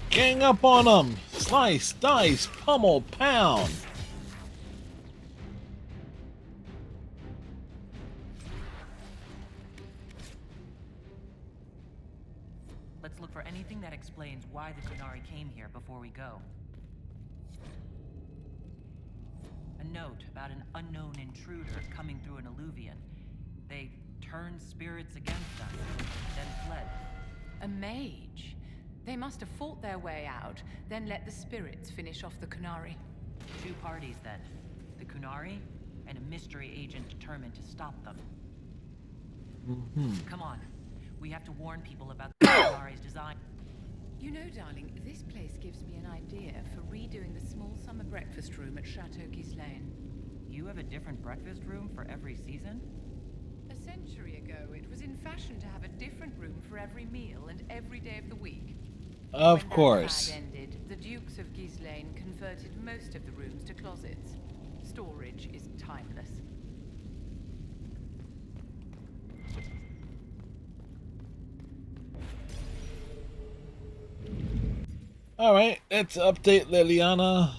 Gang up on them! Slice, dice, pummel, pound! Let's look for anything that explains why the Qunari came here before we go. A note about an unknown intruder coming through an alluvion. They turned spirits against us, then fled. A mage? They must have fought their way out, then let the spirits finish off the Qunari. Two parties, then. The Qunari, and a mystery agent determined to stop them. Come on. We have to warn people about the Qunari's design. You know, darling, this place gives me an idea for redoing the small summer breakfast room at Chateau Ghislaine. You have a different breakfast room for every season? A century ago, it was in fashion to have a different room for every meal and every day of the week. Of course. When that fad ended, the Dukes of Ghislaine converted most of the rooms to closets. Storage is timeless. Alright, let's update Liliana.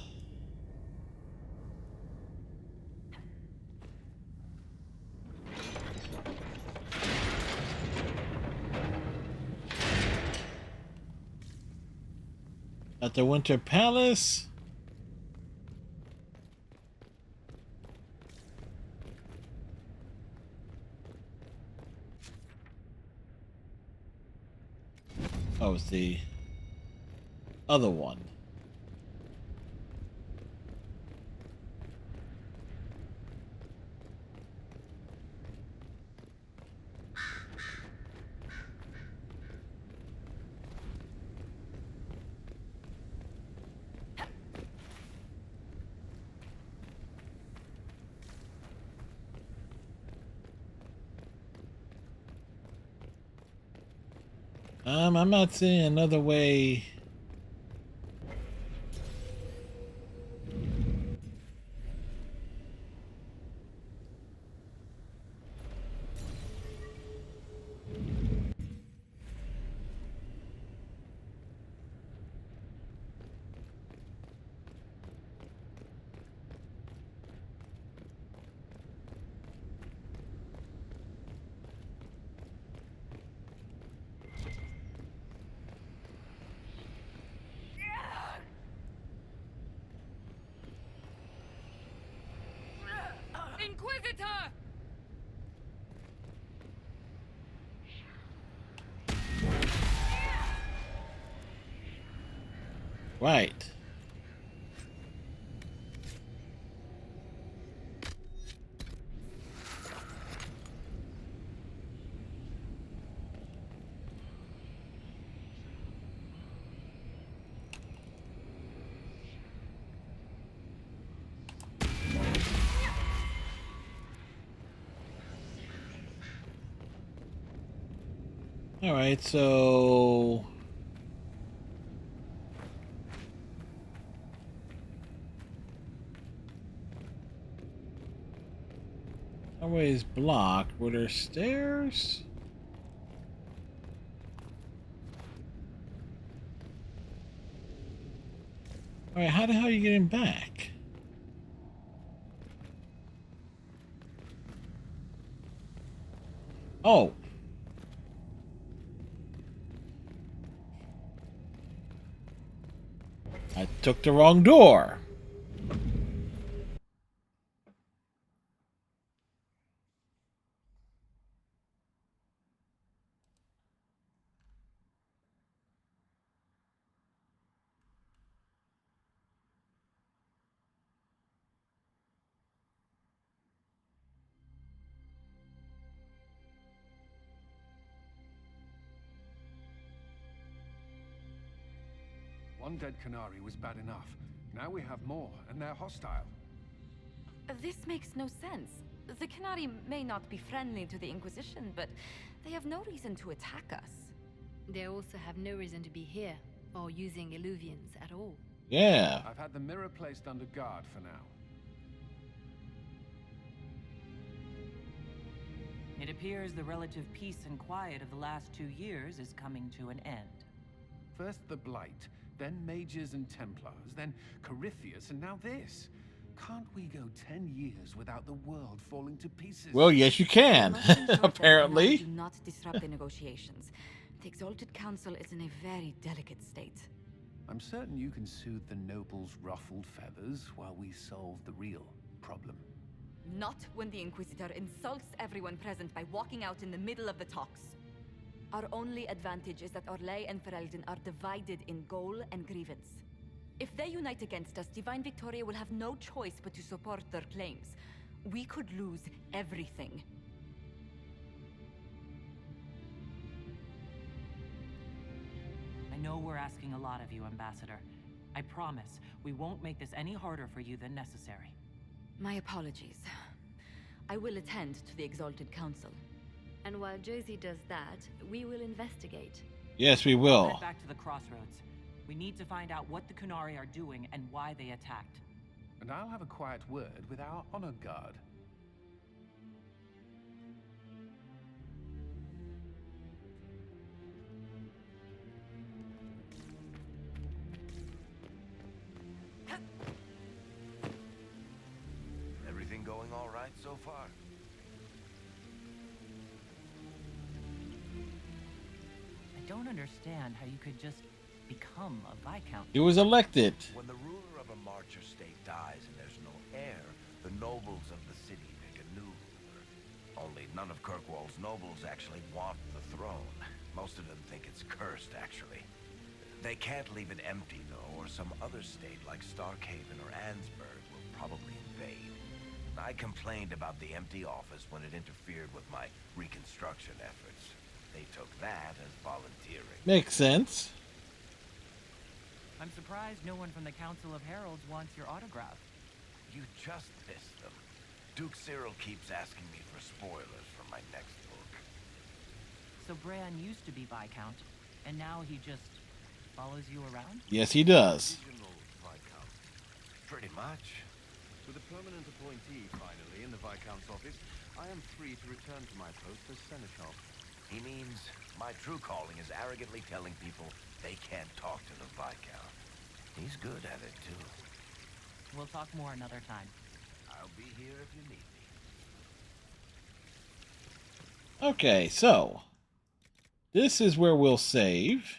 At the Winter Palace. Oh, it's the other one. I'm not seeing another way. Inquisitor! Right. All right, so our way is blocked. Were there stairs? Alright, how the hell are you getting back? Oh. I took the wrong door. One dead Canary was bad enough. Now we have more, and they're hostile. This makes no sense. The Canary may not be friendly to the Inquisition, but they have no reason to attack us. They also have no reason to be here, or using illuvians at all. Yeah. I've had the mirror placed under guard for now. It appears the relative peace and quiet of the last 2 years is coming to an end. First the Blight, then Mages and Templars, then Corypheus, and now this. Can't we go 10 years without the world falling to pieces? Well, yes, you can. Apparently. Do not disrupt the negotiations. The Exalted Council is in a very delicate state. I'm certain you can soothe the nobles' ruffled feathers while we solve the real problem. Not when the Inquisitor insults everyone present by walking out in the middle of the talks. Our only advantage is that Orlais and Ferelden are divided in goal and grievance. If they unite against us, Divine Victoria will have no choice but to support their claims. We could lose everything. I know we're asking a lot of you, Ambassador. I promise we won't make this any harder for you than necessary. My apologies. I will attend to the Exalted Council. And while Josie does that, we will investigate. Yes, we I'll will. head back to the crossroads. We need to find out what the Qunari are doing and why they attacked. And I'll have a quiet word with our honor guard. Everything going all right so far? I don't understand how you could just become a Viscount. He was elected. When the ruler of a Marcher state dies and there's no heir, the nobles of the city pick a new ruler. Only none of Kirkwall's nobles actually want the throne. Most of them think it's cursed, actually. They can't leave it empty, though, or some other state like Starkhaven or Ansburg will probably invade. I complained about the empty office when it interfered with my reconstruction efforts. They took that as volunteering. Makes sense. I'm surprised no one from the Council of Heralds wants your autograph. You just missed them. Duke Cyril keeps asking me for spoilers for my next book. So Bran used to be Viscount, and now he just follows you around? Yes, he does. Regional Viscount. Pretty much. With a permanent appointee, finally, in the Viscount's office, I am free to return to my post as Seneschal. He means my true calling is arrogantly telling people they can't talk to the Viscount. He's good at it, too. We'll talk more another time. I'll be here if you need me. Okay, so this is where we'll save.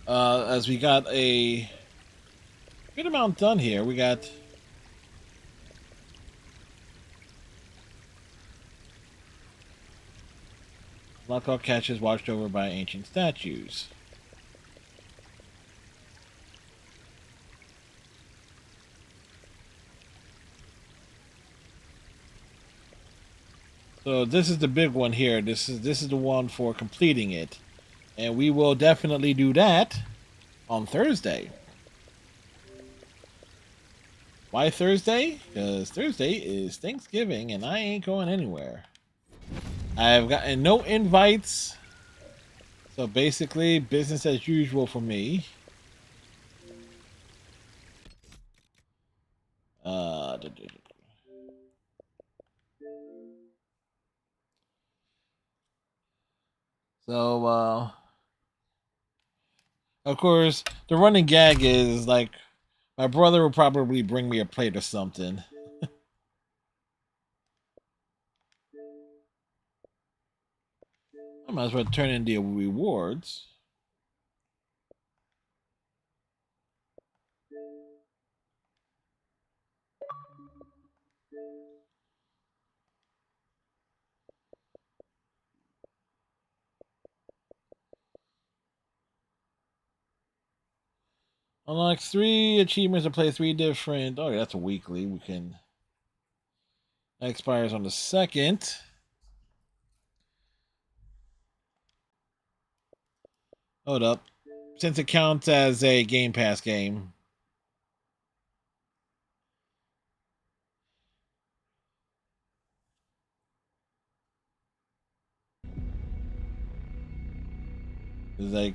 As we got a good amount done here. We got Lockhart catches watched over by ancient statues. So this is the big one here. This is the one for completing it. And we will definitely do that on Thursday. Why Thursday? Because Thursday is Thanksgiving and I ain't going anywhere. I've gotten no invites. So basically, business as usual for me. So, Of course, the running gag is like my brother will probably bring me a plate or something. I might as well turn in the rewards. Unlocks 3 achievements to play 3 different. Oh, yeah, that's a weekly. We can. That expires on the 2nd. Hold up. Since it counts as a Game Pass game. It's like.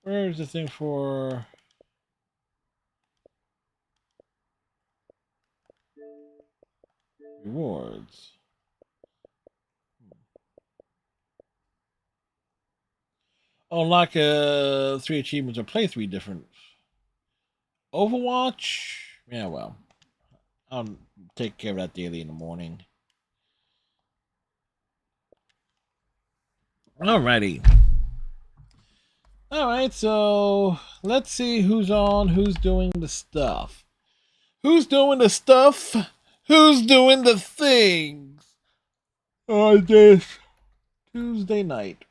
Where's the thing for rewards? Unlock 3 achievements or play 3 different. Overwatch? Yeah, well. I'll take care of that daily in the morning. Alrighty. Alright, so let's see who's on, who's doing the stuff. Who's doing the stuff? Who's doing the things? On this Tuesday night.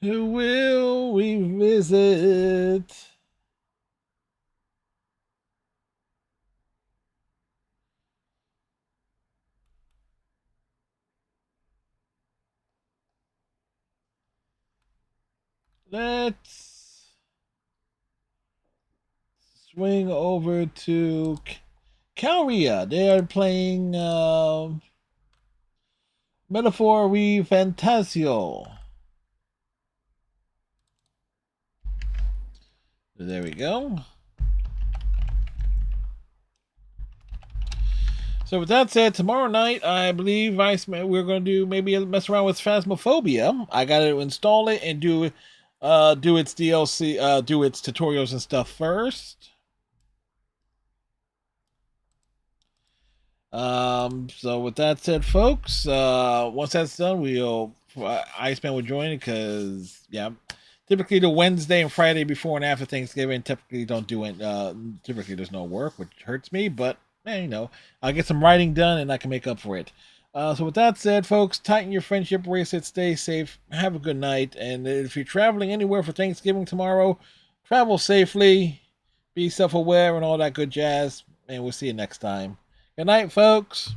Who will we visit? Let's swing over to Calria. They are playing Metaphor Re Fantasio. There we go. So with that said, tomorrow night I believe we're going to do maybe mess around with Phasmophobia. I got to install it and do its DLC, do its tutorials and stuff first. So with that said, folks, once that's done, Iceman will join because typically the Wednesday and Friday before and after Thanksgiving typically don't do it. Typically there's no work, which hurts me, but I'll get some writing done and I can make up for it. So with that said, folks, tighten your friendship bracelet, stay safe, have a good night, and if you're traveling anywhere for Thanksgiving tomorrow, travel safely, be self-aware, and all that good jazz, and we'll see you next time. Good night, folks.